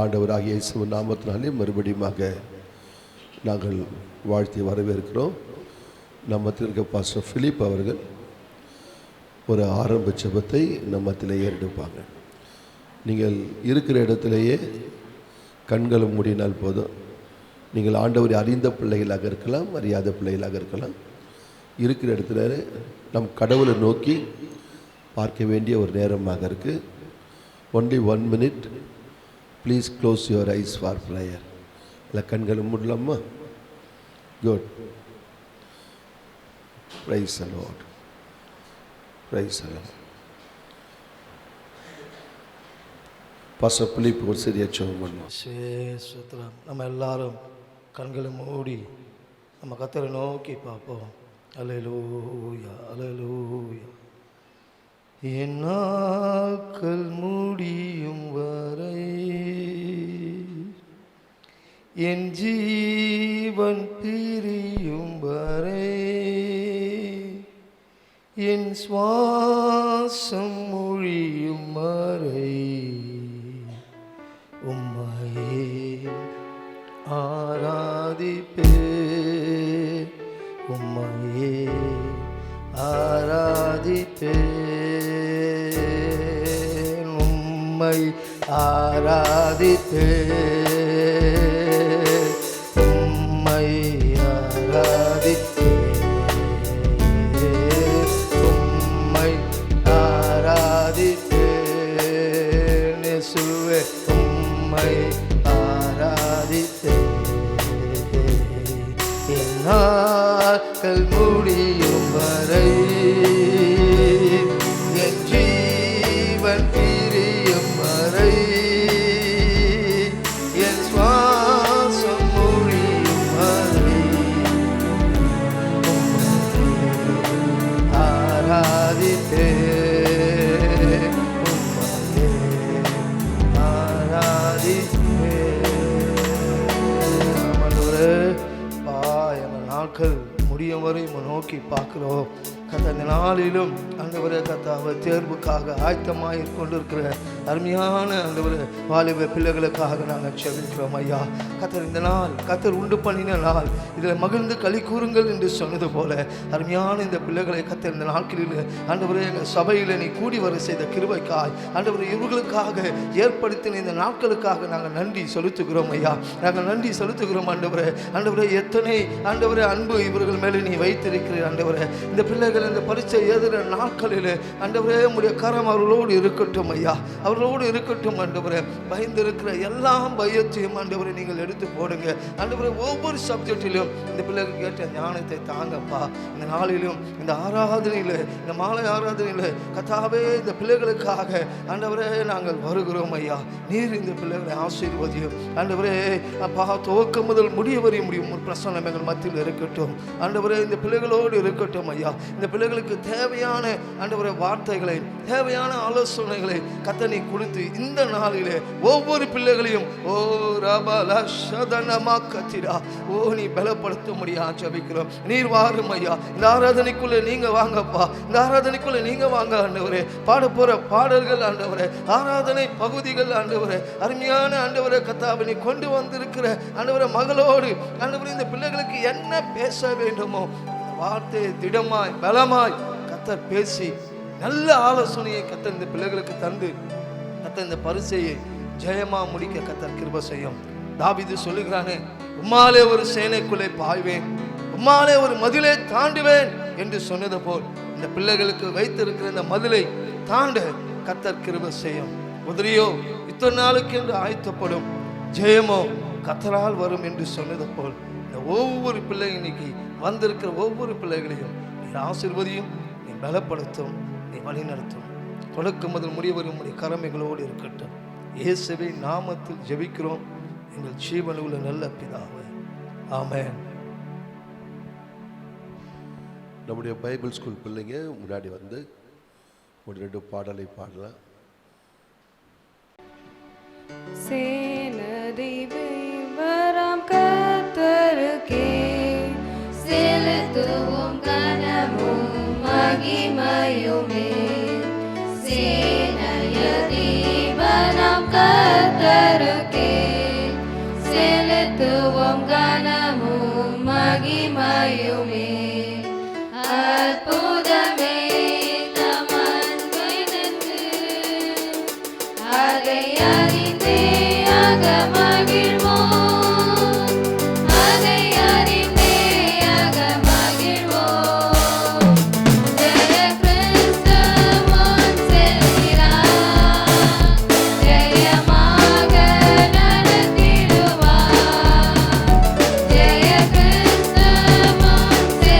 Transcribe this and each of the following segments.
ஆண்டவராகிய இயேசுவின் நாமத்தினாலே மறுபடியுமாக நாங்கள் வாழ்த்தி வரவேற்கிறோம். நம்ம இருக்க பாஸ்டர் பிலிப் அவர்கள் ஒரு ஆரம்ப ஜெபத்தை நம்மத்திலே ஏறெடுப்பாங்க. நீங்கள் இருக்கிற இடத்திலேயே கண்களை மூடினால் போதும். நீங்கள் ஆண்டவரை அறிந்த பிள்ளைகளாக இருக்கலாம், அறியாத பிள்ளைகளாக இருக்கலாம். இருக்கிற இடத்துல நம் கடவுளை நோக்கி பார்க்க வேண்டிய ஒரு நேரமாக இருக்குது. Only 1 minute. Please close your eyes for prayer. இல்லை கண்களை மூடலாமா? Good. Praise the lord. Praise the lord. Pastor Philip ஒரு சிறிய ஜெபம் பண்ணுவோம். நம்ம எல்லாரும் கண்களை மூடி நம்ம கர்த்தரை நோக்கி பார்ப்போம். அல்லேலூயா, அல்லேலூயா. என் நாட்கள் முடியும் வரை, என் ஜீவன் பிரியும் வரை, என் சுவாசம் மொழியும் வரை உம்மையே ஆராதிப்பே, உம்மையே ஆராதிப்பே, உம்மை ஆராதிப்பே, உம்மை ஆராதிப்பே, உம்மை ஆராதிப்பே, இயேசுவே உம்மை ஆராதிப்பே. என் நாட்கள் முடியும் வரை, என் ஜீவன் பிரியும் வரை, என் சுவாசம் முடியும் வரை ஆராதிப்பே, ஆராதிப்பே. நாட்கள் முடியும் வரை நோக்கி பார்க்கிறோம். கத்த இந்த நாளிலும் ஆண்டவரே கத்தாவை தேர்வுக்காக ஆயத்தமாக கொண்டிருக்கிற அருமையான ஆண்டவரே வாலிப பிள்ளைகளுக்காக நாங்கள் செபிக்கிறோம். ஐயா கத்தர் இந்த நாள் கத்தர் உண்டு பண்ணின நாள், இதில் மகிழ்ந்து களி கூறுங்கள் என்று சொன்னது போல அருமையான இந்த பிள்ளைகளை கத்தர் இந்த நாட்களில் ஆண்டவரே எங்கள் சபையில் நீ கூடி வர செய்த கிருபைக்காய் ஆண்டவரே இவர்களுக்காக ஏற்படுத்தின இந்த நாட்களுக்காக நாங்கள் நன்றி செலுத்துகிறோம். ஐயா நாங்கள் நன்றி செலுத்துகிறோம். ஆண்டவரே ஆண்டவரே எத்தனை ஆண்டவரே அன்பு இவர்கள் மேலே நீ வைத்திருக்கிறீர். ஆண்டவரே இந்த பிள்ளைகள் இந்த பரீட்சை எழுதுகிற நாட்களில் ஆண்டவரே உம்முடைய கரம் அவர்களோடு இருக்கட்டும். ஐயா அவர்களோடு இருக்கட்டும். ஆண்டவரே பயந்திருக்கிற எல்லாம் பயத்தையும் ஆண்டவரை நீங்கள் எடுத்து போடுங்க. ஆண்டவரே ஒவ்வொரு சப்ஜெக்டிலும் இந்த பிள்ளைகள் கேட்ட ஞானத்தை தாங்கப்பா. இந்த நாளிலும் இந்த ஆராதனையில் இந்த மாலை ஆராதனையில் கத்தாவே இந்த பிள்ளைகளுக்காக ஆண்டவரே நாங்கள் வருகிறோம். ஐயா நீர் இந்த பிள்ளைகளை ஆசீர்வதியும். ஆண்டவரே அப்பா துவக்கம் முதல் முடிய வரையும் முடியும் ஒரு பிரசன்னம் எங்கள் மத்தியில் இருக்கட்டும். ஆண்டவரே இந்த பிள்ளைகளோடு இருக்கட்டும். ஐயா இந்த பிள்ளைகளுக்கு தேவையான ஆண்டவரே வார்த்தைகளை தேவையான ஆலோசனைகளை கத்தனை கொடுத்து இந்த நாளிலே ஒவ்வொரு பிள்ளைகளையும் ஓ ரபல சதனமா கத்திரா ஓ நீ பலப்படுத்த முடியாது ஜெபிக்கிறோம். நீர் வாரும் ஐயா. இந்த ஆராதனைக்குள்ளே நீங்க வாங்கப்பா. இந்த ஆராதனைக்குள்ளே நீங்க வாங்க ஆண்டவரே. பாட போற பாடல்கள் ஆண்டவரே, ஆராதனை பகுதிகள் ஆண்டவரே, அருமையான ஆண்டவரே கத்தாவை நீ கொண்டு வந்திருக்கிற ஆண்டவரே மகளோடு ஆண்டவரே இந்த பிள்ளைகளுக்கு என்ன பேச வேண்டுமோ வார்த்தை திடமாய் பலமாய் கத்தர் பேசி நல்ல ஆலோசனையை கத்தர் இந்த பிள்ளைகளுக்கு தந்து கத்தர் இந்த பரிசையை ஜெயமா முடிக்க கத்தர் கிருபை செய்யும். தாவீது சொல்லுகிறானே, உம்மாலே ஒரு சேனைக்குள்ளே பாய்வேன், உம்மாலே ஒரு மதிலை தாண்டுவேன் என்று சொன்னது போல் இந்த பிள்ளைகளுக்கு வைத்திருக்கிற இந்த மதிலை தாண்ட கத்தர் கிருபை செய்யும். குதிரையோ இத்தனை நாளுக்கு என்று ஆயத்தப்படும், ஜெயமோ கத்தரால் வரும் என்று சொன்னது போல் இந்த ஒவ்வொரு பிள்ளை இன்னைக்கு வந்திருக்கிற ஒவ்வொரு பிள்ளைகளையும் நீ ஆசீர்வதியும், நீ பலப்படுத்தும், நீ வழிநடத்தும். தொடக்கம் முதல் முடிவரும் உடைய கரம் எங்களோடு இருக்கட்டும். இயேசுவின் நாமத்தில் ஜெபிக்கிறோம் எங்கள் ஜீவனுள்ள நல்ல பிதாவே, ஆமென். நம்முடைய பைபிள் ஸ்கூல் பிள்ளைங்க முன்னாடி வந்து ஒரு 2 பாடலை பாடலாம். சேனதிவரம் கர்த்தருக்கே செலுத்துவோம் கனமும் மகிமையுமே. சேனையதிவரம் கர்த்தருக்கே ஓம் கனமும் மகிமையுமே அற்புதமே நம் அன்பினுக்கு அதை அறிந்தே அக மகிழ்வோம் அதை அறிந்தே அக மகிழ்வோம் ஜெய கிறிஸ்து முன் செல்கிறார் ஜெயமாக நடத்திடுவார் ஜெய கிறிஸ்து முன் செல்கிறார்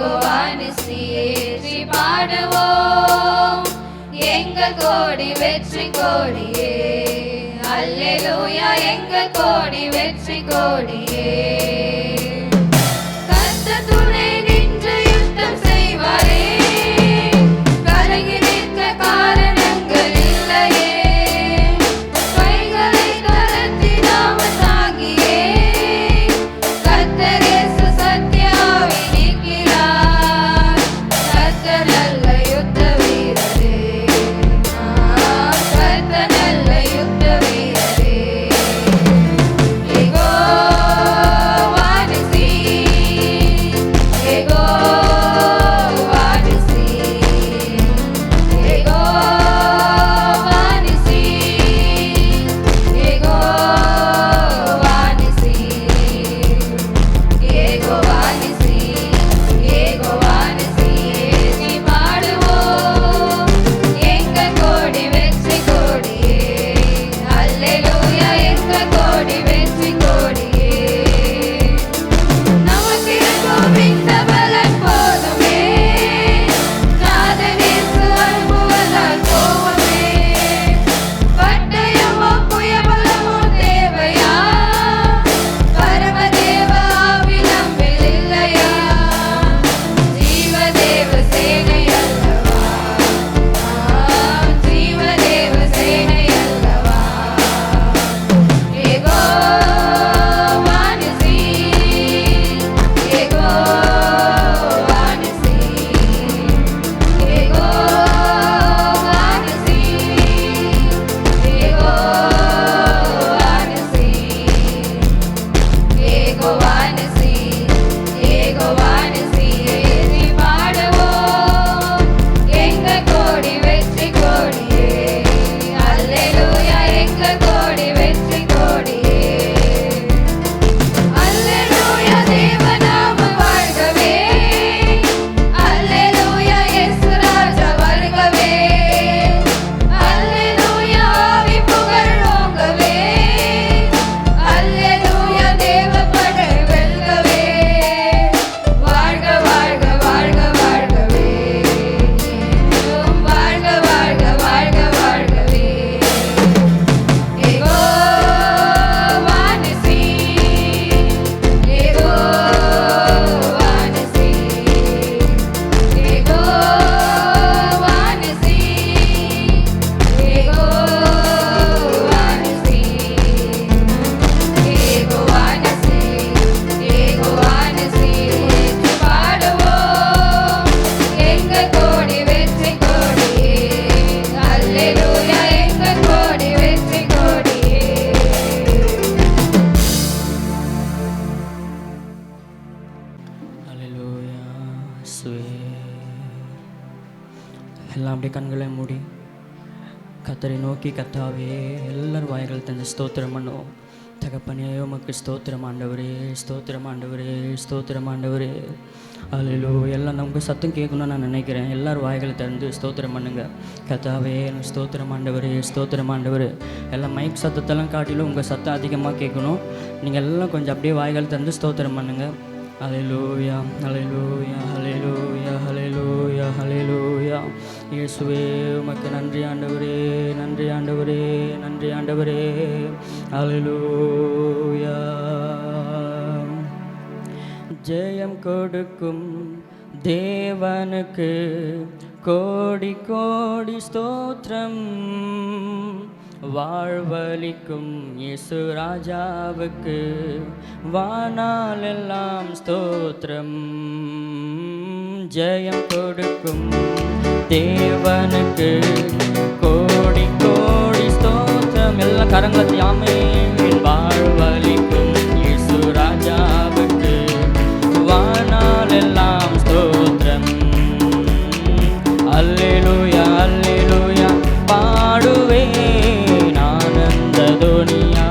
ஏகோவானிசி ஏற்றி பாடுவோம் எங்கள் கோடி வெற்றி கோடியே அல்லேலூயா எங்கள் கோடி வெற்றி கோடியே கர்த்தர் துணை நின்று யுத்தம் செய்வாரே கலங்கி நிற்க காரணங்கள் இல்லையே கைகளை கரத்தி நாம தாங்கியே கர்த்தர் இயேசு சத்யாவை நிற்கிறார் கர்த்தர் நல்ல யுத்த வீரரே கர்த்தர் நல்ல யுத்த வீரரே ஏகோவானிசி ஏகோவானிசி ஏகோவானிசி ஏகோவானிசி ஏகோவானிசி ஏகோவானிசி ஏற்றி பாடுவோம் எங்கள் கோடி வெற்றி கோடியே அல்லேலூயா எங்கள் கோடி வெற்றி கோடியே நமக்கு இருக்கும் இந்த பலன் போதுமே நாதனேசு அனுபவத்தால் போவமே பட்டயமோ புயபலமோ தேவையா பரமதேவ ஆவி நம்மில் இல்லையா ஜீவதேவ சேனை அல்லவா ஜீவதேவ சேனை அல்லவா ஏகோவானிசி ஏகோவானிசி ஏகோவானிசி ஏகோவானிசி ஏகோவானிசி ஏற்றி பாடுவோம் எங்கள் கோடி வெற்றி கோடியே அல்லேலூயா எங்கள் கோடி வெற்றி கோடியே அல்லேலூயா தேவநாம வாழ்கவே அல்லேலூயா இயேசு ராஜா வருகவே அல்லேலூயா ஆவி புகழ் ஓங்கவே அல்லேலூயா தேவ படை வெல்கவே வாழ்க வாழ்க வாழ்க வாழ்கவே என்றும் வாழ்க வாழ்க வாழ்க வாழ்கவே ஏகோவானிசி ஏகோவானிசி ஏகோவானிசி ஏகோவானிசி ஏகோவானிசி ஏற்றி பாடுவோம் எங்கள் கோடி வெற்றி கோடியே அல்லேலூயா எங்கள் கோடி வெற்றி கோடியே அல்லேலூயா எல்லாம் அப்படியே கண்களை மூடி கர்த்தரை நோக்கி கர்த்தாவே எல்லாரும் வாய்கள் தந்து ஸ்தோத்திரம் பண்ணுவோம் தகப்பனே உமக்கு ஸ்தோத்திரம் ஆண்டவரே ஸ்தோத்திரம் ஆண்டவரே ஸ்தோத்திரம் ஆண்டவரே அல்லேலூயா எல்லாம் நமக்கு சத்தம் கேட்கணும்னு நான் நினைக்கிறேன் எல்லாரும் வாய்களை திறந்து ஸ்தோத்திரம் பண்ணுங்க கர்த்தாவே ஸ்தோத்திரம் ஆண்டவரே ஸ்தோத்திரம் ஆண்டவரே எல்லாம் மைக் சத்தத்தெல்லாம் காட்டிலும் உங்கள் சத்தம் அதிகமாக கேட்கணும் நீங்கள் எல்லாம் கொஞ்சம் அப்படியே வாய்கள் திறந்து ஸ்தோத்திரம் பண்ணுங்க ஹல்லேலூயா ஹல்லேலூயா ஹல்லேலூயா ஹல்லேலூயா ஹல்லேலூயா இயேசுவே உமக்கு நன்றி ஆண்டவரே நன்றி ஆண்டவரே நன்றி ஆண்டவரே ஹல்லேலூயா ஜெயம் கொடுக்கும் தேவனுக்கு கோடி கோடி ஸ்தோத்திரம் வாழ்வளிக்கும் இயேசு ராஜாவுக்கு வானாலெல்லாம் ஸ்தோத்திரம் ஜெயம் கொடுக்கும் தேவனுக்கு கோடி கோடி ஸ்தோத்திரம் எல்லாம் கரங்களை ஆமென் வாழ்வளிக்கும் இயேசு ராஜாவுக்கு வானாலெல்லாம் ஸ்தோத்திரம் அல்லேலூயா அல்லேலூயா பாடுவேன் ஆனந்த துனியா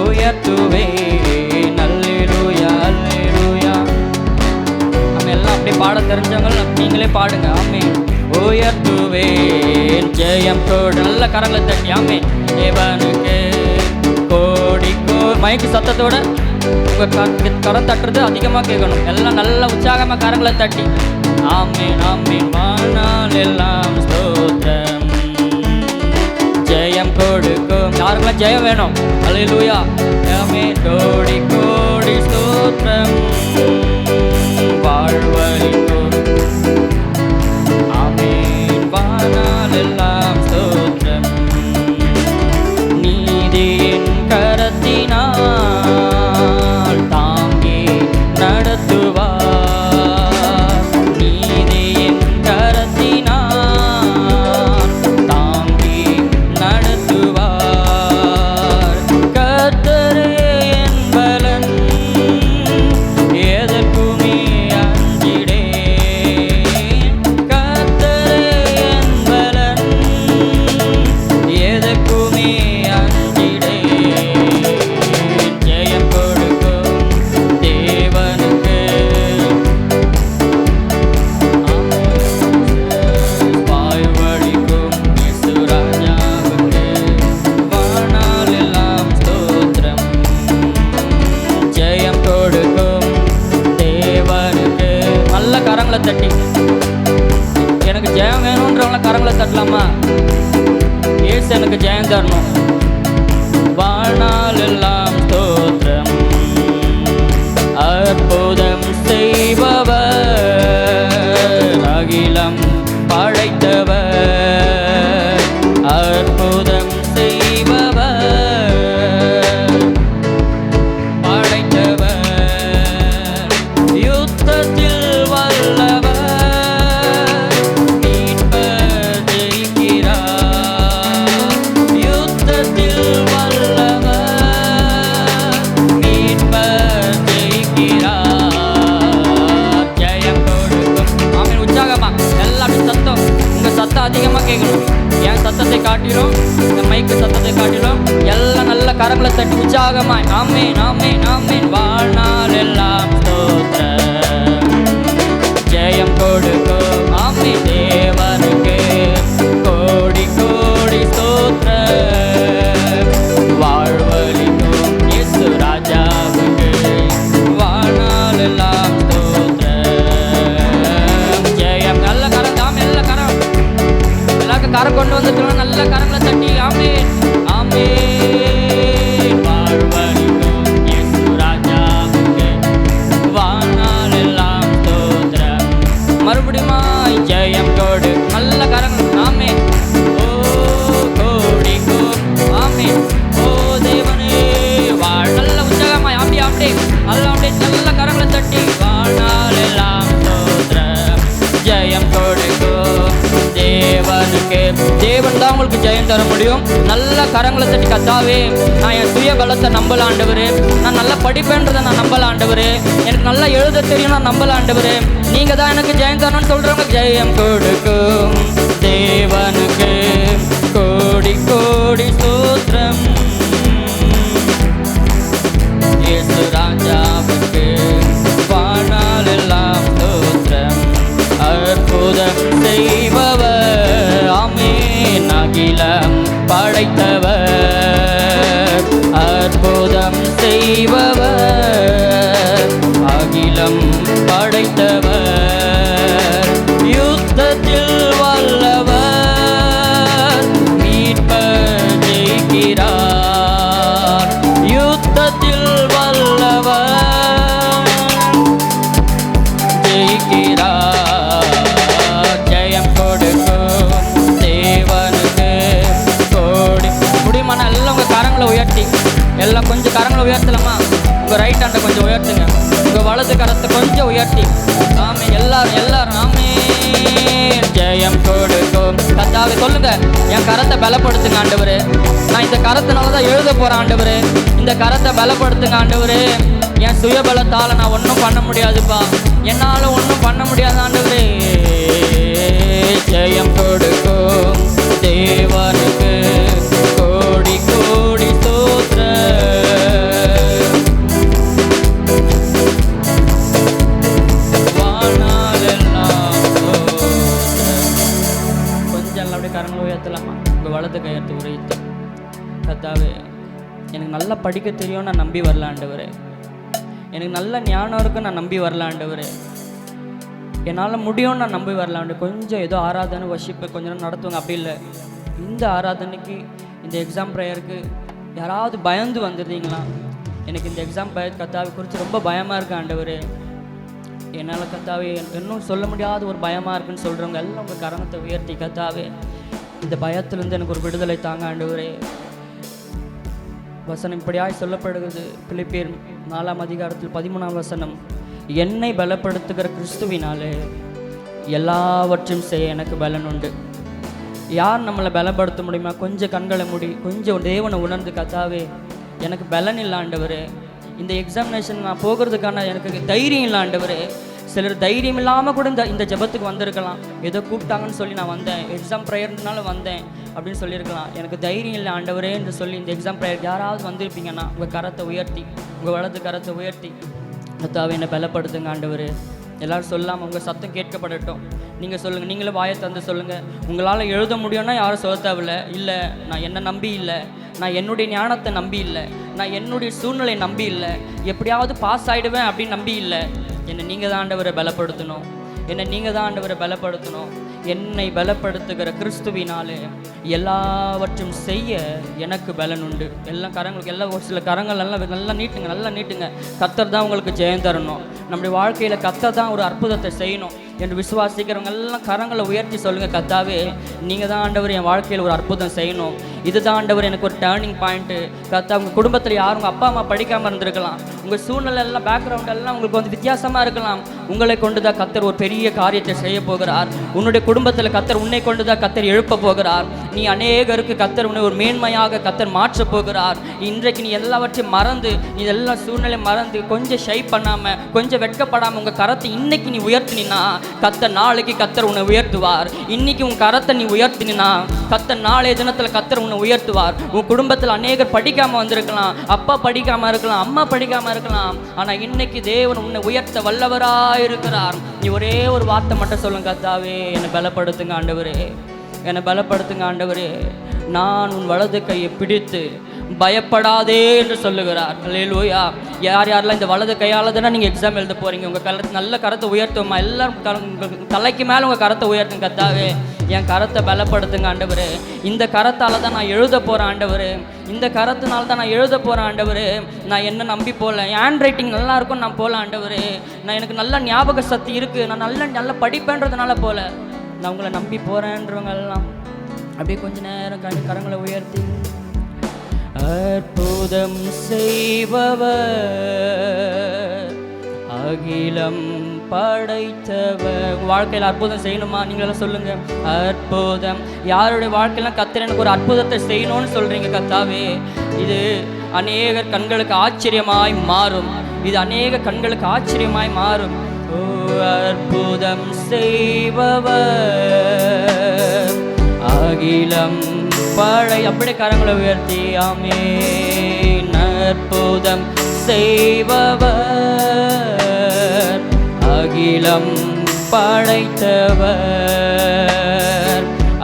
உயர்த்துவேன் அல்லேலூயா அல்லேலூயா நம்ம எல்லாம் அப்படி பாட தெரிஞ்சவங்க நீங்களே பாடுங்க ஆமென் உயர்த்துவேன் ஜெயம் கோடி நல்ல கரங்களை தட்டி ஆமென் தேவனுக்கு கோடி மைக்கு சத்தத்தோட உங்கள் கரம் தட்டுறது அதிகமாக கேட்கணும். எல்லாம் நல்ல உற்சாகமாக கரங்களை தட்டி ஆமேன் ஆமேன் வாழ்நாள் எல்லாம் ஸ்தோத்திரம் ஜெயம் கொடுக்கும். யாருக்கெல்லாம் ஜெயம் வேணும்? அல்லேலூயா. ஆமென். கோடி கோடி ஸ்தோத்திரம் வாழ்வளிக்கும். ஆமென் வாழ்நாள் எல்லாம் ஸ்தோத்திரம் நீதியின் கரத்தினால் தாங்கி நடத்துவார். நீதியின் கரத்தினால் தாங்கி நடத்துவார். கர்த்தரே என் பலன் எதற்குமே அஞ்சிடேன். கர்த்தரே என் பலன் எதற்குமே அஞ்சிடேன். ஜெயம் கொடுக்கும் தேவனுக்கு வாழ்வளிக்கும் இயேசு ராஜாவுக்கு வாழ்நாள் எல்லாம் ஸ்தோத்திரம் ஜெயம் கொடுக்கும் தேவனுக்கு. நல்ல கரங்களை தட்டி எனக்கு ஜெயம் வேணுன்றவங்கள கரங்களை தட்டலாமா? இயேசு எனக்கு ஜெயம் தரணும். வாழ்நாள் எல்லாம் ஸ்தோத்திரம் அற்புதம் செய்பவர் அகிலம் படைத்தவர். அற்புதம் செய்பவர் படைத்தவர். யுத்தத்தில் வல்லவர் மீட்பர் ஜெயிக்கிறார். யுத்தத்தில் வல்லவர் மீட்பர் ஜெயிக்கிறார். ஜெயம் கொடுக்கும். ஆமென். உற்சாகமா எல்லாமே சத்தம். உங்க சத்தம் அதிகமா கேட்கணும். என் சத்தத்தை காட்டிலும் இந்த மைக்கு சத்தத்தை காட்டிலும் எல்லாம் நல்ல கரங்களை தட்டி உற்சாகமாய் ஆமென் ஆமென் ஆமென். வாழ்நாள் எல்லாம் ஸ்தோத்திரம் ஜெயம் கொடுக்கும். ஆமென். தேவனுக்கு கோடி கோடி ஸ்தோத்திரம் வாழ்வளிக்கும் இயேசு ராஜாவுக்கு வாழ்நாள் எல்லாம் ஸ்தோத்திரம் ஜெயம். நல்ல கரம் தாம் எல்லா கரம் எல்லாருக்கும் கரம் கொண்டு வந்துட்டோம். நல்ல கரங்களை தட்டி ஆமென் ஆமென். வாழ்வளிக்கும் இயேசு ராஜாவுக்கு வாழ்நாள் எல்லாம் ஸ்தோத்திரம். மறுபடியும் ஜெயம் கொடு. நல்ல கரங்கள் ஆமென். ஓ கோடி ஆமென். ஓ தேவனே வாழ். நல்ல உற்சாகமாய் அப்படியே அப்படியே நல்ல அப்படியே நல்ல கரங்களை தட்டி வாழ்நாள் எல்லாம் ஸ்தோத்திரம் ஜெயம் கொடுக்கும் தேவனுக்கு. தேவன் தான் உங்களுக்கு ஜெயம் தர முடியும். நல்ல கரங்களை தட்டி கத்தாவே நான் என் சுய பலத்தை நம்பல ஆண்டவரே. நான் நல்லா படிப்பேன்றதை நான் நம்பல ஆண்டவரே. எனக்கு நல்லா எழுத தெரியும் நான் நம்பல ஆண்டவரே. நீங்க தான் எனக்கு ஜெயம் தரணும்னு சொல்றவங்க ஜெயம் கொடுக்கும் தேவனுக்கு கோடி கோடி ஸ்தோத்திரம் இயேசு ராஜாவுக்கு வாழ்நாள் எல்லாம் ஸ்தோத்திரம். அற்புதம் செய்பவர் ஆமென் அகிலம் படைத்தவர். அற்புதம் செய்பவர் அகிலம் படைத்தவர். யுத்தத்தில் வல்லவர் மீட்பர் ஜெயிக்கிறார். யுத்தத்தில் வல்லவர் ஜெயிக்கிறார். ஜெயம் கொடுக்கும் தேவனுக்கு கோடி. முடியுமான எல்லாம் உங்க கரங்களை உயர்த்தி எல்லாம் கொஞ்சம் கரங்களை உயர்த்தலாமா? உங்க ரைட் ஹேண்டை கொஞ்சம் உயர்த்துங்க. உங்க வலது கரத்தை கொஞ்சம் உயர்த்தி ஆமென். எல்லாரும் எல்லாரும் ஆமென். ஜெயம் கொடுக்கும் கர்த்தாவே. சொல்லுங்க என் கரத்தை பலப்படுத்துங்க ஆண்டவரே. நான் இந்த கரத்தினால தான் எழுத போறேன் ஆண்டவரே. இந்த கரத்தை பலப்படுத்துங்க ஆண்டவரே. என் சுயபலத்தால நான் ஒன்றும் பண்ண முடியாதுப்பா. என்னால ஒன்றும் பண்ண முடியாது ஆண்டவரே. ஜெயம் கொடுக்கும் தேவனுக்கு கோடி கோடி ஸ்தோத்திரம் வாழ்நாள் எல்லாம் ஸ்தோத்திரம். கொஞ்சம் அப்படியே கரங்களை உயர்த்தலாமா? உங்கள் வலது கையெழுத்து உரைத்து கர்த்தாவே எனக்கு நல்லா படிக்க தெரியும் நான் நம்பி வரல ஆண்டவரே. எனக்கு நல்ல ஞானம் இருக்கு, நான் நம்பி வரல ஆண்டவரே. என்னால் முடியும்னு நான் நம்பி வரலாண்டு. கொஞ்சம் ஏதோ ஆராதனை வர்ஷிப்பை கொஞ்ச நேரம் நடத்துவாங்க, அப்படி இல்லை. இந்த ஆராதனைக்கு, இந்த எக்ஸாம் ப்ரேயருக்கு யாராவது பயந்து வந்துடுறீங்களா? எனக்கு இந்த எக்ஸாம் கத்தாவை குறித்து ரொம்ப பயமாக இருக்கு ஆண்டவரே, என்னால் கத்தாவே இன்னும் சொல்ல முடியாத ஒரு பயமாக இருக்குன்னு சொல்கிறவங்க எல்லாம் உங்கள் கரணத்தை உயர்த்தி கத்தாவே இந்த பயத்திலேருந்து எனக்கு ஒரு விடுதலை தாங்க ஆண்டவரே. வசனம் இப்படியாய் சொல்லப்படுகிறது. பிலிப்பியர் 4ஆம் அதிகாரத்தில் 13ஆம் வசனம், என்னை பலப்படுத்துகிற கிறிஸ்துவினாலே எல்லாவற்றையும் செய்ய எனக்கு பலன் உண்டு. யார் நம்மளை பலப்படுத்த முடியுமா? கொஞ்சம் கண்களை மூடி கொஞ்சம் தேவனை உணர்ந்து கத்தாவே எனக்கு பலன் இல்லை ஆண்டவரே, இந்த எக்ஸாமினேஷன் நான் போகிறதுக்கான எனக்கு தைரியம் இல்லை ஆண்டவரே. சிலர் தைரியம் இல்லாமல் கூட இந்த ஜெபத்துக்கு வந்திருக்கலாம். ஏதோ கூப்பிட்டாங்கன்னு சொல்லி நான் வந்தேன், எக்ஸாம் ப்ரேயர்னால வந்தேன் அப்படின்னு சொல்லியிருக்கலாம். எனக்கு தைரியம் இல்லை ஆண்டவரே என்று சொல்லி இந்த எக்ஸாம் ப்ரேயர் யாராவது வந்திருப்பீங்கன்னா உங்கள் கரத்தை உயர்த்தி, உங்கள் வலது கரத்தை உயர்த்தி கத்தாவே என்னை பலப்படுத்துங்க ஆண்டவரே. எல்லோரும் சொல்லாமல் உங்கள் சத்தம் கேட்கப்படட்டும். நீங்கள் சொல்லுங்கள், நீங்களும் வாயை தந்து சொல்லுங்கள். உங்களால் எழுத முடியும்னா யாரும் சொல்ல தேவையில்லை. இல்லை, நான் என்னை நம்பி இல்லை, நான் என்னுடைய ஞானத்தை நம்பி இல்லை, நான் என்னுடைய சூழ்நிலை நம்பி இல்லை, எப்படியாவது பாஸ் ஆகிடுவேன் அப்படின்னு நம்பி இல்லை. என்னை நீங்கள் தான் ஆண்டவரை பலப்படுத்தணும், என்னை நீங்கள் தான் ஆண்டவரை பலப்படுத்தணும். என்னை பலப்படுத்துகிற கிறிஸ்துவினாலே எல்லாவற்றும் செய்ய எனக்கு பலன் உண்டு. எல்லாம் கரங்களுக்கு எல்லாம் ஒரு சில கரங்கள் நல்லா நீட்டுங்க, நல்லா நீட்டுங்க. கர்த்தர் தான் உங்களுக்கு ஜெயம் தரணும். நம்முடைய வாழ்க்கையில் கர்த்தர் தான் ஒரு அற்புதத்தை செய்யணும் என்று விசுவாசிக்கிறவங்க எல்லாம் கரங்களை உயர்த்தி சொல்லுங்கள், கர்த்தாவே நீங்கள் தான் ஆண்டவர் என் வாழ்க்கையில் ஒரு அற்புதம் செய்யணும். இதுதான் ஆண்டவர் எனக்கு ஒரு டேர்னிங் பாயிண்ட்டு. கர்த்தா, உங்கள் குடும்பத்தில் யாரும் உங்கள் அப்பா அம்மா படிக்காமல் இருந்திருக்கலாம், உங்கள் சூழ்நிலை எல்லாம் பேக்ரவுண்ட் எல்லாம் உங்களுக்கு வந்து வித்தியாசமாக இருக்கலாம். உங்களை கொண்டு தான் கர்த்தர் ஒரு பெரிய காரியத்தை செய்ய போகிறார். உன்னுடைய குடும்பத்தில் கர்த்தர் உன்னை கொண்டு தான் கர்த்தர் எழுப்ப போகிறார். நீ அநேகருக்கு கர்த்தர் உன்னை ஒரு மேன்மையாக கர்த்தர் மாற்ற போகிறார். இன்றைக்கு நீ எல்லாவற்றையும் மறந்து, நீ எல்லா சூழ்நிலை மறந்து, கொஞ்சம் ஷை பண்ணாமல், கொஞ்சம் வெட்கப்படாமல் உங்கள் கரத்தை இன்னைக்கு நீ உயர்த்தினா கர்த்தர் நாளைக்கு கர்த்தர் உன்னை உயர்த்துவார். இன்னைக்கு உன் கரத்தை நீ உயர்த்தினா கர்த்தர் நாளைய தினத்தில் கர்த்தர் உன்னை உயர்த்துவார். உன் குடும்பத்தில் அநேகர் படிக்காமல் வந்திருக்கலாம், அப்பா படிக்காமல் இருக்கலாம், அம்மா படிக்காமல் இருக்கலாம். ஆனால் இன்னைக்கு தேவன் உன்னை உயர்த்த வல்லவராக இருக்கிறார். நீ ஒரே ஒரு வார்த்தை மட்டும் சொல்லுங்க, கர்த்தாவே என்னை பலப்படுத்துங்க ஆண்டவரே, என்னை பலப்படுத்துங்க ஆண்டவரே. நான் உன் வலது கையை பிடித்து பயப்படாதே என்று சொல்லுகிறார். அல்லேலூயா. யார் யாரெல்லாம் இந்த வலது கையால் தானே நீங்கள் எக்ஸாம் எழுத போகிறீங்க, உங்கள் நல்ல கரத்தை உயர்த்துமா, எல்லாரும் தலைக்கு மேலே உங்கள் கரத்தை உயர்த்துங்க. கர்த்தாவே என் கரத்தை பலப்படுத்துங்க ஆண்டவரே. இந்த கரத்தால் தான் நான் எழுத போகிறேன் ஆண்டவரே, இந்த கரத்தினால தான் நான் எழுத போகிறேன் ஆண்டவரே. நான் என்ன நம்பி போகல, ஹேண்ட் ரைட்டிங் நல்லா இருக்கும் நான் போகல ஆண்டவரே. நான் எனக்கு நல்ல ஞாபக சக்தி இருக்குது, நான் நல்ல படிப்பேன்றதுனால போகல, நான் உங்களை நம்பி போகிறேன்றவங்க எல்லாம் அப்படியே கொஞ்ச நேரம் கரங்களை உயர்த்தி, அற்புதம் செய்பவர், அகிலம் படைத்தவர். வாழ்க்கையில் அற்புதம் செய்யணுமா? நீங்களெல்லாம் சொல்லுங்க, அற்புதம். யாருடைய வாழ்க்கையெல்லாம் கர்த்தர் எனக்கு ஒரு அற்புதத்தை செய்யணும்னு சொல்றீங்க, கர்த்தாவே இது அநேகர் கண்களுக்கு ஆச்சரியமாய் மாறும், இது அநேக கண்களுக்கு ஆச்சரியமாய் மாறும். ஓ அற்புதம் செய்பவர், அகிலம் அப்படியே கரங்களை உயர்த்தி ஆமென். அற்புதம் செய்பவர், அகிலம் படைத்தவர்,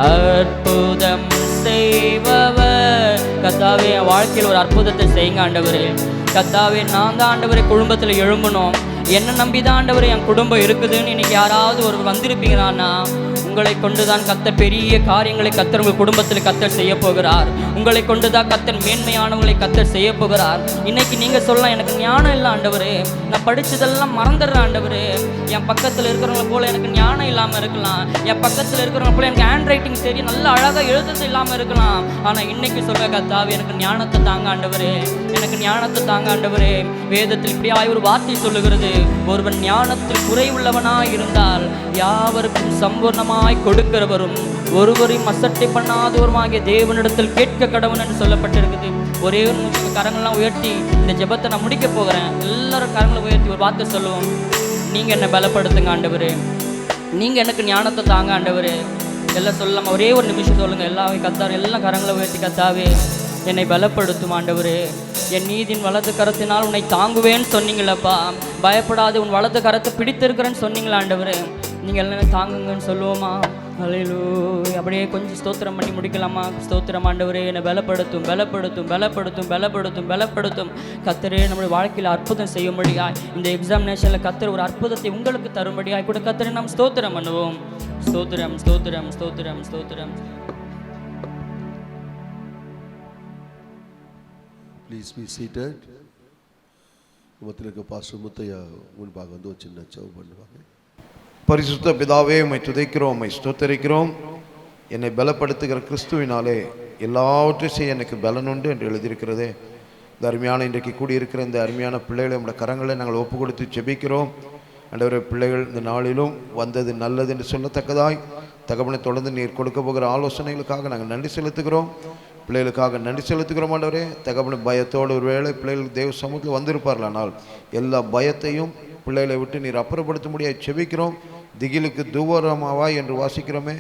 அற்புதம் செய்பவர். கர்த்தாவே என் வாழ்க்கையில் ஒரு அற்புதத்தை செய்யுங்க ஆண்டவரே. கர்த்தாவே நான் தான் ஆண்டவரே குடும்பத்தில் எழும்பணும், என்ன நம்பி தான் ஆண்டவரே என் குடும்பம் இருக்குதுன்னு இன்னைக்கு யாராவது ஒரு வந்திருப்பீங்களான்னா உங்களை கொண்டுதான் கர்த்தர் பெரிய காரியங்களை கர்த்தர் உங்கள் குடும்பத்தில் கர்த்தர் செய்ய போகிறார். உங்களை கொண்டுதான் கர்த்தர் மேன்மையானவங்களை கர்த்தர் செய்ய போகிறார். இன்னைக்கு நீங்கள் சொல்லலாம், எனக்கு ஞானம் இல்லை ஆண்டவரே, நான் படித்ததெல்லாம் மறந்துடுறேன் ஆண்டவரே. என் பக்கத்தில் இருக்கிறவங்க போல எனக்கு ஞானம் இல்லாமல் இருக்கலாம், என் பக்கத்தில் இருக்கிறவங்க போல எனக்கு ஹேண்ட் ரைட்டிங் சரி நல்லா அழகாக எழுதுறது இல்லாமல் இருக்கலாம். ஆனால் இன்னைக்கு சொல்ல கர்த்தாவே எனக்கு ஞானத்தை தாங்க ஆண்டவரே, எனக்கு ஞானத்தை தாங்க ஆண்டவரே. வேதத்தில் இப்படியாய் ஒரு வார்த்தை சொல்லுகிறது, ஒருவன் ஞானத்தில் குறைவுள்ளவனாய் இருந்தால் யாவருக்கும் சம்பூர்ணமாய் கொடுக்கிறவரும் ஒருவரையும் அசட்டை பண்ணாதவருமாகிய தேவனிடத்தில் கேட்க கடவுள் என்று சொல்லப்பட்டிருக்குது. ஒரே ஒரு நிமிஷம் கரங்கள்லாம் உயர்த்தி இந்த ஜெபத்தை நான் முடிக்க போகிறேன். எல்லாரும் கரங்களை உயர்த்தி ஒரு வார்த்தை சொல்லுவோம், நீங்கள் என்னை பலப்படுத்துங்க ஆண்டவரே, நீங்கள் எனக்கு ஞானத்தை தாங்க ஆண்டவரே. எல்லாம் சொல்லாமல் ஒரே ஒரு நிமிஷம் சொல்லுங்கள் எல்லாமே. கர்த்தாவே எல்லாம் கரங்களை உயர்த்தி, கர்த்தாவே என்னை பலப்படுத்தும் ஆண்டவரே, என் நீதியின் வலது கரத்தினால் உன்னை தாங்குவேன்னு சொன்னீங்களப்பா, பயப்படாது உன் வலது கரத்தை பிடித்திருக்கிறேன்னு சொன்னீங்களா ஆண்டவரே. நீங்கள் எல்லாம் தாங்குங்கன்னு சொல்லுவோமா? ஹல்லேலூயா. அப்படியே கொஞ்சம் ஸ்தோத்திரம் பண்ணி முடிக்கலாமா? ஸ்தோத்திரம் ஆண்டவரே, என்னை பலப்படுத்தும் பலப்படுத்தும் பலப்படுத்தும் பலப்படுத்தும் பலப்படுத்தும். கர்த்தரே, நம்முடைய வாழ்க்கையில் அற்புதம் செய்யும்படியாய் இந்த எக்ஸாமினேஷனில் கர்த்தர் ஒரு அற்புதத்தை உங்களுக்கு தரும்படியாய் கூட கர்த்தரை நாம் ஸ்தோத்திரம் பண்ணுவோம். ஸ்தோத்திரம் ஸ்தோத்திரம் ஸ்தோத்திரம் ஸ்தோத்திரம். Please be seated. மத்தியில் இருக்க பாஸ்டர் முத்தையா முன்பாக வந்து ஒரு சின்ன ஜெபம் பண்ணுவாங்க. பரிசுத்த பிதாவே, உம்மை துதிக்கிறோம், உம்மை ஸ்தோத்தரிக்கிறோம். என்னை பலப்படுத்துகிற கிறிஸ்துவினாலே எல்லாவற்றையும் செய்ய எனக்கு பலனுண்டு என்று எழுதியிருக்கிறதே. இந்த அருமையான இன்றைக்கு கூடியிருக்கிற இந்த அருமையான பிள்ளைகளை நம்முடைய கரங்களை நாங்கள் ஒப்பு கொடுத்து ஜெபிக்கிறோம். ஆண்டவரே, பிள்ளைகள் இந்த நாளிலும் வந்தது நல்லது என்று சொல்லத்தக்கதாய் தகவலை தொடர்ந்து நீர் கொடுக்க போகிற ஆலோசனைகளுக்காக நாங்கள் நன்றி செலுத்துகிறோம். பிள்ளைகளுக்காக நன்றி செலுத்துகிறோம். ஆண்டவரே, தகவலை பயத்தோடு ஒருவேளை பிள்ளைகள் தேவ சமூகத்தில் வந்திருப்பார்கள். ஆனால் எல்லா பயத்தையும் பிள்ளைகளை விட்டு நீர் அப்புறப்படுத்த முடியாது செபிக்கிறோம். திகிலுக்கு தூரமாவாய் என்று வாசிக்கிறோமே.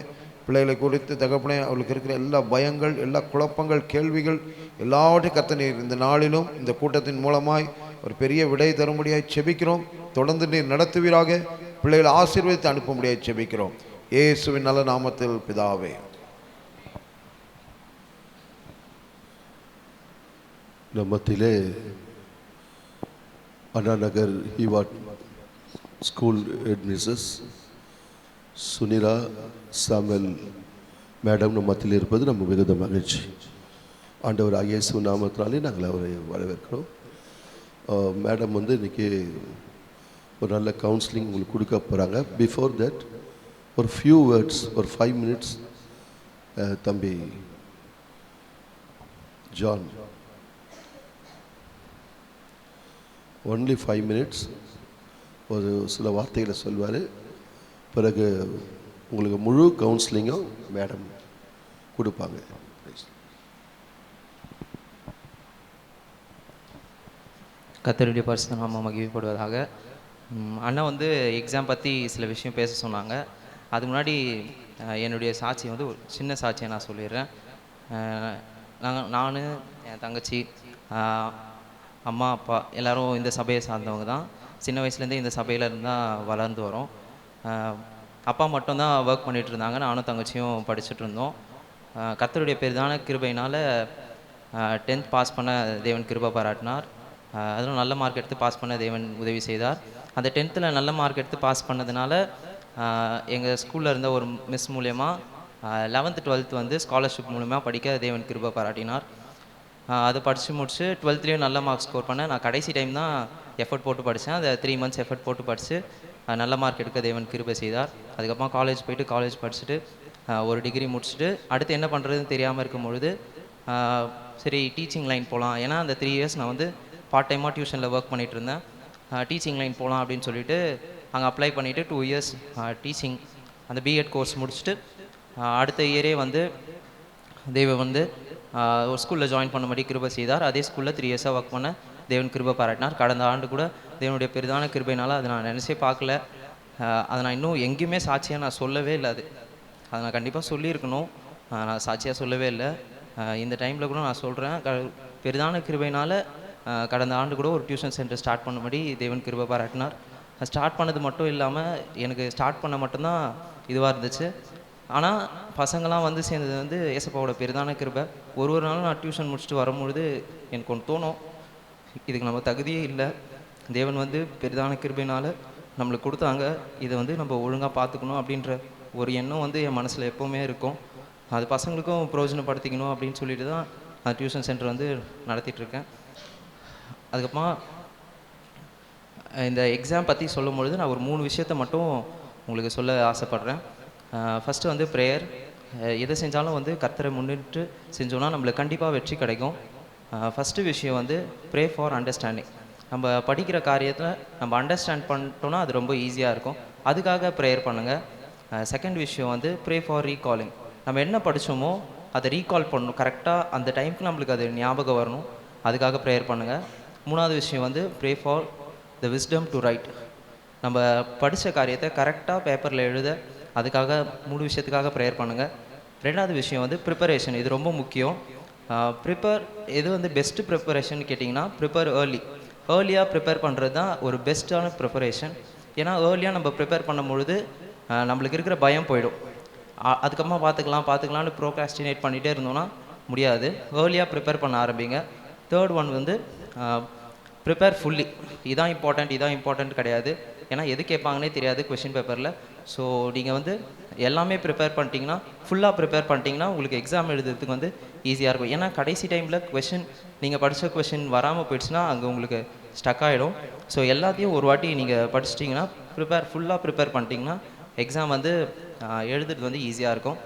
பிள்ளைகளை குறித்து தகப்பனே, அவர்களுக்கு இருக்கிற எல்லா பயங்கள், எல்லா குழப்பங்கள், கேள்விகள் எல்லாவற்றையும் கர்த்தர் நீர் இந்த நாளிலும் இந்த கூட்டத்தின் மூலமாய் ஒரு பெரிய விடை தரும்படியாய் செபிக்கிறோம். தொடர்ந்து நீர் நடத்துவீராக. பிள்ளைகளை ஆசீர்வதித்து அனுப்ப முடியாது செபிக்கிறோம். இயேசுவின் நல்ல நாமத்தில் பிதாவே. நம்மத்திலே Anna Nagar ஈவாட் school ஹெட்மிஸ்ஸஸ் சுனிரா Samuel madam நம்ம மத்தியில் இருப்பது நம்ம மிகுந்த மகிழ்ச்சி. ஆண்டவர் இயேசு நாமத்தினாலே நாங்கள் அவரை வரவேற்கிறோம். மேடம் வந்து இன்றைக்கி ஒரு நல்ல கவுன்சிலிங் உங்களுக்கு கொடுக்க போகிறாங்க. பிஃபோர் தட் ஒரு ஃபியூ வேர்ட்ஸ், ஒரு 5 minutes தம்பி ஜான், ஒன்லி 5 minutes ஒரு சில வார்த்தைகளை சொல்வார். பிறகு உங்களுக்கு முழு கவுன்சிலிங்கும் மேடம் கொடுப்பாங்க. கர்த்தருடைய பரிசுத்த நாமம் மகிமைப்படுவதாக. அண்ணா வந்து எக்ஸாம் பற்றி சில விஷயம் பேச சொன்னாங்க. அதுக்கு முன்னாடி என்னுடைய சாட்சி வந்து ஒரு சின்ன சாட்சியை நான் சொல்லிடுறேன். நான் என் தங்கச்சி, அம்மா, அப்பா எல்லோரும் இந்த சபையை சார்ந்தவங்க தான். சின்ன வயசுலேருந்தே இந்த சபையில் இருந்தால் வளர்ந்து வரோம். அப்பா மட்டும்தான் ஒர்க் பண்ணிகிட்டு இருந்தாங்க, நானும் தங்கச்சியும் படிச்சுட்டு இருந்தோம். கர்த்தருடைய பெரிதான கிருபையினால் 10th பாஸ் பண்ண தேவன் கிருபை பாராட்டினார். அதிலும் நல்ல மார்க் எடுத்து பாஸ் பண்ண தேவன் உதவி செய்தார். அந்த 10th நல்ல மார்க் எடுத்து பாஸ் பண்ணதுனால எங்கள் ஸ்கூலில் இருந்த ஒரு மிஸ் மூலயமா 11th 12th வந்து ஸ்காலர்ஷிப் மூலமாக படிக்க தேவன் கிருபை பாராட்டினார். அதை படித்து முடிச்சு 12th நல்ல மார்க் ஸ்கோர் பண்ணேன். நான் கடைசி டைம் தான் எஃபர்ட் போட்டு படித்தேன். அதை 3 months எஃபர்ட் போட்டு படித்து நல்ல மார்க் எடுக்க தேவன் கிருபை செய்தார். அதுக்கப்புறம் காலேஜ் போயிட்டு காலேஜ் படிச்சுட்டு ஒரு டிகிரி முடிச்சுட்டு அடுத்து என்ன பண்ணுறதுன்னு தெரியாமல் இருக்கும் பொழுது சரி டீச்சிங் லைன் போகலாம். ஏன்னா அந்த 3 years நான் வந்து பார்ட் டைமாக டியூஷனில் ஒர்க் பண்ணிகிட்டு இருந்தேன். டீச்சிங் லைன் போகலாம் அப்படின்னு சொல்லிட்டு அங்கே அப்ளை பண்ணிவிட்டு 2 years டீச்சிங் அந்த பிஎட் கோர்ஸ் முடிச்சுட்டு அடுத்த இயரே வந்து தேவன் வந்து ஒரு ஸ்கூலில் ஜாயின் பண்ண மாதிரி கிருபை செய்தார். அதே ஸ்கூலில் 3 years ஒர்க் பண்ண தேவன் கிருபை பாராட்டினார். கடந்த ஆண்டு கூட தேவனுடைய பெரிதான கிருபையினால் அதை நான் நினச்சே பார்க்கல. அதை நான் இன்னும் எங்கேயுமே சாட்சியாக நான் சொல்லவே இல்லை. அதை நான் கண்டிப்பாக சொல்லியிருக்கணும், நான் சாட்சியாக சொல்லவே இல்லை. இந்த டைமில் கூட நான் சொல்கிறேன், பெரிதான கிருபையினால் கடந்த ஆண்டு கூட ஒரு டியூஷன் சென்டர் ஸ்டார்ட் பண்ண மாதிரி தேவன் கிருபை பாராட்டினார். ஸ்டார்ட் பண்ணது மட்டும் இல்லாமல் எனக்கு ஸ்டார்ட் பண்ண மட்டும்தான் இதுவாக இருந்துச்சு. ஆனால் பசங்களாம் வந்து சேர்ந்தது வந்து ஏசப்பாவோட பெரிதான கிருபை. ஒரு நாளும் நான் டியூஷன் முடிச்சுட்டு வரும்பொழுது எனக்கு ஒன்று தோணும், இதுக்கு நம்ம தகுதியே இல்லை, தேவன் வந்து பெரிதான கிருபையினால் நம்மளுக்கு கொடுத்தாங்க, இதை வந்து நம்ம ஒழுங்காக பார்த்துக்கணும் அப்படின்ற ஒரு எண்ணம் வந்து என் மனசில் எப்போவுமே இருக்கும். அது பசங்களுக்கும் பிரயோஜனப்படுத்திக்கணும் அப்படின்னு சொல்லிட்டு தான் நான் டியூஷன் சென்டர் வந்து நடத்திட்டுருக்கேன். அதுக்கப்புறமா இந்த எக்ஸாம் பற்றி சொல்லும்பொழுது நான் ஒரு 3 விஷயத்த மட்டும் உங்களுக்கு சொல்ல ஆசைப்பட்றேன். ஃபஸ்ட்டு வந்து ப்ரேயர். எதை செஞ்சாலும் வந்து கர்த்தரை முன்னிட்டு செஞ்சோன்னா நம்மளுக்கு கண்டிப்பாக வெற்றி கிடைக்கும். ஃபஸ்ட்டு விஷயம் வந்து ப்ரே ஃபார் அண்டர்ஸ்டாண்டிங். நம்ம படிக்கிற காரியத்தில் நம்ம அண்டர்ஸ்டாண்ட் பண்ணிட்டோன்னா அது ரொம்ப ஈஸியாக இருக்கும். அதுக்காக ப்ரேயர் பண்ணுங்கள். செகண்ட் விஷயம் வந்து ப்ரே ஃபார் ரீகாலிங். நம்ம என்ன படித்தோமோ அதை ரீகால் பண்ணணும், கரெக்டாக அந்த டைமுக்கு நம்மளுக்கு அது ஞாபகம் வரணும், அதுக்காக ப்ரேயர் பண்ணுங்கள். மூணாவது விஷயம் வந்து pray for the wisdom to right. நம்ம படித்த காரியத்தை கரெக்டாக பேப்பரில் எழுத, அதுக்காக 3 விஷயத்துக்காக ப்ரேயர் பண்ணுங்கள். ரெண்டாவது விஷயம் வந்து ப்ரிப்பரேஷன். இது ரொம்ப முக்கியம். எது வந்து பெஸ்ட்டு ப்ரிப்பரேஷன் கேட்டிங்கன்னா ப்ரிப்பேர் ஏர்லியாக ப்ரிப்பேர் பண்ணுறது தான் ஒரு பெஸ்ட்டான ப்ரிப்பரேஷன். ஏன்னா ஏர்லியாக நம்ம ப்ரிப்பேர் பண்ணும்பொழுது நம்மளுக்கு இருக்கிற பயம் போயிடும். அதுக்கப்புறமா பார்த்துக்கலான்னு ப்ரோக்ராஸ்டினேட் பண்ணிகிட்டே இருந்தோன்னா முடியாது. ஏர்லியாக ப்ரிப்பேர் பண்ண ஆரம்பிங்க. தேர்ட் ஒன் வந்து ப்ரிப்பேர் ஃபுல்லி. இதான் இம்பார்ட்டண்ட் கிடையாது. ஏன்னா எது கேட்பாங்கன்னே தெரியாது கொஷின் பேப்பரில். ஸோ நீங்கள் வந்து எல்லாமே ப்ரிப்பேர் பண்ணிட்டீங்கன்னா, ஃபுல்லாக ப்ரிப்பேர் பண்ணிட்டீங்கன்னா உங்களுக்கு எக்ஸாம் எழுதுறதுக்கு வந்து ஈஸியாக இருக்கும். ஏன்னா கடைசி டைமில் நீங்கள் படித்த கொஷின் வராமல் போயிடுச்சுன்னா அங்கே உங்களுக்கு ஸ்டக் ஆகிடும். ஸோ எல்லாத்தையும் ஒரு வாட்டி நீங்கள் படிச்சிட்டிங்கன்னா ஃபுல்லாக ப்ரிப்பேர் பண்ணிட்டீங்கன்னா எக்ஸாம் வந்து எழுதுறது வந்து ஈஸியாக இருக்கும்.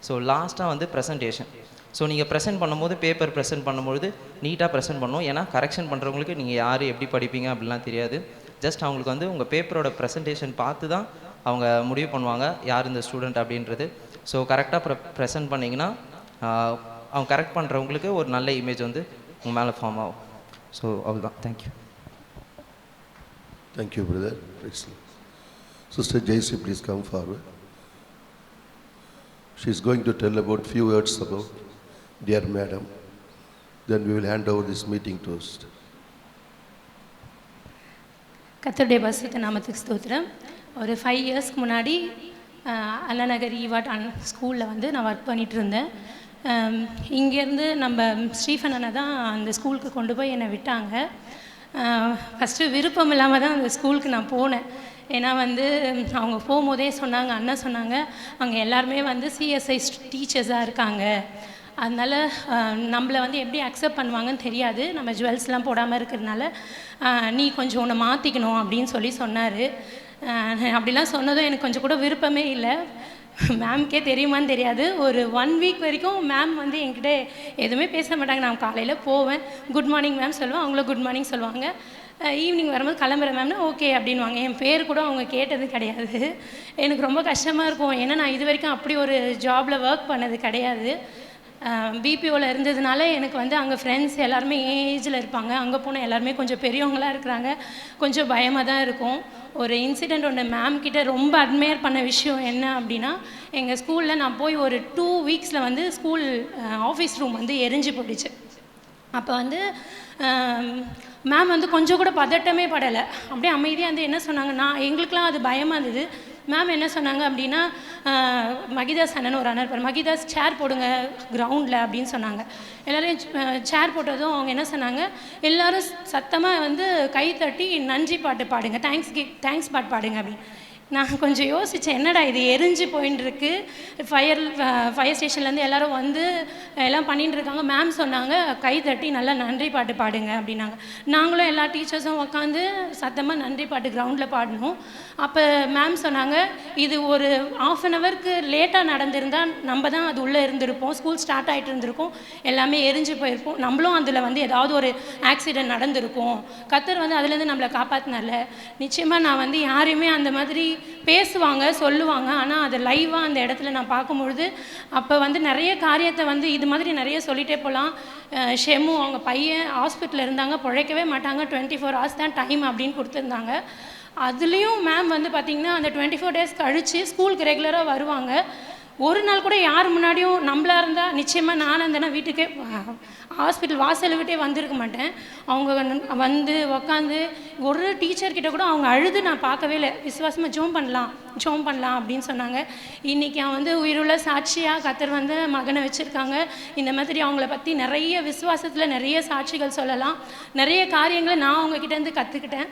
ஸோ லாஸ்ட்டாக வந்து ப்ரெசன்டேஷன். ஸோ நீங்கள் ப்ரெசென்ட் பண்ணும்போது பேப்பர் ப்ரெசென்ட் பண்ணும்பொழுது நீட்டாக ப்ரெசென்ட் பண்ணணும். ஏன்னா கரெக்ஷன் பண்ணுறவங்களுக்கு நீங்கள் யார் எப்படி படிப்பீங்க அப்படிலாம் தெரியாது. ஜஸ்ட் அவங்களுக்கு வந்து உங்கள் பேப்பரோட ப்ரெசன்டேஷன் பார்த்து தான் அவங்க முடிவு பண்ணுவாங்க யார் இந்த ஸ்டூடெண்ட் அப்படின்றது. ஸோ கரெக்டாக ப்ரெசென்ட் பண்ணிங்கன்னா அவங்க கரெக்ட் பண்ணுறவங்களுக்கு ஒரு நல்ல இமேஜ் வந்து உங்கள் மேலே ஃபார்ம் ஆகும். ஸோ அவ்வளோதான். Thank you. Thank you brother. Sister Jaishree, please come forward. She is going to tell about few words about dear madam. Then we will hand over this meeting to us. கர்த்தருடைய பரிசுத்த நாமத்துக்கு ஸ்தோத்திரம். ஒரு 5 இயர்ஸ்க்கு முன்னாடி அண்ணாநகர் ஈவாட் ஸ்கூலில் வந்து நான் ஒர்க் பண்ணிகிட்டு இருந்தேன். இங்கேருந்து நம்ம ஸ்டீஃபன் அண்ணா தான் அந்த ஸ்கூலுக்கு கொண்டு போய் என்னை விட்டாங்க. ஃபஸ்ட்டு விருப்பம் இல்லாமல் தான் அந்த ஸ்கூலுக்கு நான் போனேன். ஏன்னா வந்து அவங்க போகும்போதே சொன்னாங்க, அண்ணா சொன்னாங்க, அங்கே எல்லாருமே வந்து சிஎஸ்ஐ டீச்சர்ஸாக இருக்காங்க, அதனால் நம்மளை வந்து எப்படி அக்செப்ட் பண்ணுவாங்கன்னு தெரியாது, நம்ம ஜுவல்ஸ்லாம் போடாமல் இருக்கிறதுனால நீ கொஞ்சம் உன்னை மாற்றிக்கணும் அப்படின்னு சொன்னார். அப்படிலாம் சொன்னதும் எனக்கு கொஞ்சம் கூட விருப்பமே இல்லை. மேம்க்கே தெரியுமான்னு தெரியாது. ஒரு 1 வீக் வரைக்கும் மேம் வந்து என்கிட்ட எதுவுமே பேச மாட்டாங்க. நான் காலையில் போவேன், குட் மார்னிங் மேம் சொல்லுவேன், அவங்களும் குட் மார்னிங் சொல்லுவாங்க. ஈவினிங் வரும்போது கிளம்புற மேம்னா ஓகே அப்படின்வாங்க. என் பேர் கூட அவங்க கேட்டது கிடையாது. எனக்கு ரொம்ப கஷ்டமாக இருக்கும். ஏன்னா நான் இது வரைக்கும் அப்படி ஒரு ஜாபில் ஒர்க் பண்ணது கிடையாது. பிபிஓவில் இருந்ததுனால எனக்கு வந்து அங்கே ஃப்ரெண்ட்ஸ் எல்லாருமே ஏஜில் இருப்பாங்க. அங்கே போனால் எல்லாருமே கொஞ்சம் பெரியவங்களாக இருக்கிறாங்க. கொஞ்சம் பயமாக தான் இருக்கும். ஒரு இன்சிடெண்ட் ஒன்று மேம் கிட்ட ரொம்ப அட்மையர் பண்ண விஷயம் என்ன அப்படின்னா, எங்கள் ஸ்கூலில் நான் போய் ஒரு 2 வீக்ஸில் வந்து ஸ்கூல் ஆஃபீஸ் ரூம் வந்து எரிஞ்சு போயிடுச்சு. அப்போ வந்து மேம் வந்து கொஞ்சம் கூட பதட்டமே படலை, அப்படியே அமைதியாக வந்து என்ன சொன்னாங்கன்னா, எங்களுக்கெலாம் அது பயமாக இருந்தது. மேம் என்ன சொன்னாங்க அப்படின்னா, மகிதாஸ் அண்ணன் ஒரு அண்ணன் இருப்பார், மகிதாஸ் சேர் போடுங்க கிரவுண்டில் அப்படின்னு சொன்னாங்க. எல்லோரும் சேர் போட்டதும் அவங்க என்ன சொன்னாங்க, எல்லோரும் சத்தமாக வந்து கை தட்டி நன்றி பாட்டு பாடுங்க, தேங்க்ஸ் பாட்டு பாடுங்க அப்படின்னு. நான் கொஞ்சம் யோசித்தேன், என்னடா இது எரிஞ்சு போயின்னு இருக்கு, ஃபயர் ஸ்டேஷன்லேருந்து எல்லோரும் வந்து எல்லாம் பண்ணிட்டு இருக்காங்க. மேம் சொன்னாங்க கை தட்டி நல்லா நன்றி பாட்டு பாடுங்க அப்படின்னாங்க. நாங்களும் எல்லா டீச்சர்ஸும் உட்காந்து சத்தமாக நன்றி பாட்டு கிரவுண்டில் பாடணும். அப்போ மேம் சொன்னாங்க, இது ஒரு 1/2 ஹவருக்கு லேட்டாக நடந்திருந்தால் நம்ம தான் அது உள்ளே இருந்திருப்போம், ஸ்கூல் ஸ்டார்ட் ஆகிட்டு இருந்திருக்கும், எல்லாமே எரிஞ்சு போயிருப்போம், நம்மளும் அதில் வந்து ஏதாவது ஒரு ஆக்சிடெண்ட் நடந்திருக்கும். கர்த்தர் வந்து அதுலேருந்து நம்மளை காப்பாற்றினால. நிச்சயமாக நான் வந்து யாரையுமே அந்த மாதிரி பேசுவாங்க சொல்லுவாங்க, ஆனால் அதை லைவாக அந்த இடத்துல நான் பார்க்கும்பொழுது அப்போ வந்து நிறைய காரியத்தை வந்து இது மாதிரி நிறைய சொல்லிகிட்டே போகலாம். ஷெமு அவங்க பையன் ஹாஸ்பிட்டலில் இருந்தாங்க, பிழைக்கவே மாட்டாங்க, 24 hours தான் டைம் அப்படின்னு கொடுத்துருந்தாங்க. அதுலேயும் மேம் வந்து பார்த்திங்கன்னா அந்த 24 days கழித்து ஸ்கூலுக்கு ரெகுலராக வருவாங்க. ஒரு நாள் கூட யார் முன்னாடியும் நம்மளா இருந்தால் நிச்சயமாக நான் இருந்தேன்னா வீட்டுக்கே ஹாஸ்பிட்டல் வாசலை விட்டே வந்திருக்க மாட்டேன். அவங்க வந்து உக்காந்து ஒரு டீச்சர்கிட்ட கூட அவங்க அழுது நான் பார்க்கவே இல்லை. விசுவாசமாக ஜோம் பண்ணலாம் அப்படின்னு சொன்னாங்க. இன்றைக்கி அவன் வந்து உயிருள்ள சாட்சியாக கர்த்தர் வந்து மகனை வச்சுருக்காங்க. இந்த மாதிரி அவங்கள பற்றி நிறைய விசுவாசத்தில் நிறைய சாட்சிகள் சொல்லலாம். நிறைய காரியங்களை நான் அவங்கக்கிட்டேருந்து கற்றுக்கிட்டேன்.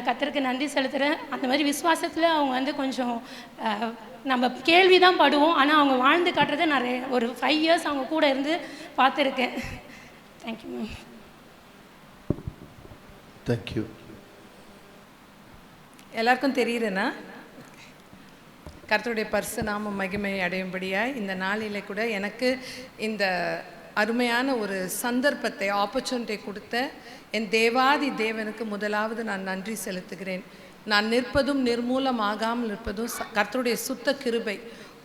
கர்த்தருக்கு நன்றி செலுத்துகிறேன். அந்த மாதிரி விசுவாசத்தில் அவங்க வந்து கொஞ்சம் நம்ம கேள்வி தான் படுவோம், ஆனால் அவங்க வாழ்ந்து காட்டுறதை நான் ஒரு 5 years அவங்க கூட இருந்து பார்த்துருக்கேன். Thank you ma'am. தேங்க்யூ. எல்லாருக்கும் தெரியுதுன்னா கர்த்தருடைய பரிசு நாம மகிமை அடையும்படியாய் இந்த நாளிலே கூட எனக்கு இந்த அருமையான ஒரு சந்தர்ப்பத்தை ஆப்பர்ச்சுனிட்டி கொடுத்த என் தேவாதி தேவனுக்கு முதலாவது நான் நன்றி செலுத்துகிறேன். நான் நிற்பதும் நிர்மூலமாகாமல் இருப்பதும் கர்த்தருடைய சுத்த கிருபை.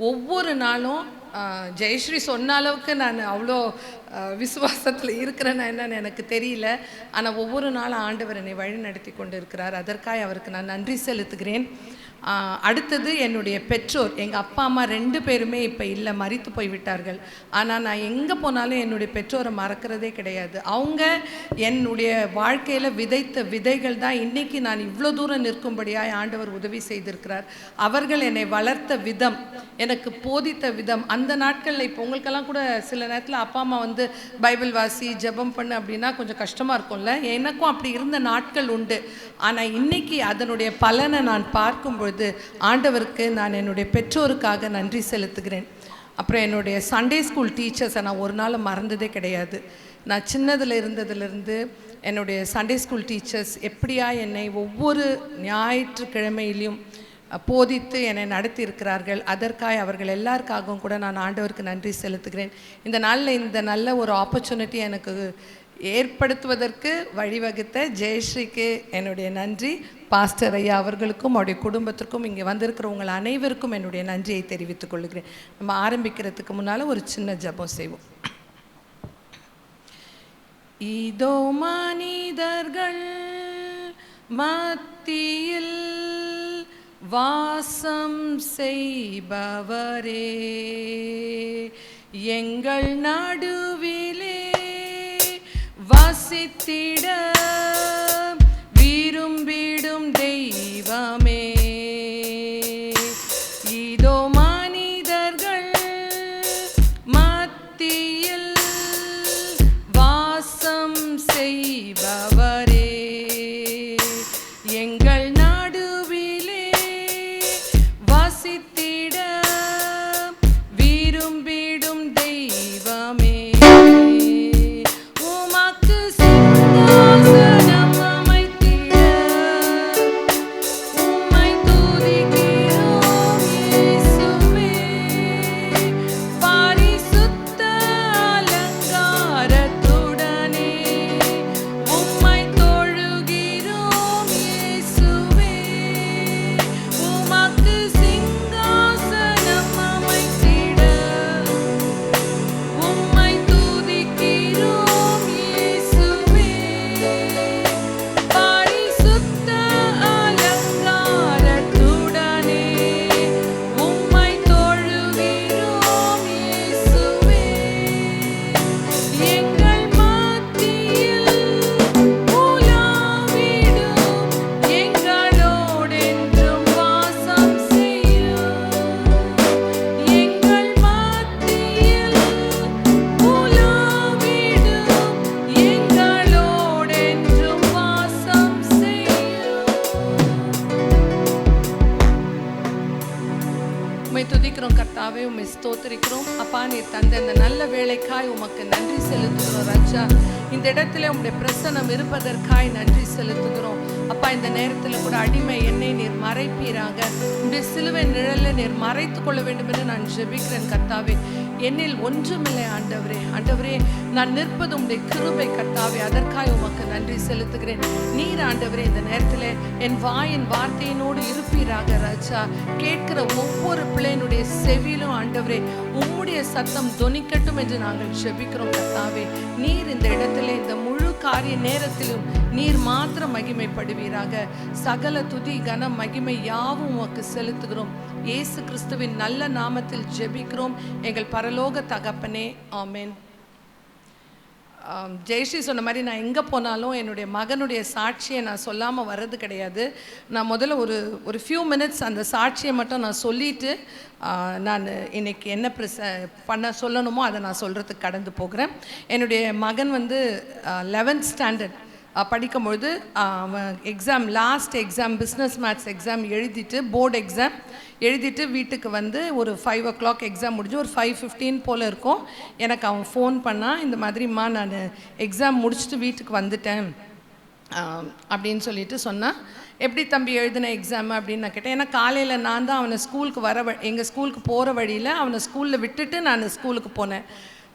ஒவ்வொரு நாளும் ஜெயஸ்ரீ சொன்ன அளவுக்கு நான் அவ்வளோ விசுவாசத்தில் இருக்கிறேன்னா என்னன்னு எனக்கு தெரியல. ஆனால் ஒவ்வொரு நாளும் ஆண்டவர் என்னை வழி நடத்தி கொண்டு இருக்கிறார். அதற்காக அவருக்கு நான் நன்றி செலுத்துகிறேன். அடுத்தது என்னுடைய பெற்றோர். எங்கள் அப்பா அம்மா 2 பேருமே இப்போ இல்லை, மரித்து போய்விட்டார்கள். ஆனால் நான் எங்கே போனாலும் என்னுடைய பெற்றோரை மறக்கிறதே கிடையாது. அவங்க என்னுடைய வாழ்க்கையில் விதைத்த விதைகள் தான் இன்றைக்கி நான் இவ்வளோ தூரம் நிற்கும்படியாக ஆண்டவர் உதவி செய்திருக்கிறார். அவர்கள் என்னை வளர்த்த விதம், எனக்கு போதித்த விதம், அந்த நாட்களில் இப்போ உங்களுக்கெல்லாம் கூட சில நேரத்தில் அப்பா அம்மா வந்து பைபிள் வாசி ஜெபம் பண்ணு அப்படின்னா கொஞ்சம் கஷ்டமாக இருக்கும்ல. எனக்கும் அப்படி இருந்த நாட்கள் உண்டு. ஆனால் இன்றைக்கி அதனுடைய பலனை நான் பார்க்கும்பொழுது ஆண்டவருக்கு நான் என்னுடைய பெற்றோருக்காக நன்றி செலுத்துகிறேன். அப்புறம் என்னுடைய சண்டே ஸ்கூல் டீச்சர்ஸை நான் ஒரு நாள் மறந்ததே கிடையாது. நான் சின்னதில் இருந்ததுலேருந்து என்னுடைய சண்டே ஸ்கூல் டீச்சர்ஸ் எப்படியா என்னை ஒவ்வொரு ஞாயிற்றுக்கிழமையிலையும் போதித்து என்னை நடத்தி இருக்கிறார்கள். அதற்காக அவர்கள் எல்லாருக்காகவும் கூட நான் ஆண்டவருக்கு நன்றி செலுத்துகிறேன். இந்த நாளில் இந்த நல்ல ஒரு ஆப்பர்ச்சுனிட்டி எனக்கு ஏற்படுத்துவதற்கு வழிவகுத்த ஜெயஸ்ரீக்கு என்னுடைய நன்றி. பாஸ்டர் ஐயா அவர்களுக்கும் அவருடைய குடும்பத்திற்கும் இங்கே வந்திருக்கிறவங்க அனைவருக்கும் என்னுடைய நன்றியை தெரிவித்துக் கொள்கிறேன். நம்ம ஆரம்பிக்கிறதுக்கு முன்னால் ஒரு சின்ன ஜெபம் செய்வோம். இதோ மனிதர்கள் மத்தியில் வாசம் செய்பவரே, எங்கள் நடுவிலே வசித்திட விரும்பிடும் தெய்வமே, இதோ மனிதர்கள் மத்தியில் வாசம் செய்பவரே, எங்கள் நடுவிலே வசித்திட விரும்பிடும் தெய்வமே, உமக்கு சிங்காசனம் அமைத்திட உம்மை துதிக்கிறோம் இயேசுவே, பரிசுத்த அலங்காரத்துடனே உம்மை தொழுகிறோம் இயேசுவே, உமக்கு சிங்காசனம் அமைத்திட உம்மை துதிக்கிறோம் இயேசுவே, பரிசுத்த அலங்காரத்துடனே உம்மை தொழுகிறோம் இயேசுவே, எங்கள் மத்தியில் உலாவிடும் எங்களோடென்றும் வாசம் செய்யும், எங்கள் மத்தியில் உலாவிடும் எங்களோடென்றும் வாசம் செய்யும். உம்மை துதிக்கிறோம் கர்த்தாவே, உம்மை ஸ்தோத்திரிக்கிறோம். அப்பா, நீர் தந்த இந்த நல்ல வேலைக்காய் உமக்கு நன்றி செலுத்துகிறோம் ராஜா. இந்த இடத்துல உம்முடைய பிரசன்னம் இருப்பதற்காய் நன்றி செலுத்துகிறோம். அப்பா, இந்த நேரத்தில் கூட அடிமை என்னை நீர் மறைப்பீராக, உம்முடைய சிலுவை நிழலில் நீர் மறைத்து கொள்ள வேண்டும் என்று நான் ஜெபிக்கிறேன் கர்த்தாவே. என்னில் ஒன்றுமில்லை ஆண்டவரே. ஆண்டவரே, நான் நிற்பது உம்முடைய கிருபை கர்த்தாவே, அதற்காக உமக்கு நன்றி செலுத்துகிறேன். நீர் ஆண்டவரே இந்த நேரத்தில் என் வாயின் வார்த்தையினோடு இருப்பீராக ராஜா. கேட்கிற ஒவ்வொரு பிள்ளையினுடைய செவியிலும் ஆண்டவரே உம்முடைய சத்தம் தொனிக்கட்டும் என்று நாங்கள் ஜெபிக்கிறோம் கர்த்தாவே. நீர் இந்த இடத்துல இந்த முழு காரிய நேரத்திலும் நீர் மாத்திரம் மகிமைப்படுவீராக. சகல துதி கனம் மகிமை யாவும் உமக்கு செலுத்துகிறோம். இயேசு கிறிஸ்துவின் நல்ல நாமத்தில் ஜெபிக்கிறோம் எங்கள் பரலோக தகப்பனே, ஆமென். ஜெயஸ்ரீ சொன்ன மாதிரி நான் எங்கே போனாலும் என்னுடைய மகனுடைய சாட்சியை நான் சொல்லாமல் வர்றது கிடையாது. நான் முதல்ல ஒரு ஃபியூ மினிட்ஸ் அந்த சாட்சியை மட்டும் நான் சொல்லிவிட்டு நான் இன்றைக்கி என்ன பண்ண சொல்லணுமோ அதை நான் சொல்கிறதுக்கு கடந்து போகிறேன். என்னுடைய மகன் வந்து 11th ஸ்டாண்டர்ட் படிக்கும்பொழுது அவன் last exam business maths exam எழுதிட்டு, போர்டு எக்ஸாம் எழுதிட்டு வீட்டுக்கு வந்து ஒரு 5 o'clock எக்ஸாம் முடிஞ்சு ஒரு 5:15 போல் இருக்கும். எனக்கு அவன் ஃபோன் பண்ணால், இந்த மாதிரிம்மா நான் எக்ஸாம் முடிச்சுட்டு வீட்டுக்கு வந்துட்டேன் அப்படின்னு சொல்லிட்டு சொன்னான். எப்படி தம்பி எழுதின எக்ஸாம் அப்படின்னு நான் கேட்டேன். ஏன்னா காலையில் நான் தான் அவனை ஸ்கூலுக்கு எங்கள் ஸ்கூலுக்கு போகிற வழியில் அவனை ஸ்கூலில் விட்டுட்டு நான் ஸ்கூலுக்கு போனேன்.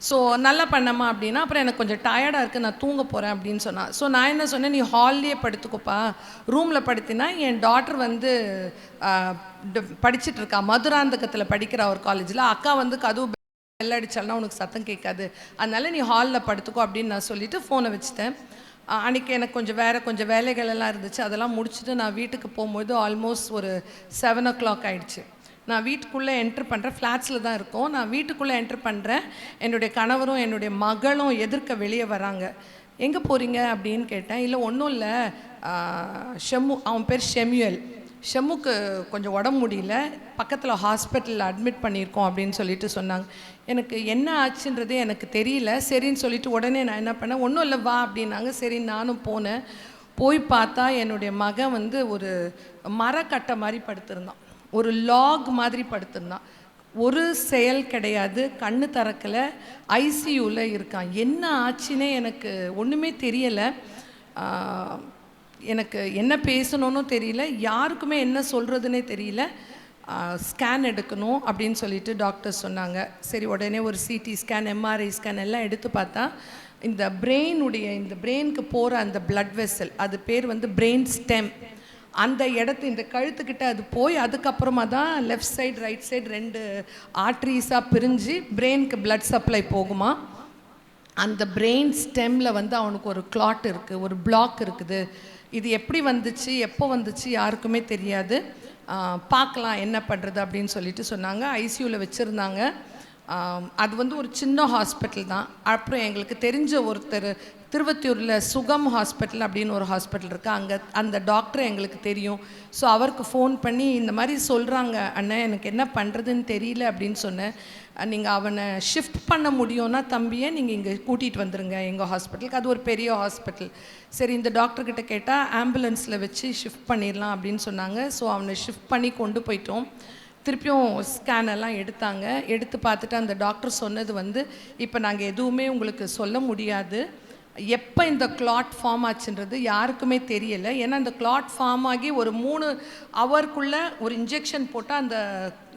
ஸோ நல்லா பண்ணம்மா அப்படின்னா, அப்புறம் எனக்கு கொஞ்சம் டயர்டாக இருக்குது, நான் தூங்க போகிறேன் அப்படின்னு சொன்னான். ஸோ நான் என்ன சொன்னேன், நீ ஹால்லேயே படுத்துக்கோப்பா, ரூமில் படுத்தினா என் டாட்டர் வந்து படிச்சுட்டு இருக்கா, மதுராந்தகத்தில் படிக்கிற ஒரு காலேஜில். அக்கா வந்து கதவு பெல் அடிச்சால்னா உனக்கு சத்தம் கேட்காது, அதனால நீ ஹாலில் படுத்துக்கோ அப்படின்னு நான் சொல்லிவிட்டு ஃபோனை வச்சுட்டேன். அன்றைக்கி எனக்கு கொஞ்சம் வேலைகள் எல்லாம் இருந்துச்சு. அதெல்லாம் முடிச்சுட்டு நான் வீட்டுக்கு போகும்போது ஆல்மோஸ்ட் ஒரு 7 o'clock ஆயிடுச்சு. நான் வீட்டுக்குள்ளே என்ட்ரு பண்ணுறேன். ஃப்ளாட்ஸில் தான் இருக்கோம். நான் வீட்டுக்குள்ளே என்ட்ரு பண்ணுறேன். என்னுடைய கணவரும் என்னுடைய மகளும் எதிர்க்க வெளியே வராங்க. எங்கே போகிறீங்க அப்படின்னு கேட்டேன். இல்லை ஒன்றும் இல்லை, ஷெம்மு, அவன் பேர் ஷெம்முக்கு கொஞ்சம் உடம்பு முடியல, பக்கத்தில் ஹாஸ்பிட்டலில் அட்மிட் பண்ணியிருக்கோம் அப்படின்னு சொல்லிட்டு சொன்னாங்க. எனக்கு என்ன ஆச்சுன்றதே எனக்கு தெரியல. சரின்னு சொல்லிட்டு உடனே நான் என்ன பண்ணேன், ஒன்றும் இல்லை வா அப்படின்னாங்க. சரி நானும் போனேன். போய் பார்த்தா என்னுடைய மகன் வந்து ஒரு மரக்கட்டை மாதிரி படுத்திருந்தான், ஒரு லாக் மாதிரி படுத்திருந்தான். ஒரு செயல் கிடையாது, கண்ணு திறக்கலை, ஐசியூவில் இருக்கான். என்ன ஆச்சுன்னே எனக்கு ஒன்றுமே தெரியலை. எனக்கு என்ன பேசணும்னு தெரியல, யாருக்குமே என்ன சொல்கிறதுனே தெரியல. ஸ்கேன் எடுக்கணும் அப்படின்னு சொல்லிட்டு டாக்டர் சொன்னாங்க. சரி உடனே ஒரு சிடி ஸ்கேன், எம்ஆர்ஐ ஸ்கேன் எல்லாம் எடுத்து பார்த்தா இந்த பிரெயினுக்கு போகிற அந்த பிளட் வெசல், அது பேர் வந்து பிரெயின் ஸ்டெம், அந்த இந்த கழுத்துக்கிட்ட அது போய் அதுக்கப்புறமா தான் லெஃப்ட் சைடு ரைட் சைடு 2 ஆர்ட்ரிஸாக பிரிஞ்சு பிரெயினுக்கு பிளட் சப்ளை போகுமா. அந்த பிரெயின் ஸ்டெம்மில் வந்து அவனுக்கு ஒரு கிளாட் இருக்குது, ஒரு பிளாக் இருக்குது. இது எப்படி வந்துச்சு, எப்போ வந்துச்சு யாருக்குமே தெரியாது. பார்க்கலாம் என்ன பண்ணுறது அப்படின்னு சொல்லிட்டு சொன்னாங்க. ஐசியூவில் வச்சுருந்தாங்க. அது வந்து ஒரு சின்ன ஹாஸ்பிட்டல் தான். அப்புறம் எங்களுக்கு தெரிஞ்ச ஒருத்தர் திருவத்தியூரில் சுகம் ஹாஸ்பிட்டல் அப்படின்னு ஒரு ஹாஸ்பிட்டல் இருக்குது, அங்கே அந்த டாக்டர் எங்களுக்கு தெரியும். ஸோ அவருக்கு ஃபோன் பண்ணி இந்த மாதிரி சொல்கிறாங்க அண்ணன், எனக்கு என்ன பண்ணுறதுன்னு தெரியல அப்படின்னு சொன்னேன். நீங்கள் அவனை ஷிஃப்ட் பண்ண முடியும்னா தம்பியை நீங்கள் இங்கே கூட்டிகிட்டு வந்துடுங்க எங்கள் ஹாஸ்பிட்டலுக்கு, அது ஒரு பெரிய ஹாஸ்பிட்டல். சரி இந்த டாக்டர்கிட்ட கேட்டால் ஆம்புலன்ஸில் வச்சு ஷிஃப்ட் பண்ணிடலாம் அப்படின்னு சொன்னாங்க. ஸோ அவனை ஷிஃப்ட் பண்ணி கொண்டு போயிட்டோம். திருப்பியும் ஸ்கேன் எல்லாம் எடுத்தாங்க. எடுத்து பார்த்துட்டு அந்த டாக்டர் சொன்னது வந்து, இப்போ நாங்கள் எதுவுமே உங்களுக்கு சொல்ல முடியாது, எப்போ இந்த கிளாட் ஃபார்ம் ஆச்சுன்றது யாருக்குமே தெரியலை. ஏன்னா இந்த கிளாட் ஃபார்ம் ஆகி ஒரு 3 ஹவருக்குள்ளே ஒரு இன்ஜெக்ஷன் போட்டால் அந்த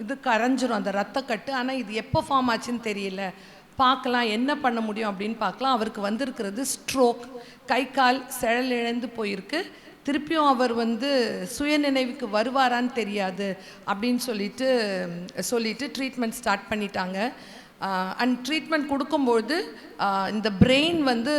இது கரைஞ்சிரும், அந்த ரத்தக்கட்டு. ஆனால் இது எப்போ ஃபார்ம் ஆச்சுன்னு தெரியல, பார்க்கலாம் என்ன பண்ண முடியும் அப்படின்னு பார்க்கலாம். அவருக்கு வந்திருக்கிறது ஸ்ட்ரோக், கை கால் செயல் இழந்து போயிருக்கு. திருப்பியும் அவர் வந்து சுயநினைவுக்கு வருவாரான்னு தெரியாது அப்படின்னு சொல்லிட்டு ட்ரீட்மெண்ட் ஸ்டார்ட் பண்ணிட்டாங்க. அண்ட் ட்ரீட்மெண்ட் கொடுக்கும்பொழுது இந்த பிரெயின் வந்து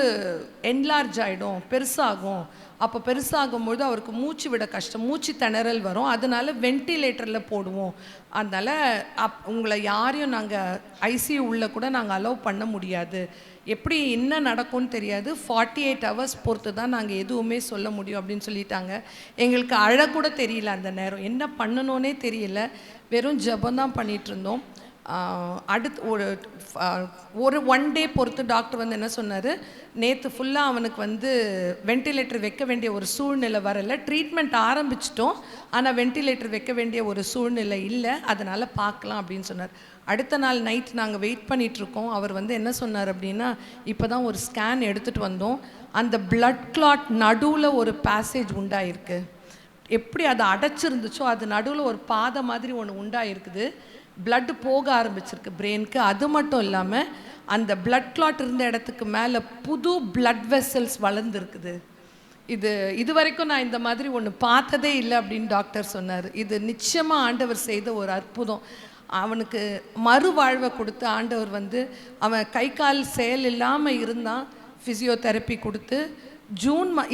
என்லார்ஜ் ஆகிடும், பெருசாகும். அப்போ பெருசாகும்பொழுது அவருக்கு மூச்சு விட கஷ்டம், மூச்சு திணறல் வரும். அதனால வென்டிலேட்டரில் போடுவோம். அதனால் உங்களை யாரையும் நாங்கள் ஐசியூ உள்ள கூட நாங்கள் அலோவ் பண்ண முடியாது, எப்படி என்ன நடக்கும்னு தெரியாது, 48 hours பொறுத்து தான் நாங்கள் எதுவுமே சொல்ல முடியும் அப்படின்னு சொல்லிட்டாங்க. எங்களுக்கு அழக்கூட தெரியல, அந்த நேரம் என்ன பண்ணணுன்னே தெரியல, வெறும் ஜபந்தான் பண்ணிகிட்ருந்தோம். அடுத்து ஒரு 1 day பொறுத்து டாக்டர் வந்து என்ன சொன்னார், நேற்று ஃபுல்லாக அவனுக்கு வந்து வென்டிலேட்டர் வைக்க வேண்டிய ஒரு சூழ்நிலை வரலை, ட்ரீட்மெண்ட் ஆரம்பிச்சிட்டோம் ஆனால் வென்டிலேட்டர் வைக்க வேண்டிய ஒரு சூழ்நிலை இல்லை, அதனால் பார்க்கலாம் அப்படின்னு சொன்னார். அடுத்த நாள் நைட் நாங்கள் வெயிட் பண்ணிகிட்ருக்கோம். அவர் வந்து என்ன சொன்னார் அப்படின்னா, இப்போ தான் ஒரு ஸ்கேன் எடுத்துகிட்டு வந்தோம், அந்த பிளட் கிளாட் நடுவில் ஒரு பேசேஜ் உண்டாயிருக்கு, எப்படி அது அடைச்சிருந்துச்சோ அது நடுவில் ஒரு பாதை மாதிரி ஒன்று உண்டாயிருக்குது, பிளட்டு போக ஆரம்பிச்சிருக்கு பிரெயினுக்கு. அது மட்டும் இல்லாமல் அந்த பிளட் கிளாட் இருந்த இடத்துக்கு மேலே புது பிளட் வெசல்ஸ் வளர்ந்துருக்குது. இது வரைக்கும் நான் இந்த மாதிரி ஒன்று பார்த்ததே இல்லை அப்படின்னு டாக்டர் சொன்னார். இது நிச்சயமாக ஆண்டவர் செய்த ஒரு அற்புதம். அவனுக்கு மறுவாழ்வை கொடுத்து ஆண்டவர் வந்து, அவன் கை கால் செயல் இல்லாமல் இருந்தான், ஃபிசியோதெரப்பி கொடுத்து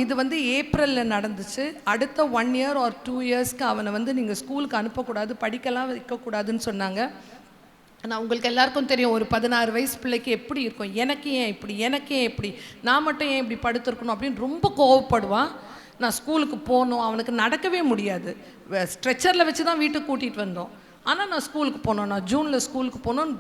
இது வந்து ஏப்ரலில் நடந்துச்சு. அடுத்த 1 year or 2 yearsக்கு அவனை வந்து நீங்கள் ஸ்கூலுக்கு அனுப்பக்கூடாது, படிக்கலாம் வைக்கக்கூடாதுன்னு சொன்னாங்க. ஆனால் உங்களுக்கு எல்லாருக்கும் தெரியும், ஒரு 16 வயசு பிள்ளைக்கு எப்படி இருக்கும், எனக்கு ஏன் இப்படி, நான் மட்டும் ஏன் இப்படி படுத்திருக்கணும் அப்படின்னு ரொம்ப கோவப்படுவான். நான் ஸ்கூலுக்கு போகணும், அவனுக்கு நடக்கவே முடியாது, ஸ்ட்ரெச்சரில் வச்சு தான் வீட்டுக்கு கூட்டிகிட்டு வந்தோம். ஆனால் நான் ஸ்கூலுக்கு போனோம், நான் ஜூனில் ஸ்கூலுக்கு போனோம்,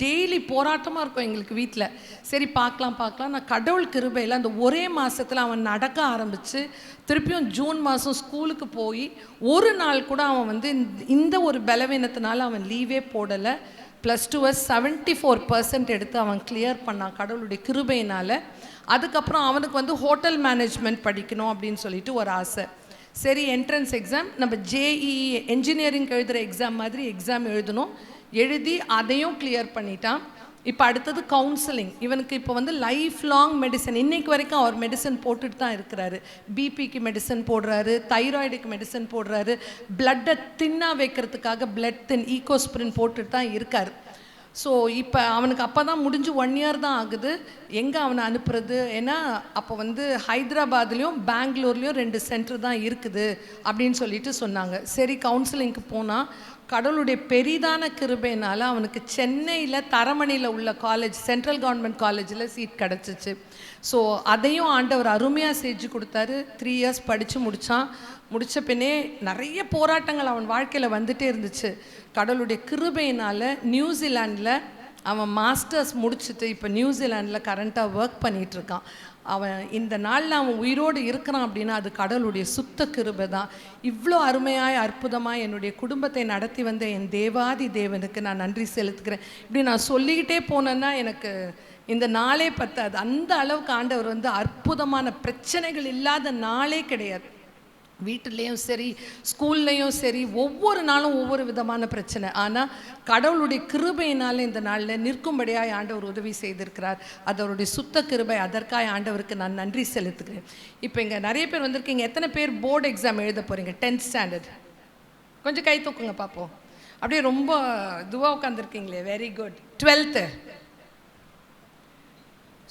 டெய்லி போராட்டமாக இருக்கும் எங்களுக்கு வீட்டில். சரி பார்க்கலாம், நான் கடவுள் கிருபையில் அந்த ஒரே மாதத்தில் அவன் நடக்க ஆரம்பித்து திருப்பியும் ஜூன் மாதம் ஸ்கூலுக்கு போய் ஒரு நாள் கூட அவன் வந்து இந்த ஒரு பலவீனத்தினால அவன் லீவே போடலை. +2 74% எடுத்து அவன் கிளியர் பண்ணான் கடவுளுடைய கிருபையினால். அதுக்கப்புறம் அவனுக்கு வந்து ஹோட்டல் மேனேஜ்மெண்ட் படிக்கணும் அப்படின்னு சொல்லிட்டு ஒரு ஆசை. சரி என்ட்ரன்ஸ் எக்ஸாம், நம்ம JEE என்ஜினியரிங் எழுதுகிற எக்ஸாம் மாதிரி எக்ஸாம் எழுதி அதையும் கிளியர் பண்ணிட்டான். இப்போ அடுத்தது கவுன்சிலிங். இவனுக்கு இப்போ வந்து லைஃப் லாங் மெடிசன், இன்றைக்கு வரைக்கும் அவர் மெடிசன் போட்டுட்டு தான் இருக்கிறாரு. பிபிக்கு மெடிசன் போடுறாரு, தைராய்டுக்கு மெடிசன் போடுறாரு, பிளட்டை தின்னாக வைக்கிறதுக்காக பிளட் தின் ஈகோஸ்பிரின் போட்டுட்டு தான் இருக்கார். ஸோ இப்போ அவனுக்கு அப்போ தான் முடிஞ்சு 1 இயர் தான் ஆகுது. எங்கே அவனை அனுப்புறது? ஏன்னா அப்போ வந்து ஹைதராபாத்லேயும் பெங்களூர்லேயும் 2 சென்டர் தான் இருக்குது அப்படின்னு சொல்லிட்டு சொன்னாங்க. சரி, கவுன்சிலிங்க்கு போனால் கடவுளுடைய பெரிதான கிருபையினால் அவனுக்கு சென்னையில் தரமணியில் உள்ள காலேஜ், சென்ட்ரல் கவர்மெண்ட் காலேஜில் சீட் கிடச்சிச்சு. ஸோ அதையும் ஆண்டவர் அருமையாக செஞ்சு கொடுத்தாரு. 3 இயர்ஸ் படித்து முடித்தான். முடித்த பின்னே நிறைய போராட்டங்கள் அவன் வாழ்க்கையில் வந்துகிட்டே இருந்துச்சு. கடவுளுடைய கிருபையினால் நியூசிலாண்டில் அவன் மாஸ்டர்ஸ் முடிச்சுட்டு இப்போ நியூசிலாண்டில் கரண்ட்டாக ஒர்க் பண்ணிகிட்ருக்கான். அவன் இந்த நாளில் அவன் உயிரோடு இருக்கிறான் அப்படின்னா அது கடவுளுடைய சுத்த கிருபை தான். இவ்வளோ அருமையாய் அற்புதமாக என்னுடைய குடும்பத்தை நடத்தி வந்த என் தேவாதி தேவனுக்கு நான் நன்றி செலுத்துக்கிறேன். இப்படி நான் சொல்லிக்கிட்டே போனேன்னா எனக்கு இந்த நாளே பத்தாது. அந்த அளவுக்கு ஆண்டவர் வந்து அற்புதமான பிரச்சனைகள் இல்லாத நாளே கிடையாது. வீட்டிலையும் சரி, ஸ்கூல்லையும் சரி, ஒவ்வொரு நாளும் ஒவ்வொரு விதமான பிரச்சனை. ஆனால் கடவுளுடைய கிருபையினால் இந்த நாளில் நிற்கும்படியாய் ஆண்டவர் உதவி செய்திருக்கிறார். அதவருடைய சுத்த கிருபை. அதற்காக ஆண்டவருக்கு நான் நன்றி செலுத்துகிறேன். இப்போ இங்கே நிறைய பேர் வந்திருக்கீங்க. எத்தனை பேர் போர்டு எக்ஸாம் எழுத போகிறீங்க? 10th ஸ்டாண்டர்ட் கொஞ்சம் கை தூக்குங்க பார்ப்போம். அப்படியே ரொம்ப இதுவாக உட்காந்துருக்கீங்களே, very good. 12th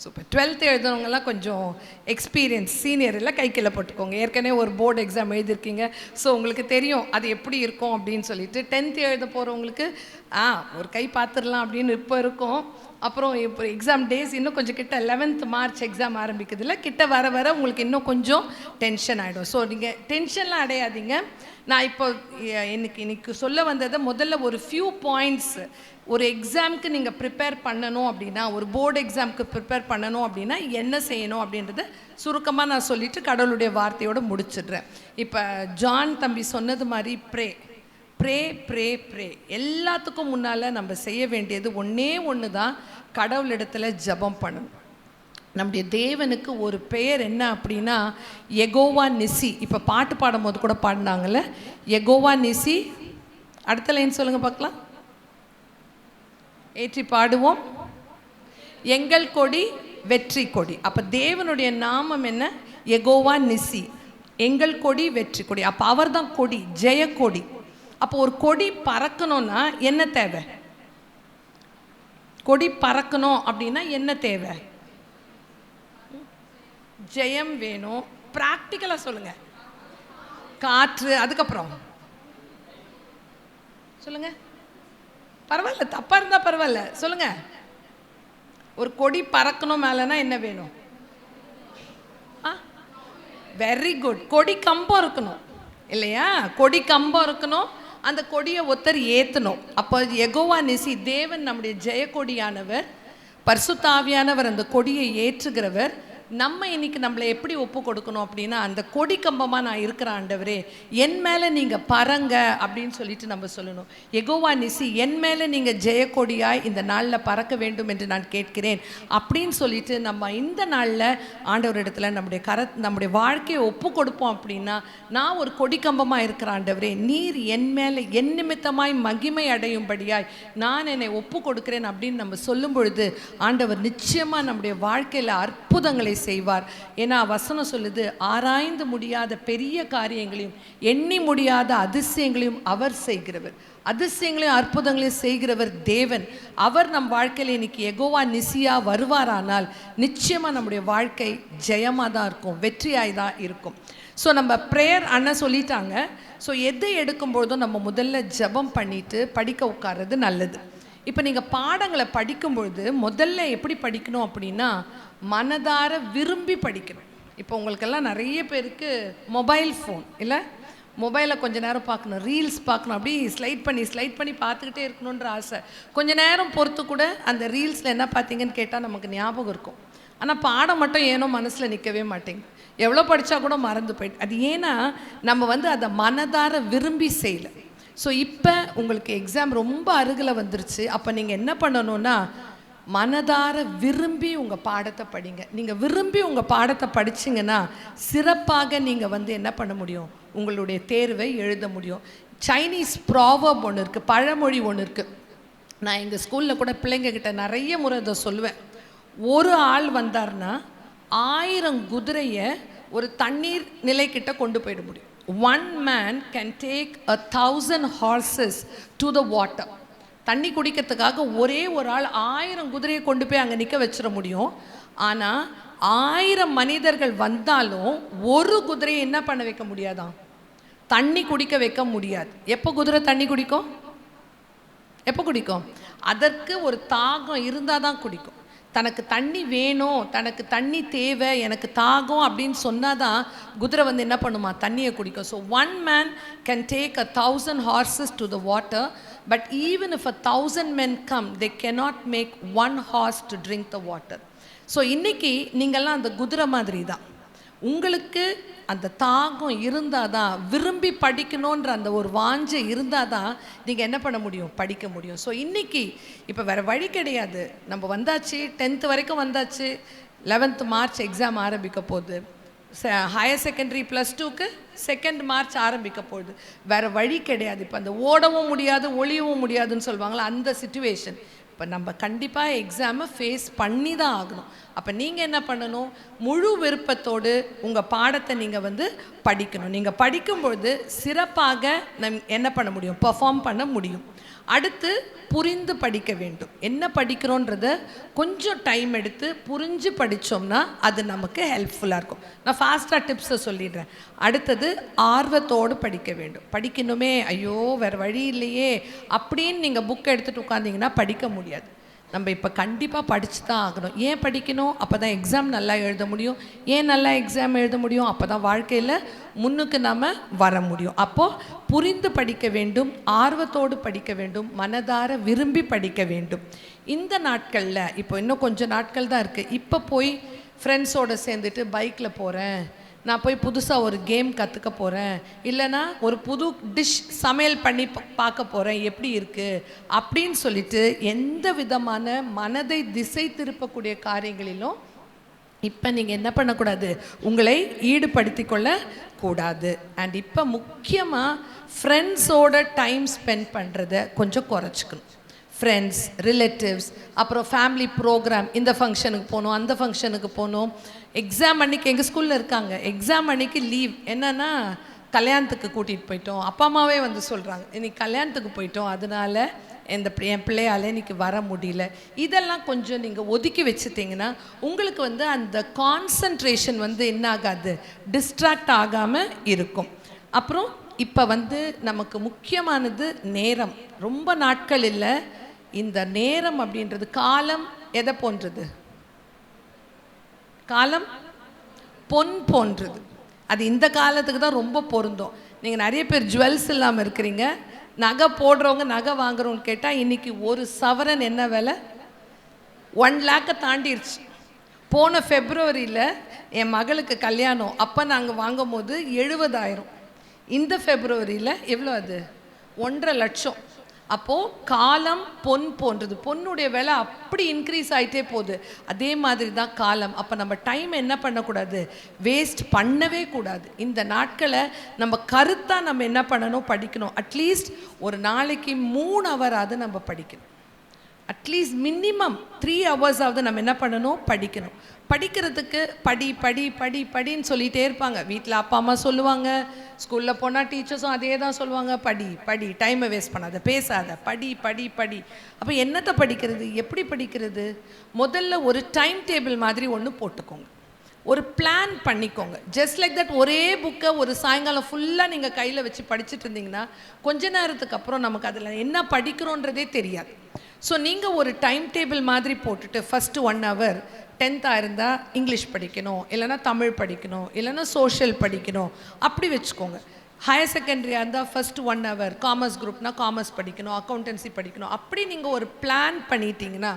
super. 12th எழுதுனவங்கலாம் கொஞ்சம் எக்ஸ்பீரியன்ஸ் சீனியர் எல்லாம் கை கீழே போட்டுக்கோங்க. ஏற்கனவே ஒரு போர்டு எக்ஸாம் எழுதியிருக்கீங்க. ஸோ உங்களுக்கு தெரியும் அது எப்படி இருக்கும் அப்படின்னு சொல்லிட்டு. 10th எழுத போகிறவங்களுக்கு ஒரு கை பார்த்துடலாம் அப்படின்னு இப்போ இருக்கும். அப்புறம் இப்போ எக்ஸாம் டேஸ் இன்னும் கொஞ்சம் கிட்ட 11th மார்ச் எக்ஸாம் ஆரம்பிக்குதுல்ல, கிட்ட வர வர உங்களுக்கு இன்னும் கொஞ்சம் டென்ஷன் ஆகிடும். ஸோ நீங்கள் டென்ஷன்லாம் அடையாதீங்க. நான் இப்போ இன்னைக்கு சொல்ல வந்ததை முதல்ல ஒரு ஃபியூ பாயிண்ட்ஸ். ஒரு எக்ஸாமுக்கு நீங்கள் ப்ரிப்பேர் பண்ணணும் அப்படின்னா, ஒரு போர்டு எக்ஸாமுக்கு ப்ரிப்பேர் பண்ணணும் அப்படின்னா என்ன செய்யணும் அப்படின்றத சுருக்கமாக நான் சொல்லிவிட்டு கடவுளுடைய வார்த்தையோடு முடிச்சிடுறேன். இப்போ ஜான் தம்பி சொன்னது மாதிரி ப்ரே ப்ரே ப்ரே ப்ரே. எல்லாத்துக்கும் முன்னால் நம்ம செய்ய வேண்டியது ஒன்று தான், கடவுளிடத்தில் ஜெபம் பண்ணணும். நம்முடைய தேவனுக்கு ஒரு பெயர் என்ன அப்படின்னா யெகோவா நிசி. இப்போ பாட்டு பாடும் போது கூட பாடினாங்கள்ல, யெகோவா நிசி. அடுத்த லைன் சொல்லுங்கள் பார்க்கலாம். ஏற்றி பாடுவோம். எங்கள் கொடி வெற்றி கொடி. அப்போ தேவனுடைய நாமம் என்ன? யெகோவா நிசி, எங்கள் கொடி வெற்றி கொடி. அப்போ அவர் தான் கொடி, ஜெய கொடி. அப்போ ஒரு கொடி பறக்கணும்னா என்ன தேவை? கொடி பறக்கணும் அப்படின்னா என்ன தேவை? ஜெயம் வேணும். பிராக்டிக்கலாக சொல்லுங்க. காற்று. அதுக்கப்புறம் சொல்லுங்க. பரவாயில்ல, தப்பா இருந்தா பரவாயில்ல, சொல்லுங்க. ஒரு கொடி பறக்கணும் மேலனா என்ன வேணும்? Very good. கொடி கம்பம் இருக்கணும் இல்லையா? கொடி கம்பம் இருக்கணும். அந்த கொடியை ஒருத்தர் ஏற்றணும். அப்போ யெகோவா நிசி, தேவன் நம்முடைய ஜெயக்கொடியானவர், பரிசுத்த ஆவியானவர் அந்த கொடியை ஏற்றுகிறவர். நம்ம இன்னைக்கு நம்மளை எப்படி ஒப்பு கொடுக்கணும் அப்படின்னா, அந்த கொடி கம்பமாக நான் இருக்கிற ஆண்டவரே என் மேலே நீங்கள் பறங்க அப்படின்னு சொல்லிட்டு நம்ம சொல்லணும். யெகோவா நிசி, என் மேலே நீங்கள் ஜெயக்கொடியாய் இந்த நாளில் பறக்க வேண்டும் என்று நான் கேட்கிறேன் அப்படின்னு சொல்லிட்டு நம்ம இந்த நாளில் ஆண்டவரிடத்துல நம்முடைய வாழ்க்கையை ஒப்பு கொடுப்போம். அப்படின்னா நான் ஒரு கொடி கம்பமாக இருக்கிற ஆண்டவரே, நீர் என் மேலே என் நிமித்தமாய் மகிமை அடையும்படியாய் நான் என்னை ஒப்பு கொடுக்கிறேன் அப்படின்னு நம்ம சொல்லும் பொழுது ஆண்டவர் நிச்சயமாக நம்முடைய வாழ்க்கையில் அற்புதங்களை செய்வார். ஏன்னா வசனம் சொல்லுது, ஆராய்ந்து முடியாத பெரிய காரியங்களையும் எண்ணி முடியாத அதிசயங்களையும் அவர் செய்கிறவர். அதிசயங்களையும் அற்புதங்களையும் செய்கிறவர் தேவன். அவர் நம் வாழ்க்கையில் இன்னைக்கு யெகோவா நிசியா வருவாரானால் நிச்சயமாக நம்முடைய வாழ்க்கை ஜெயமாக தான் இருக்கும், வெற்றியாய் தான் இருக்கும். ஸோ நம்ம ப்ரேயர் அண்ணன் சொல்லிட்டாங்க. ஸோ எதை எடுக்கும்பொழுதும் நம்ம முதல்ல ஜெபம் பண்ணிட்டு படிக்க உட்கார்றது நல்லது. இப்போ நீங்கள் பாடங்களை படிக்கும்பொழுது முதல்ல எப்படி படிக்கணும் அப்படின்னா, மனதார விரும்பி படிக்கணும். இப்போ உங்களுக்கெல்லாம் நிறைய பேருக்கு மொபைல் ஃபோன் இல்லை, மொபைலை கொஞ்ச நேரம் பார்க்கணும், ரீல்ஸ் பார்க்கணும், அப்படி ஸ்லைட் பண்ணி பார்த்துக்கிட்டே இருக்கணுன்ற ஆசை. கொஞ்ச நேரம் பொறுத்து கூட அந்த ரீல்ஸில் என்ன பார்த்தீங்கன்னு கேட்டால் நமக்கு ஞாபகம் இருக்கும். ஆனால் பாடம் மட்டும் ஏனோ மனசில் நிற்கவே மாட்டேங்குது. எவ்வளோ படித்தா கூட மறந்து போயிட்டு. அது ஏன்னா நம்ம அதை மனதார விரும்பி செய்யலை. ஸோ இப்போ உங்களுக்கு எக்ஸாம் ரொம்ப அருகில் வந்துருச்சு. அப்போ நீங்கள் என்ன பண்ணணுன்னா, மனதார விரும்பி உங்கள் பாடத்தை படிங்க. நீங்கள் விரும்பி உங்கள் பாடத்தை படிச்சிங்கன்னா சிறப்பாக நீங்கள் என்ன பண்ண முடியும்? உங்களுடைய தேர்வை எழுத முடியும். சைனீஸ் ப்ராவர்ப் ஒன்று இருக்குது, பழமொழி ஒன்று இருக்குது. நான் எங்கள் ஸ்கூலில் கூட பிள்ளைங்கக்கிட்ட நிறைய முறை இதை சொல்லுவேன். ஒரு ஆள் வந்தார்னா 1000 குதிரையை ஒரு தண்ணீர் நிலைக்கிட்ட கொண்டு போயிட முடியும். One man can take 1000 horses to the water. தண்ணி குடிக்கிறதுக்காக ஒரே ஒரு ஆள் 1000 குதிரையை கொண்டு போய் அங்கே நிற்க வச்சிட முடியும். ஆனால் 1000 மனிதர்கள் வந்தாலும் ஒரு குதிரையை என்ன பண்ண வைக்க முடியாதான்? தண்ணி குடிக்க வைக்க முடியாது. எப்போ குதிரை தண்ணி குடிக்கும்? எப்போ குடிக்கும்? அதற்கு ஒரு தாகம் இருந்தால் தான் குடிக்கும். தனக்கு தண்ணி வேணும், தனக்கு தண்ணி தேவை, எனக்கு தாகம் அப்படின்னு சொன்னாதான் குதிரை வந்து என்ன பண்ணுமா? தண்ணியை குடிக்கும். So 1 man can take 1000 horses to the water, but even if 1000 men come, they cannot make 1 horse to drink the water. So இன்னைக்கு நீங்கள்லாம் அந்த குதிரை மாதிரி தான். உங்களுக்கு அந்த தாகம் இருந்தால் தான், விரும்பி படிக்கணுன்ற அந்த ஒரு வாஞ்சை இருந்தால் தான் நீங்கள் என்ன பண்ண முடியும்? படிக்க முடியும். ஸோ இன்றைக்கி இப்போ வேறு வழி கிடையாது. நம்ம வந்தாச்சு, 10th வரைக்கும் வந்தாச்சு, 11th மார்ச் எக்ஸாம் ஆரம்பிக்க போகுது. ஹையர் செகண்டரி +2க்கு 2nd மார்ச் ஆரம்பிக்க போகுது. வேறு வழி கிடையாது. இப்போ அந்த ஓடவும் முடியாது, ஒளியவும் முடியாதுன்னு சொல்லுவாங்களா, அந்த சிச்சுவேஷன். இப்போ நம்ம கண்டிப்பாக எக்ஸாமை ஃபேஸ் பண்ணி தான் ஆகணும். அப்போ நீங்கள் என்ன பண்ணணும்? முழு விருப்பத்தோடு உங்கள் பாடத்தை நீங்கள் வந்து படிக்கணும். நீங்கள் படிக்கும்பொழுது சிறப்பாக என்ன பண்ண முடியும்? பெர்ஃபார்ம் பண்ண முடியும். அடுத்து புரிந்து படிக்க வேண்டும். என்ன படிக்கிறோன்றத கொஞ்சம் டைம் எடுத்து புரிஞ்சு படித்தோம்னா அது நமக்கு ஹெல்ப்ஃபுல்லாக இருக்கும். நான் ஃபாஸ்ட்டாக டிப்ஸை சொல்லிடுறேன். அடுத்தது ஆர்வத்தோடு படிக்க வேண்டும். படிக்கணுமே, ஐயோ வேறு வழி இல்லையே அப்படின்னு நீங்கள் புக்கை எடுத்துகிட்டு உட்காந்திங்கன்னா படிக்க முடியாது. நம்ம இப்போ கண்டிப்பாக படித்து தான் ஆகணும். ஏன் படிக்கணும்? அப்போ தான் எக்ஸாம் நல்லா எழுத முடியும். ஏன் நல்லா எக்ஸாம் எழுத முடியும்? அப்போ தான் வாழ்க்கையில் முன்னுக்கு நம்ம வர முடியும். அப்போது புரிந்து படிக்க வேண்டும், ஆர்வத்தோடு படிக்க வேண்டும், மனதார விரும்பி படிக்க வேண்டும். இந்த நாட்களில் இப்போ இன்னும் கொஞ்சம் நாட்கள் தான் இருக்குது. இப்போ போய் ஃப்ரெண்ட்ஸோடு சேர்ந்துட்டு பைக்கில் போகிறேன், நான் போய் புதுசாக ஒரு கேம் கற்றுக்க போகிறேன், இல்லைனா ஒரு புது டிஷ் சமையல் பண்ணி பார்க்க போகிறேன் எப்படி இருக்குது அப்படின்னு சொல்லிட்டு எந்த விதமான மனதை திசை திருப்பக்கூடிய காரியங்களிலும் இப்போ நீங்கள் என்ன பண்ணக்கூடாது? உங்களை ஈடுபடுத்தி கொள்ளக்கூடாது. அண்ட் இப்போ முக்கியமாக ஃப்ரெண்ட்ஸோட டைம் ஸ்பெண்ட் பண்ணுறத கொஞ்சம் குறைச்சிக்கணும். ஃப்ரெண்ட்ஸ், ரிலேட்டிவ்ஸ், அப்புறம் ஃபேமிலி ப்ரோக்ராம், இந்த ஃபங்க்ஷனுக்கு போகணும், அந்த ஃபங்க்ஷனுக்கு போகணும். எக்ஸாம் அன்றைக்கி எங்கள் ஸ்கூலில் இருக்காங்க, எக்ஸாம் அன்றைக்கி லீவ். என்னென்னா கல்யாணத்துக்கு கூட்டிகிட்டு போயிட்டோம், அப்பா அம்மாவே வந்து சொல்கிறாங்க இன்றைக்கி கல்யாணத்துக்கு போயிட்டோம், அதனால் என் பிள்ளையால் இன்றைக்கி வர முடியல. இதெல்லாம் கொஞ்சம் நீங்கள் ஒதுக்கி வச்சுட்டிங்கன்னா உங்களுக்கு வந்து அந்த கான்சன்ட்ரேஷன் வந்து என்ன ஆகாது? டிஸ்ட்ராக்ட் ஆகாமல் இருக்கும். அப்புறம் இப்போ வந்து நமக்கு முக்கியமானது நேரம். ரொம்ப நாட்கள் இல்லை. இந்த நேரம் அப்படின்றது காலம் எதை போன்றது? காலம் பொன் போன்றது. அது இந்த காலத்துக்கு தான் ரொம்ப பொருந்தும். நீங்கள் நிறைய பேர் ஜுவல்ஸ் இல்லாமல் இருக்கிறீங்க, நகை போடுறவங்க, நகை வாங்குறவங்க கேட்டால் இன்றைக்கி ஒரு சவரன் என்ன விலை? 1 lakh தாண்டிடுச்சு. போன ஃபெப்ரவரியில் என் மகளுக்கு கல்யாணம், அப்போ நாங்கள் வாங்கும் போது 70,000. இந்த ஃபெப்ரவரியில் எவ்வளோ? அது 1.5 லட்சம். அப்போது காலம் பொன் போன்றது. பொண்ணுடைய விலை அப்படி இன்க்ரீஸ் ஆகிட்டே போகுது. அதே மாதிரி தான் காலம். அப்போ நம்ம டைம் என்ன பண்ணக்கூடாது? வேஸ்ட் பண்ணவே கூடாது. இந்த நாட்களை நம்ம கருத்தாக நம்ம என்ன பண்ணணும்? படிக்கணும். அட்லீஸ்ட் ஒரு நாளைக்கு 3 ஹவராவது நம்ம படிக்கணும். அட்லீஸ்ட் மினிமம் 3 ஹவர்ஸாவது நம்ம என்ன பண்ணணும்? படிக்கணும். படிக்கிறதுக்கு படி படி படி படின்னு சொல்லிகிட்டே இருப்பாங்க. வீட்டில் அப்பா அம்மா சொல்லுவாங்க, ஸ்கூலில் போனால் டீச்சர்ஸும் அதே தான் சொல்லுவாங்க, படி படி, டைமை வேஸ்ட் பண்ணாத, பேசாத, படி படி படி. அப்போ என்னத்தை படிக்கிறது? எப்படி படிக்கிறது? முதல்ல ஒரு டைம் டேபிள் மாதிரி ஒன்று போட்டுக்கோங்க, ஒரு பிளான் பண்ணிக்கோங்க. ஜஸ்ட் லைக் தட் ஒரே புக்கை ஒரு சாயங்காலம் ஃபுல்லாக நீங்கள் கையில் வச்சு படிச்சுட்டு இருந்தீங்கன்னா கொஞ்ச நேரத்துக்கு அப்புறம் நமக்கு அதில் என்ன படிக்கிறோன்றதே தெரியாது. ஸோ நீங்கள் ஒரு டைம் டேபிள் மாதிரி போட்டுட்டு ஃபஸ்ட்டு 1 hour 10th இருந்தால் இங்கிலீஷ் படிக்கணும், இல்லைனா தமிழ் படிக்கணும், இல்லைனா சோஷியல் படிக்கணும், அப்படி வச்சுக்கோங்க. ஹையர் செகண்டரியாக இருந்தால் ஃபஸ்ட்டு 1 hour காமர்ஸ் குரூப்னால் காமர்ஸ் படிக்கணும், அக்கௌண்டன்சி படிக்கணும். அப்படி நீங்கள் ஒரு பிளான் பண்ணிட்டீங்கன்னா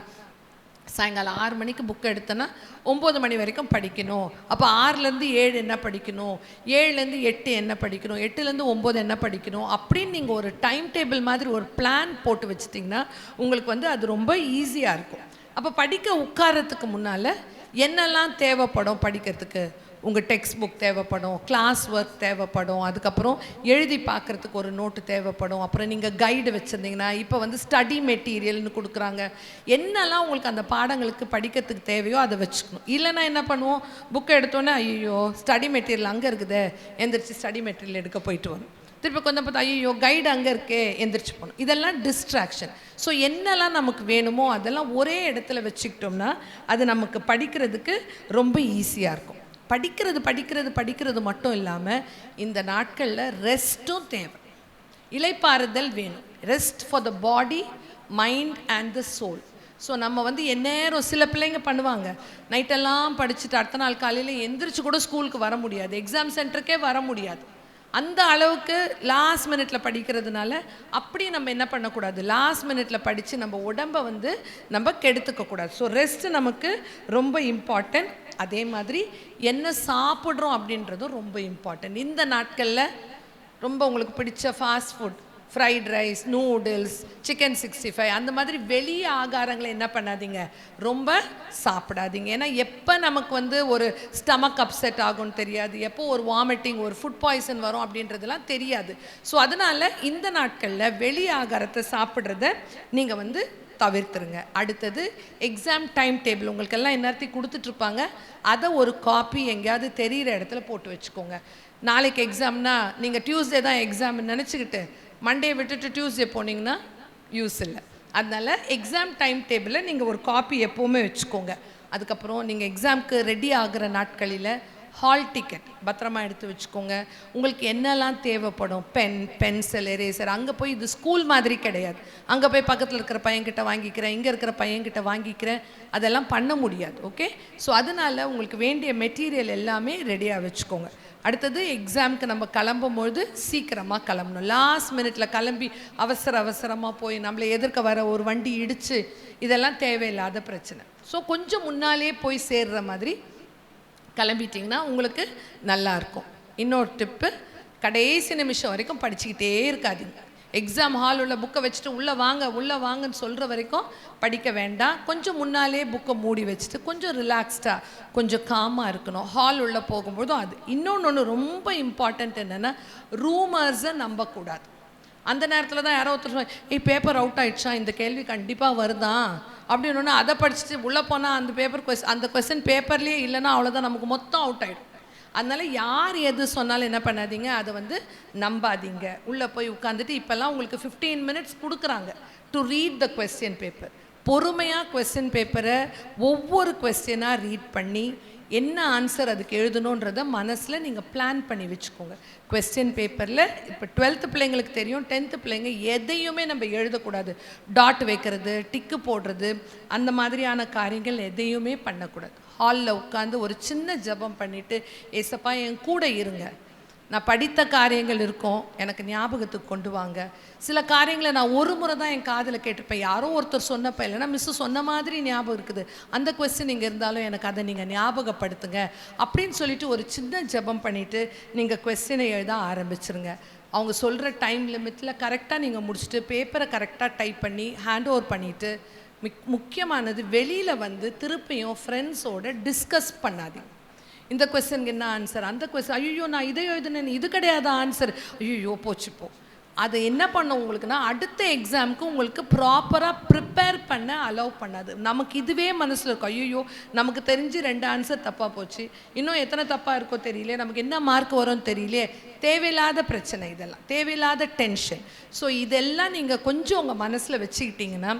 சாயங்காலம் 6 மணிக்கு புக் எடுத்தோன்னா 9 மணி வரைக்கும் படிக்கணும். அப்போ 6லேருந்து 7 என்ன படிக்கணும், 7லேருந்து 8 என்ன படிக்கணும், 8லேருந்து 9 என்ன படிக்கணும், அப்படின்னு நீங்கள் ஒரு டைம் டேபிள் மாதிரி ஒரு பிளான் போட்டு வச்சிட்டிங்கன்னா உங்களுக்கு வந்து அது ரொம்ப ஈஸியாக இருக்கும். அப்போ படிக்க உட்காரத்துக்கு முன்னால் என்னெல்லாம் தேவைப்படும் படிக்கிறதுக்கு? உங்கள் டெக்ஸ்ட் புக் தேவைப்படும், கிளாஸ் ஒர்க் தேவைப்படும், அதுக்கப்புறம் எழுதி பார்க்குறதுக்கு ஒரு நோட்டு தேவைப்படும், அப்புறம் நீங்கள் கைடு வச்சுருந்தீங்கன்னா இப்போ வந்து ஸ்டடி மெட்டீரியல்னு கொடுக்குறாங்க. என்னெல்லாம் உங்களுக்கு அந்த பாடங்களுக்கு படிக்கிறதுக்கு தேவையோ அதை வச்சுக்கணும். இல்லைன்னா என்ன பண்ணுவோம்? புக்கை எடுத்தோன்னே ஐயோ ஸ்டடி மெட்டீரியல் அங்கே இருக்குதே, எந்திரிச்சு ஸ்டடி மெட்டீரியல் எடுக்க போயிட்டு வரும். திருப்பி கொஞ்சம் பார்த்தா ஐயோ கைடு அங்கே இருக்கே எந்திரிச்சு போகணும். இதெல்லாம் டிஸ்ட்ராக்ஷன். ஸோ என்னெல்லாம் நமக்கு வேணுமோ அதெல்லாம் ஒரே இடத்துல வச்சுக்கிட்டோம்னா அது நமக்கு படிக்கிறதுக்கு ரொம்ப ஈஸியாக இருக்கும். படிக்கிறது மட்டும் இல்லாமல் இந்த நாட்களில் ரெஸ்ட்டும் தேவை, இளைப்பாறுதல் வேணும். Rest for the body, mind and the soul. So நம்ம வந்து எந்நேரம் சில பிள்ளைங்க பண்ணுவாங்க, நைட்டெல்லாம் படிச்சுட்டு அடுத்த நாள் காலையில் எந்திரிச்சு கூட ஸ்கூலுக்கு வர முடியாது, எக்ஸாம் சென்டருக்கே வர முடியாது. அந்த அளவுக்கு லாஸ்ட் மினிட்ல படிக்கிறதுனால அப்படி நம்ம என்ன பண்ணக்கூடாது, லாஸ்ட் மினிட்ல படித்து நம்ம உடம்பை வந்து நம்ம கெடுத்துக்கக்கூடாது. ஸோ ரெஸ்ட் நமக்கு ரொம்ப இம்பார்ட்டன்ட். அதே மாதிரி என்ன சாப்பிட்றோம் அப்படின்றதும் ரொம்ப இம்பார்ட்டன்ட். இந்த நாட்களில் ரொம்ப உங்களுக்கு பிடிச்ச fast food, fried rice, noodles, chicken 65 அந்த மாதிரி வெளிய ஆகாரங்களை என்ன பண்ணாதீங்க, ரொம்ப சாப்பிடாதீங்க. ஏன்னா எப்போ நமக்கு வந்து ஒரு ஸ்டமக் அப்செட் ஆகும்னு தெரியாது, எப்போ ஒரு வாமிட்டிங், ஒரு ஃபுட் பாய்சன் வரும் அப்படின்றதெல்லாம் தெரியாது. ஸோ அதனால் இந்த நாட்களில் வெளி ஆகாரத்தை சாப்பிட்றத நீங்கள் வந்து தவிர்த்துருங்க. அடுத்தது எக்ஸாம் டைம் டேபிள் உங்களுக்கெல்லாம் இந்நேரத்தையும் கொடுத்துட்ருப்பாங்க, அதை ஒரு காப்பி எங்கேயாவது தெரிகிற இடத்துல போட்டு வச்சுக்கோங்க. நாளைக்கு எக்ஸாம்னா நீங்கள் டியூஸ்டே தான் எக்ஸாம்னு நினச்சிக்கிட்டு மண்டே விட்டுட்டு டியூஸ்டே போனீங்கன்னா யூஸ் இல்லை. அதனால் எக்ஸாம் டைம் டேபிளில் நீங்கள் ஒரு காப்பி எப்போவுமே வச்சுக்கோங்க. அதுக்கப்புறம் நீங்கள் எக்ஸாமுக்கு ரெடி ஆகிற நாட்களில் ஹால் டிக்கெட் பத்திரமா எடுத்து வச்சுக்கோங்க. உங்களுக்கு என்னெல்லாம் தேவைப்படும், பென், பென்சில், எரேசர், அங்கே போய் இது ஸ்கூல் மாதிரி கிடையாது, அங்கே போய் பக்கத்தில் இருக்கிற பையன்கிட்ட வாங்கிக்கிறேன், இங்கே இருக்கிற பையன்கிட்ட வாங்கிக்கிறேன், அதெல்லாம் பண்ண முடியாது. ஓகே, ஸோ அதனால் உங்களுக்கு வேண்டிய மெட்டீரியல் எல்லாமே ரெடியாக வச்சுக்கோங்க. அடுத்தது எக்ஸாமுக்கு நம்ம கிளம்பும்பொழுது சீக்கிரமாக கிளம்பணும். லாஸ்ட் மினிட்டில் கிளம்பி அவசரமாக போய் நம்மளை எதிர்க்க வர ஒரு வண்டி இடித்து, இதெல்லாம் தேவையில்லாத பிரச்சனை. ஸோ கொஞ்சம் முன்னாலே போய் சேர்ற மாதிரி கிளம்பிட்டிங்கன்னா உங்களுக்கு நல்லாயிருக்கும். இன்னொரு டிப்பு, கடைசி நிமிஷம் வரைக்கும் படிச்சுக்கிட்டே இருக்காதீங்க. எக்ஸாம் ஹால் உள்ள புக்கை வச்சுட்டு உள்ளே வாங்கன்னு சொல்கிற வரைக்கும் படிக்க வேண்டாம். கொஞ்சம் முன்னாலே புக்கை மூடி வச்சுட்டு கொஞ்சம் ரிலாக்ஸ்டாக, கொஞ்சம் காமாக இருக்கணும் ஹால் உள்ளே போகும்போதும். அது இன்னொன்று ரொம்ப இம்பார்ட்டண்ட் என்னென்னா, ரூமர்ஸை நம்பக்கூடாது. அந்த நேரத்தில் தான் யாரோ ஒருத்தர் சொல்லுவாங்க, பேப்பர் அவுட் ஆகிடுச்சா, இந்த கேள்வி கண்டிப்பாக வருதான் அப்படின்னு, அதை படிச்சுட்டு உள்ளே போனால் அந்த கொஸ்டின் பேப்பர்லேயே இல்லைன்னா அவ்வளோதான், நமக்கு மொத்தம் அவுட் ஆகிடும். அதனால் யார் எது சொன்னாலும் என்ன பண்ணாதீங்க, அதை வந்து நம்பாதீங்க. உள்ளே போய் உட்காந்துட்டு இப்போல்லாம் உங்களுக்கு 15 minutes கொடுக்குறாங்க to read the question paper. பொறுமையாக கொஸ்டின் பேப்பரை ஒவ்வொரு கொஸ்டினாக ரீட் பண்ணி என்ன ஆன்சர் அதுக்கு எழுதணுன்றதை மனசில் நீங்கள் பிளான் பண்ணி வச்சுக்கோங்க. கொஸ்டின் பேப்பரில் இப்போ 12th பிள்ளைங்களுக்கு தெரியும், 10th பிள்ளைங்க எதையுமே நம்ம எழுதக்கூடாது. டாட் வைக்கிறது, டிக்கு போடுறது, அந்த மாதிரியான காரியங்கள் எதையுமே பண்ணக்கூடாது. ஹாலில் உட்காந்து ஒரு சின்ன ஜெபம் பண்ணிவிட்டு, ஏசப்பா என் கூட இருங்க, நான் படித்த காரியங்கள் இருக்கும் எனக்கு ஞாபகத்துக்கு கொண்டு வாங்க. சில காரியங்களை நான் ஒரு முறை தான் என் காதில் கேட்டிருப்பேன், யாரோ ஒருத்தர் சொன்னப்போ, இல்லைன்னா மிஸ்ஸு சொன்ன மாதிரி ஞாபகம் இருக்குது, அந்த கொஸ்டின் இங்கே இருந்தாலும் எனக்கு அதை நீங்கள் ஞாபகப்படுத்துங்க அப்படின்னு சொல்லிட்டு ஒரு சின்ன ஜெபம் பண்ணிவிட்டு நீங்கள் கொஸ்டினை எழுத ஆரம்பிச்சிருங்க. அவங்க சொல்கிற டைம் லிமிட்டில் கரெக்டாக நீங்கள் முடிச்சுட்டு பேப்பரை கரெக்டாக டைப் பண்ணி ஹேண்ட் ஓவர் பண்ணிவிட்டு, முக்கியமானது வெளியில் வந்து திருப்பியும் ஃப்ரெண்ட்ஸோடு டிஸ்கஸ் பண்ணாதீங்க. இந்த கொஸ்டினுக்கு என்ன ஆன்சர், அந்த கொஸ்டின், ஐயோ நான் இதை எழுதுனேன், இது கிடையாது ஆன்சர், ஐயோ போச்சுப்போ. அதை என்ன பண்ண உங்களுக்குன்னா, அடுத்த எக்ஸாமுக்கு உங்களுக்கு ப்ராப்பராக ப்ரிப்பேர் பண்ண அலோவ் பண்ணாது. நமக்கு இதுவே மனசில் இருக்கும், ஐயோ நமக்கு தெரிஞ்சு 2 ஆன்சர் தப்பாக போச்சு, இன்னும் எத்தனை தப்பாக இருக்கோ தெரியல, நமக்கு என்ன மார்க் வரும்னு தெரியல. தேவையில்லாத பிரச்சனை, இதெல்லாம் தேவையில்லாத டென்ஷன். ஸோ இதெல்லாம் நீங்கள் கொஞ்சம் உங்கள் மனசில் வச்சுக்கிட்டிங்கன்னா,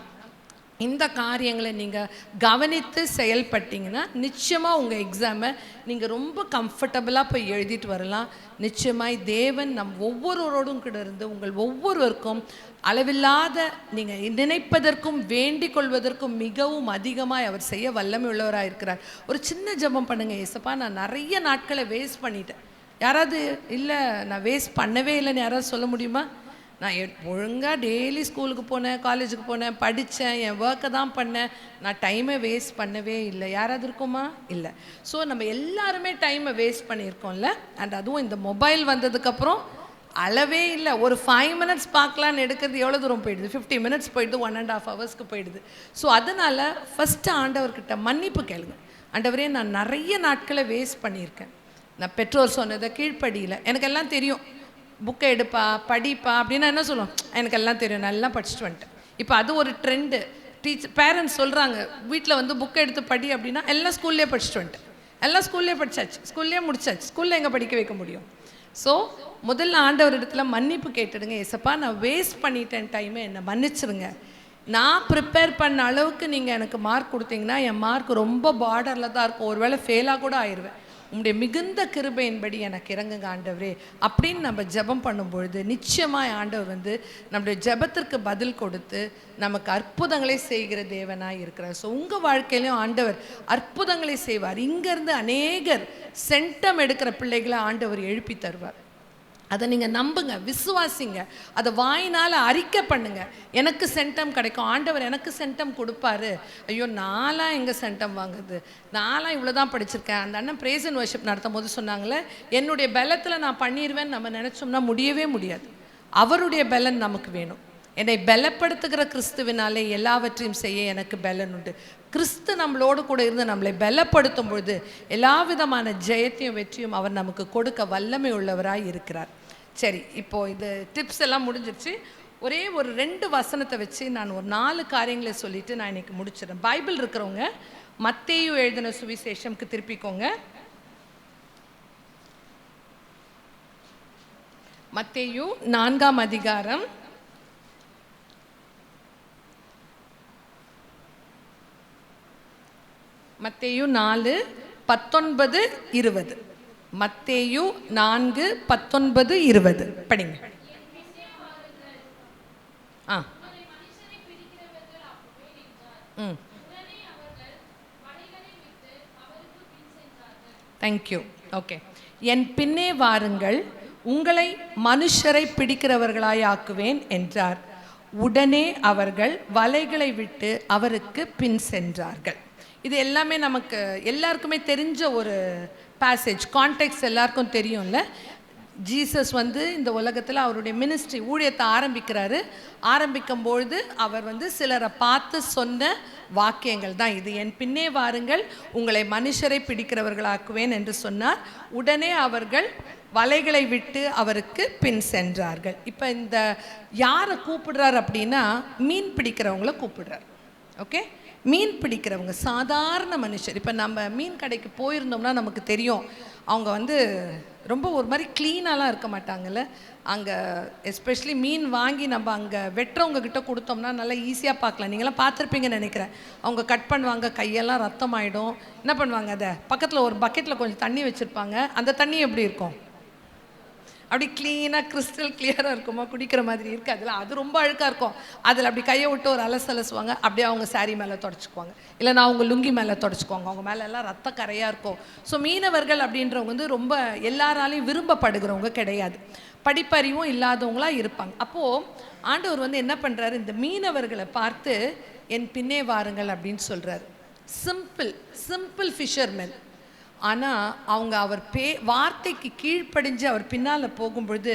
இந்த காரியங்களை நீங்கள் கவனித்து செயல்பட்டிங்கன்னா நிச்சயமாக உங்கள் எக்ஸாமை நீங்கள் ரொம்ப கம்ஃபர்டபுளாக போய் எழுதிட்டு வரலாம். நிச்சயமாய் தேவன் ஒவ்வொருவரோடும் கூட இருந்து உங்கள் ஒவ்வொருவருக்கும் அளவில்லாத நீங்கள் நினைப்பதற்கும் வேண்டிக் கொள்வதற்கும் மிகவும் அதிகமாக அவர் செய்ய வல்லமை உள்ளவராக இருக்கிறார். ஒரு சின்ன ஜெபம் பண்ணுங்கள், ஏசப்பா நான் நிறைய நாட்களை வேஸ்ட் பண்ணிட்டேன். யாராவது இல்லை நான் வேஸ்ட் பண்ணவே இல்லைன்னு யாராவது சொல்ல முடியுமா? நான் ஒழுங்காக டெய்லி ஸ்கூலுக்கு போனேன், காலேஜுக்கு போனேன், படித்தேன், என் ஒர்க்கை தான் பண்ணேன், நான் டைமை வேஸ்ட் பண்ணவே இல்லை. யாராவது இருக்குமா? இல்லை. ஸோ நம்ம எல்லாருமே டைமை வேஸ்ட் பண்ணியிருக்கோம்ல. அண்ட் அதுவும் இந்த மொபைல் வந்ததுக்கப்புறம் அளவே இல்லை. ஒரு 5 minutes பார்க்கலான்னு எடுக்கிறது எவ்வளோ தூரம் போயிடுது, 50 minutes போயிடுது, 1.5 hours போயிடுது. ஸோ அதனால் ஃபஸ்ட்டு ஆண்டவர்கிட்ட மன்னிப்பு கேளுங்க. ஆண்டவரே நான் நிறைய நாட்களை வேஸ்ட் பண்ணியிருக்கேன், நான் பெற்றோர் சொன்னதை கீழ்ப்படியில், எனக்கெல்லாம் தெரியும், புக்கை எடுப்பா படிப்பா அப்படின்னா என்ன சொல்லுவோம், எனக்கு எல்லாம் தெரியும், நல்லா படிச்சுட்டு வந்துட்டேன். இப்போ அது ஒரு ட்ரெண்டு. பேரண்ட்ஸ் சொல்கிறாங்க வீட்டில் வந்து புக்கை எடுத்து படி அப்படின்னா, எல்லாம் ஸ்கூல்லேயே படிச்சுட்டு வந்துட்டேன், எல்லாம் ஸ்கூல்லேயே படித்தாச்சு, ஸ்கூல்லேயே முடிச்சாச்சு, ஸ்கூலில் எங்கே படிக்க வைக்க முடியும்? ஸோ முதல்ல ஆண்டவரிடத்துல மன்னிப்பு கேட்டுடுங்க. ஏசப்பா, நான் வேஸ்ட் பண்ணிட்டேன் டைமை, என்னை மன்னிச்சிருங்க. நான் ப்ரிப்பேர் பண்ண அளவுக்கு நீங்கள் எனக்கு மார்க் கொடுத்தீங்கன்னா என் மார்க் ரொம்ப பார்டரில் தான் இருக்கும், ஒருவேளை ஃபெயிலாக கூட ஆயிடுவேன். உங்களுடைய மிகுந்த கிருபையின்படி எனக்கு இறங்குங்க ஆண்டவரே அப்படின்னு நம்ம ஜெபம் பண்ணும்பொழுது நிச்சயமாக ஆண்டவர் வந்து நம்முடைய ஜெபத்திற்கு பதில் கொடுத்து நமக்கு அற்புதங்களை செய்கிற தேவனாக இருக்கிறார். ஸோ உங்கள் வாழ்க்கையிலையும் ஆண்டவர் அற்புதங்களை செய்வார். இங்கேருந்து அநேகர் சென்டம் எடுக்கிற பிள்ளைகளை ஆண்டவர் எழுப்பி தருவார். அதை நீங்கள் நம்புங்க, விசுவாசிங்க, அதை வாயினால் அறிக்கை பண்ணுங்க. எனக்கு சென்டம் கிடைக்கும், ஆண்டவர் எனக்கு சென்டம் கொடுப்பாரு. ஐயோ, நான்லாம் எங்கே சென்டம் வாங்குது, நான்லாம் இவ்வளோ தான் படிச்சிருக்கேன். அந்த அண்ணன் பிரேஸ் அண்ட் வர்ஷிப் நடத்தும் போது சொன்னாங்களே, என்னுடைய பலத்தில் நான் பண்ணிடுவேன்னு நம்ம நினச்சோம்னா முடியவே முடியாது. அவருடைய பலன் நமக்கு வேணும். என்னை பலப்படுத்துகிற கிறிஸ்துவினாலே எல்லாவற்றையும் செய்ய எனக்கு பலன் உண்டு. கிறிஸ்து நம்மளோடு கூட இருந்து நம்மளை பலப்படுத்தும் பொழுது எல்லா விதமான ஜெயத்தையும் வெற்றியும் அவர் நமக்கு கொடுக்க வல்லமை உள்ளவராய் இருக்கிறார். சரி, இப்போது இது டிப்ஸ் எல்லாம் முடிஞ்சிருச்சு. ஒரே ஒரு 2 வசனத்தை வச்சு நான் ஒரு 4 காரியங்களை சொல்லிவிட்டு நான் இன்றைக்கி முடிச்சிடறேன். பைபிள் இருக்கிறவங்க மத்தேயு எழுதின சுவிசேஷம்க்கு திருப்பிக்கோங்க. மத்தேயு 4ஆம் அதிகாரம் மத்தேயு 4:19-20. மத்தேயு 4:19-20 படிங்க. தேங்க்யூ. ஓகே. என் பின்னே வாருங்கள், உங்களை மனுஷரை பிடிக்கிறவர்களாய் ஆக்குவேன் என்றார். உடனே அவர்கள் வலைகளை விட்டு அவருக்கு பின் சென்றார்கள். இது எல்லாமே நமக்கு எல்லாருக்குமே தெரிஞ்ச ஒரு பேசேஜ், கான்டெக்ஸ்ட் எல்லாருக்கும் தெரியும்ல. ஜீசஸ் வந்து இந்த உலகத்தில் அவருடைய மினிஸ்ட்ரி ஊழியத்தை ஆரம்பிக்கிறாரு. ஆரம்பிக்கும்பொழுது அவர் வந்து சிலரை பார்த்து சொன்ன வாக்கியங்கள் தான் இது. என் பின்னே வாருங்கள், உங்களை மனுஷரை பிடிக்கிறவர்களாக்குவேன் என்று சொன்னார். உடனே அவர்கள் வலைகளை விட்டு அவருக்கு பின் சென்றார்கள். இப்போ இந்த யாரை கூப்பிடுறார் அப்படின்னா, மீன் பிடிக்கிறவங்கள கூப்பிடுறார். ஓகே, மீன் பிடிக்கிறவங்க சாதாரண மனுஷர். இப்போ நம்ம மீன் கடைக்கு போயிருந்தோம்னா நமக்கு தெரியும், அவங்க வந்து ரொம்ப ஒரு மாதிரி க்ளீனாலாம் இருக்க மாட்டாங்கல்ல. அங்கே எஸ்பெஷலி மீன் வாங்கி நம்ம அங்கே வெட்டுறவங்க கிட்ட கொடுத்தோம்னா நல்லா ஈஸியாக பார்க்கலாம். நீங்களாம் பார்த்துருப்பீங்கன்னு நினைக்கிறேன். அவங்க கட் பண்ணுவாங்க, கையெல்லாம் ரத்தம் ஆகிடும். என்ன பண்ணுவாங்க, அதை பக்கத்தில் ஒரு பக்கெட்டில் கொஞ்சம் தண்ணி வச்சுருப்பாங்க. அந்த தண்ணி எப்படி இருக்கும், அப்படி க்ளீனாக கிறிஸ்டல் கிளியராக இருக்குமா, குடிக்கிற மாதிரி இருக்காதுல்ல. அது ரொம்ப அழுக்காக இருக்கும். அதில் அப்படி கையை விட்டு ஒரு அலசுவாங்க, அப்படியே அவங்க சாரி மேலே தொடச்சிக்குவாங்க, இல்லைனா அவங்க லுங்கி மேலே தொடச்சிக்குவாங்க. அவங்க மேலே எல்லாம் ரத்த கரையாக இருக்கும். ஸோ மீனவர்கள் அப்படின்றவங்க வந்து ரொம்ப எல்லாராலையும் விரும்பப்படுகிறவங்க கிடையாது, படிப்பறிவும் இல்லாதவங்களாக இருப்பாங்க. அப்போது ஆண்டவர் வந்து என்ன பண்ணுறாரு, இந்த மீனவர்களை பார்த்து என் பின்னே வாருங்கள் அப்படின்னு சொல்கிறாரு. Simple fishermen. ஆனால் அவங்க அவர் வார்த்தைக்கு கீழ்ப்படிஞ்சு அவர் பின்னால் போகும்பொழுது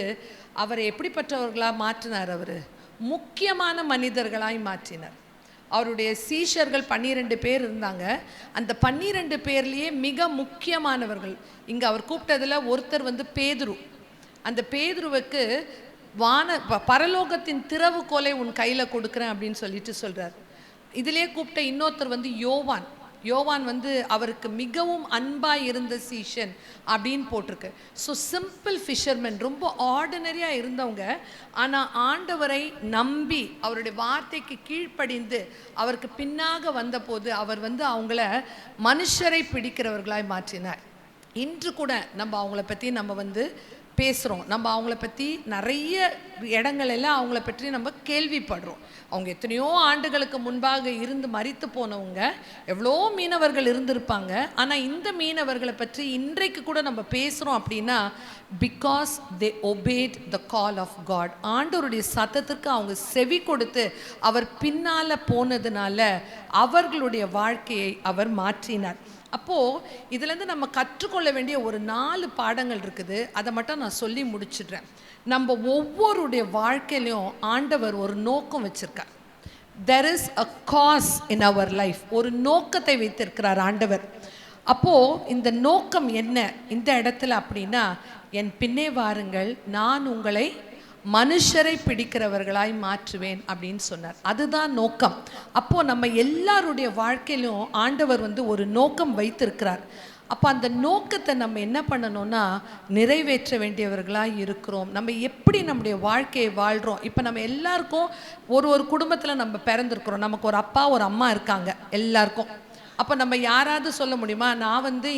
அவரை எப்படிப்பட்டவர்களாக மாற்றினார், அவர் முக்கியமான மனிதர்களாய் மாற்றினார். அவருடைய சீஷர்கள் 12 பேர் இருந்தாங்க. அந்த 12 பேர்லேயே மிக முக்கியமானவர்கள் இங்கே அவர் கூப்பிட்டதில் ஒருத்தர் வந்து பேதுரு. அந்த பேதுருவுக்கு பரலோகத்தின் திறவுகோலை உன் கையில் கொடுக்குறேன் அப்படின்னு சொல்லிட்டு சொல்கிறார். இதிலே கூப்பிட்ட இன்னொருத்தர் வந்து யோவான் வந்து அவருக்கு மிகவும் அன்பாக இருந்த சீஷன் அப்படின்னு போட்டிருக்கு. ஸோ சிம்பிள் ஃபிஷர்மென், ரொம்ப ஆர்டினரியாக இருந்தவங்க. ஆனால் ஆண்டவரை நம்பி அவருடைய வார்த்தைக்கு கீழ்ப்படிந்து அவருக்கு பின்னாக வந்தபோது அவர் வந்து அவங்கள மனுஷரை பிடிக்கிறவர்களாய் மாற்றினார். இன்று கூட நம்ம அவங்கள பற்றி நம்ம வந்து பேசுகிறோம். நம்ம அவங்கள பற்றி நிறைய இடங்களெல்லாம் அவங்கள பற்றி நம்ம கேள்விப்படுறோம். அவங்க எத்தனையோ ஆண்டுகளுக்கு முன்பாக இருந்து மரித்து போனவங்க, எவ்வளோ மீனவர்கள் இருந்திருப்பாங்க. ஆனால் இந்த மீனவர்களை பற்றி இன்றைக்கு கூட நம்ம பேசுகிறோம் அப்படின்னா because they obeyed the call of God. ஆண்டவருடைய சத்தத்திற்கு அவங்க செவி கொடுத்து அவர் பின்னால் போனதுனால அவர்களுடைய வாழ்க்கையை அவர் மாற்றினார். அப்போது இதுலேருந்து நம்ம கற்றுக்கொள்ள வேண்டிய ஒரு 4 பாடங்கள் இருக்குது. அதை மட்டும் நான் சொல்லி முடிச்சிடுறேன். நம்ம ஒவ்வொருடைய வாழ்க்கையிலையும் ஆண்டவர் ஒரு நோக்கம் வச்சுருக்கார். there is a cause in our life. ஒரு நோக்கத்தை வைத்திருக்கிறார் ஆண்டவர். அப்போது இந்த நோக்கம் என்ன இந்த இடத்துல அப்படின்னா, என் பின்னே வாருங்கள், நான் உங்களை மனுஷரை பிடிக்கிறவர்களாய் மாற்றுவேன் அப்படின்னு சொன்னார். அதுதான் நோக்கம். அப்போது நம்ம எல்லாருடைய வாழ்க்கையிலும் ஆண்டவர் வந்து ஒரு நோக்கம் வைத்திருக்கிறார். அப்போ அந்த நோக்கத்தை நம்ம என்ன பண்ணணும்னா நிறைவேற்ற வேண்டியவர்களாக இருக்கிறோம். நம்ம எப்படி நம்முடைய வாழ்க்கையை வாழ்கிறோம். இப்போ நம்ம எல்லாருக்கும் ஒரு குடும்பத்தில் நம்ம பிறந்திருக்கிறோம். நமக்கு ஒரு அப்பா ஒரு அம்மா இருக்காங்க எல்லாருக்கும். அப்போ நம்ம யாராவது சொல்ல முடியுமா, நான் வந்து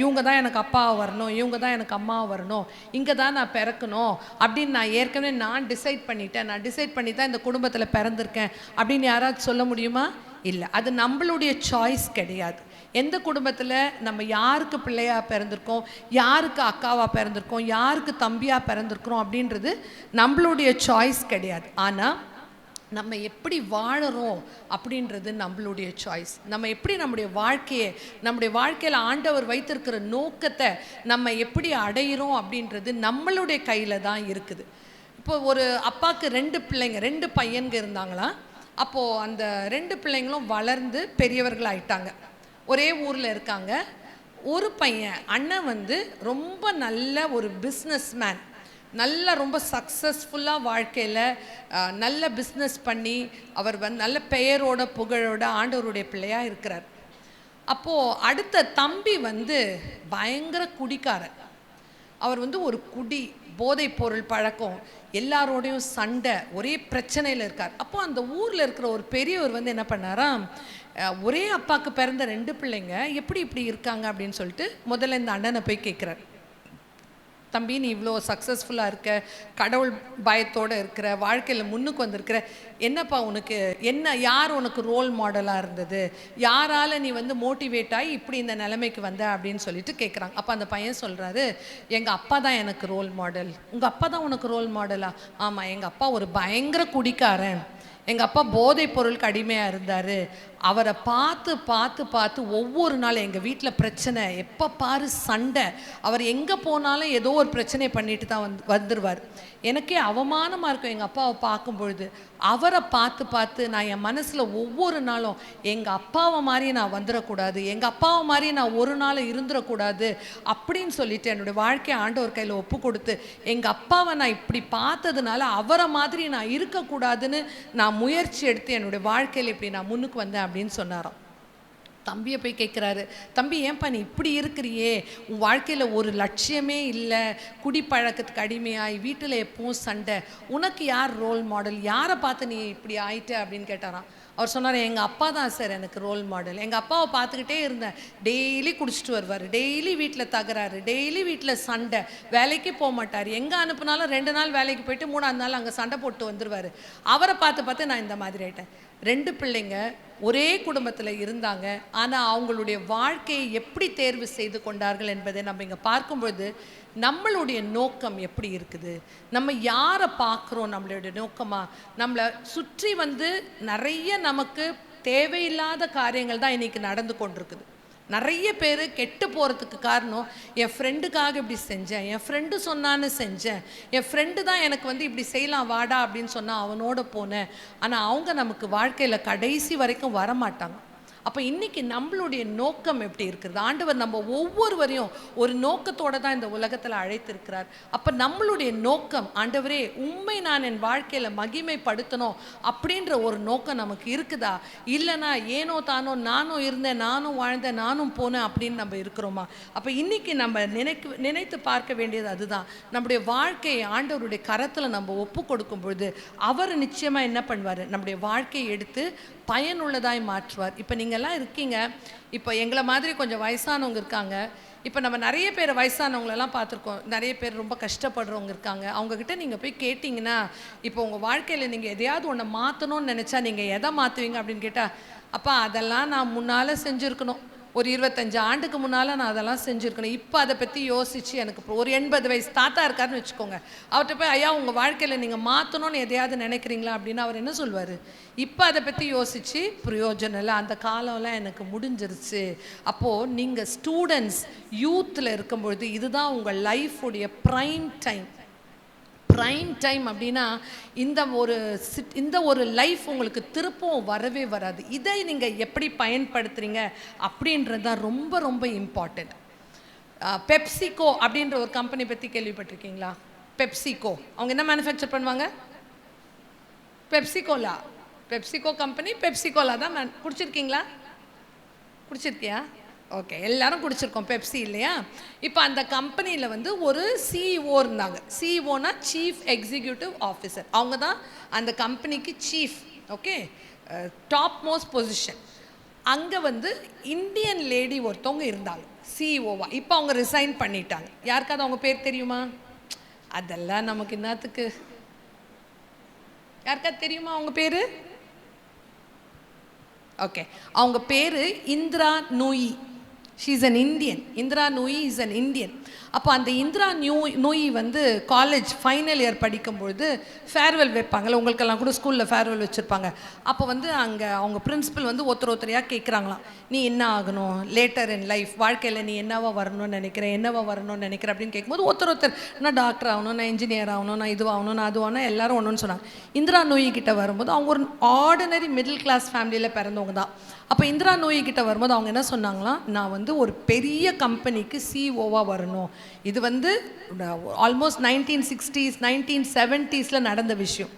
இவங்க தான் எனக்கு அப்பாவை வரணும், இவங்க தான் எனக்கு அம்மாவை வரணும், இங்கே தான் நான் பிறக்கணும் அப்படின்னு நான் ஏற்கனவே டிசைட் பண்ணிட்டேன், நான் டிசைட் பண்ணி தான் இந்த குடும்பத்தில் பிறந்திருக்கேன் அப்படின்னு யாராவது சொல்ல முடியுமா? இல்லை. அது நம்மளுடைய சாய்ஸ் கிடையாது. எந்த குடும்பத்தில் நம்ம யாருக்கு பிள்ளையாக பிறந்திருக்கோம், யாருக்கு அக்காவாக பிறந்திருக்கோம், யாருக்கு தம்பியாக பிறந்திருக்கிறோம் அப்படின்றது நம்மளுடைய சாய்ஸ் கிடையாது. ஆனால் நம்ம எப்படி வாழறோம் அப்படின்றது நம்மளுடைய சாய்ஸ். நம்ம எப்படி நம்முடைய வாழ்க்கையில் ஆண்டவர் வைத்திருக்கிற நோக்கத்தை நம்ம எப்படி அடையிறோம் அப்படின்றது நம்மளுடைய கையில் தான் இருக்குது. இப்போ ஒரு அப்பாவுக்கு 2 பையன்க இருந்தாங்களாம். அப்போது அந்த 2 பிள்ளைங்களும் வளர்ந்து பெரியவர்கள் ஆயிட்டாங்க. ஒரே ஊரில் இருக்காங்க. ஒரு பையன் அண்ணன் வந்து ரொம்ப நல்ல ஒரு பிஸ்னஸ் மேன், ரொம்ப சக்ஸஸ்ஃபுல்லாக வாழ்க்கையில் நல்ல பிஸ்னஸ் பண்ணி அவர் வந்து நல்ல பெயரோட புகழோட ஆண்டவருடைய பிள்ளையாக இருக்கிறார். அப்போது அடுத்த தம்பி வந்து பயங்கர குடிக்காரர். அவர் வந்து ஒரு போதைப் பொருள் பழக்கம், எல்லாரோடையும் சண்டை, ஒரே பிரச்சனையில் இருக்கார். அப்போது அந்த ஊரில் இருக்கிற ஒரு பெரியவர் வந்து என்ன பண்ணாராம், ஒரே அப்பாவுக்கு பிறந்த 2 பிள்ளைங்க எப்படி இப்படி இருக்காங்க அப்படின்னு சொல்லிட்டு முதல்ல இந்த அண்ணனை போய் கேட்குறார். தம்பி, நீ இவ்வளோ சக்ஸஸ்ஃபுல்லாக இருக்க, கடவுள் பயத்தோடு இருக்கிற, வாழ்க்கையில் முன்னுக்கு வந்திருக்கிற, என்னப்பா உனக்கு யார் உனக்கு ரோல் மாடலாக இருந்தது, யாரால் நீ வந்து மோட்டிவேட் ஆகி இப்படி இந்த நிலைமைக்கு வந்த அப்படின்னு சொல்லிட்டு கேட்குறாங்க. அப்போ அந்த பையன் சொல்கிறாரு, எங்கள் அப்பா தான் எனக்கு ரோல் மாடல். உங்கள் அப்பா தான் உனக்கு ரோல் மாடலா? ஆமாம், எங்கள் அப்பா ஒரு பயங்கர குடிக்காரன், எங்கள் அப்பா போதைப் பொருளுக்கு அடிமையாக இருந்தார். அவரை பார்த்து ஒவ்வொரு நாளும் எங்கள் வீட்டில் பிரச்சனை, எப்போ பாரு சண்டை, அவர் எங்கே போனாலும் ஏதோ ஒரு பிரச்சனை பண்ணிட்டு தான் வந்துடுவார். எனக்கே அவமானமாக இருக்கும் எங்கள் அப்பாவை பார்க்கும் பொழுது. அவரை பார்த்து நான் என் மனசில் ஒவ்வொரு நாளும் எங்கள் அப்பாவை மாதிரி நான் வந்துடக்கூடாது, எங்கள் அப்பாவை மாதிரி நான் ஒரு நாள் இருந்துடக்கூடாது அப்படின்னு சொல்லிட்டு என்னுடைய வாழ்க்கையை ஆண்டவர் கையில் ஒப்பு கொடுத்து, எங்கள் அப்பாவை நான் இப்படி பார்த்ததுனால அவரை மாதிரி நான் இருக்கக்கூடாதுன்னு நான் முயற்சி எடுத்து என்னுடைய வாழ்க்கையில் இப்படி நான் முன்னுக்கு வந்தேன் அப்படின்னு சொன்னாராம். தம்பியை போய் கேட்குறாரு, தம்பி ஏன்பா நீ இப்படி இருக்கிறியே, உன் வாழ்க்கையில் ஒரு லட்சியமே இல்லை, குடிப்பழக்கத்துக்கு அடிமையாய் வீட்டில் எப்பவும் சண்டை, உனக்கு யார் ரோல் மாடல், யாரை பார்த்து நீ இப்படி ஆயிட்ட அப்படின்னு கேட்டாராம். அவர் சொன்னார், எங்கள் அப்பா தான் சார் எனக்கு ரோல் மாடல். எங்கள் அப்பாவை பார்த்துக்கிட்டே இருந்தேன். டெய்லி குடிச்சிட்டு வருவார், டெய்லி வீட்டில் தகராறு, டெய்லி வீட்டில் சண்டை, வேலைக்கு போக மாட்டார், எங்கே அனுப்புனாலும் 2 நாள் வேலைக்கு போயிட்டு 3ஆவது நாள் அங்கே சண்டை போட்டு வந்துடுவார். அவரை பார்த்து நான் இந்த மாதிரி ஆயிட்டேன். 2 பிள்ளைங்க ஒரே குடும்பத்தில் இருந்தாங்க. ஆனால் அவங்களுடைய வாழ்க்கையை எப்படி தேர்வு செய்து கொண்டார்கள் என்பதை நம்ம இங்கே பார்க்கும்பொழுது நம்மளுடைய நோக்கம் எப்படி இருக்குது, நம்ம யாரை பார்க்குறோம், நம்மளுடைய நோக்கமாக நம்மளை சுற்றி வந்து நிறைய நமக்கு தேவையில்லாத காரியங்கள் தான் இன்றைக்கி நடந்து கொண்டிருக்குது. நிறைய பேர் கெட்டு போகிறதுக்கு காரணம், என் ஃப்ரெண்டுக்காக இப்படி செஞ்சேன், என் ஃப்ரெண்டு சொன்னான்னு செஞ்சேன், என் ஃப்ரெண்டு தான் எனக்கு வந்து இப்படி செய்யலாம் வாடா அப்படின்னு சொன்னால் அவனோட போனேன். ஆனால் அவங்க நமக்கு வாழ்க்கையில் கடைசி வரைக்கும் வரமாட்டாங்க. அப்போ இன்றைக்கி நம்மளுடைய நோக்கம் எப்படி இருக்கிறது? ஆண்டவர் நம்ம ஒவ்வொருவரையும் ஒரு நோக்கத்தோடு தான் இந்த உலகத்தில் அழைத்திருக்கிறார். அப்போ நம்மளுடைய நோக்கம், ஆண்டவரே உண்மை நான் என் வாழ்க்கையில் மகிமைப்படுத்தணும் அப்படின்ற ஒரு நோக்கம் நமக்கு இருக்குதா? இல்லைனா ஏனோ தானோ நானும் இருந்தேன், நானும் வாழ்ந்தேன், நானும் போனேன் அப்படின்னு நம்ம இருக்கிறோமா? அப்போ இன்றைக்கி நம்ம நினைத்து பார்க்க வேண்டியது அதுதான். நம்முடைய வாழ்க்கையை ஆண்டவருடைய கரத்தில் நம்ம ஒப்பு கொடுக்கும் பொழுது அவர் நிச்சயமாக என்ன பண்ணுவார், நம்முடைய வாழ்க்கையை எடுத்து பயனுள்ளதாய் மாற்றுவார். இப்போ நீங்கள்லாம் இருக்கீங்க, இப்போ எங்களை மாதிரி கொஞ்சம் வயசானவங்க இருக்காங்க. இப்போ நம்ம நிறைய பேர் வயசானவங்களெல்லாம் பார்த்துருக்கோம், நிறைய பேர் ரொம்ப கஷ்டப்படுறவங்க இருக்காங்க. அவங்கக்கிட்ட நீங்கள் போய் கேட்டிங்கன்னா, இப்போ உங்கள் வாழ்க்கையில் நீங்கள் எதையாவது ஒன்று மாற்றணும்னு நினச்சா நீங்கள் எதை மாற்றுவீங்க அப்படின்னு கேட்டால், அப்பா அதெல்லாம் நான் முன்னால் செஞ்சுருக்கணும், ஒரு 25 ஆண்டுக்கு முன்னால் நான் அதெல்லாம் செஞ்சுருக்கணும், இப்போ அதை பற்றி யோசித்து எனக்கு ஒரு 80 வயசு தாத்தா இருக்காருன்னு வச்சுக்கோங்க, அவர்கிட்ட போய் ஐயா உங்கள் வாழ்க்கையில் நீங்கள் மாற்றணும்னு எதையாவது நினைக்கிறீங்களா அப்படின்னு அவர் என்ன சொல்வார், இப்போ அதை பற்றி யோசித்து பிரயோஜனம் இல்லை, அந்த காலம்லாம் எனக்கு முடிஞ்சிருச்சு. அப்போது நீங்கள் ஸ்டூடெண்ட்ஸ் யூத்தில் இருக்கும்பொழுது இதுதான் உங்கள் லைஃபுடைய ப்ரைம் டைம். ப்ரைம் டைம் அப்படின்னா இந்த ஒரு லைஃப் உங்களுக்கு திருப்பவும் வரவே வராது. இதை நீங்கள் எப்படி பயன்படுத்துகிறீங்க அப்படின்றது தான் ரொம்ப ரொம்ப இம்பார்ட்டண்ட். பெப்சிகோ அப்படின்ற ஒரு கம்பெனி பற்றி கேள்விப்பட்டிருக்கீங்களா? பெப்சிகோ அவங்க என்ன மேனுஃபேக்சர் பண்ணுவாங்க? பெப்சிகோ கம்பெனி பெப்சிகோலா தான் குடிச்சிருக்கீங்களா? குடிச்சிருக்கியா? ஓகே, எல்லாரும் குடிச்சிருக்கோம் பெப்சி இல்லையா? இப்போ அந்த கம்பெனியில் வந்து ஒரு சிஇஓ இருந்தாங்க. சிஇஓனா சீஃப் எக்ஸிக்யூட்டிவ் ஆஃபீஸர். அவங்க தான் அந்த கம்பெனிக்கு chief. Okay, top most position. அங்கே வந்து இந்தியன் லேடி ஒருத்தவங்க இருந்தாங்க சிஇஓவா. இப்போ அவங்க ரிசைன் பண்ணிட்டாங்க. யாருக்காவது அவங்க பேர் தெரியுமா? அதெல்லாம் நமக்கு என்னத்துக்கு? யாருக்காவது தெரியுமா அவங்க பேர்? ஓகே, அவங்க பேர் Indira Nooyi. She is an Indian. Indira Nooyi is an Indian. அப்போ அந்த இந்திரா நூயி வந்து காலேஜ் ஃபைனல் இயர் படிக்கும்பொழுது ஃபேர்வெல் வைப்பாங்கள்ல, உங்களுக்கெல்லாம் கூட ஸ்கூலில் ஃபேர்வெல் வச்சுருப்பாங்க. அப்போ வந்து அங்கே அவங்க பிரின்சிபல் வந்து ஒருத்தரையாக கேட்குறாங்களாம், நீ என்ன ஆகணும் லேட்டர் இன் லைஃப், வாழ்க்கையில் நீ என்னவா வரணும்னு நினைக்கிறேன், என்னவா வரணும்னு நினைக்கிறேன் அப்படின்னு கேட்கும்போது ஒருத்தர் நான் டாக்டர் ஆகணும், நான் இன்ஜினியர் ஆகணும், நான் இதுவாகணும், நான் அதுவாகணும், எல்லாரும் ஒன்றுன்னு சொன்னாங்க. இந்திரா நூயி கிட்ட வரும்போது அவங்க ஒரு ஆர்டினரி மிடில் கிளாஸ் ஃபேமிலியில் பிறந்தவங்க தான். அப்போ இந்திரா நூயி கிட்ட வரும்போது அவங்க என்ன சொன்னாங்களாம், நான் வந்து ஒரு பெரிய கம்பெனிக்கு சிஓவாக வரணும். இது வந்து ஆல்மோஸ்ட் 1960s 1970s நடந்த விஷயம்.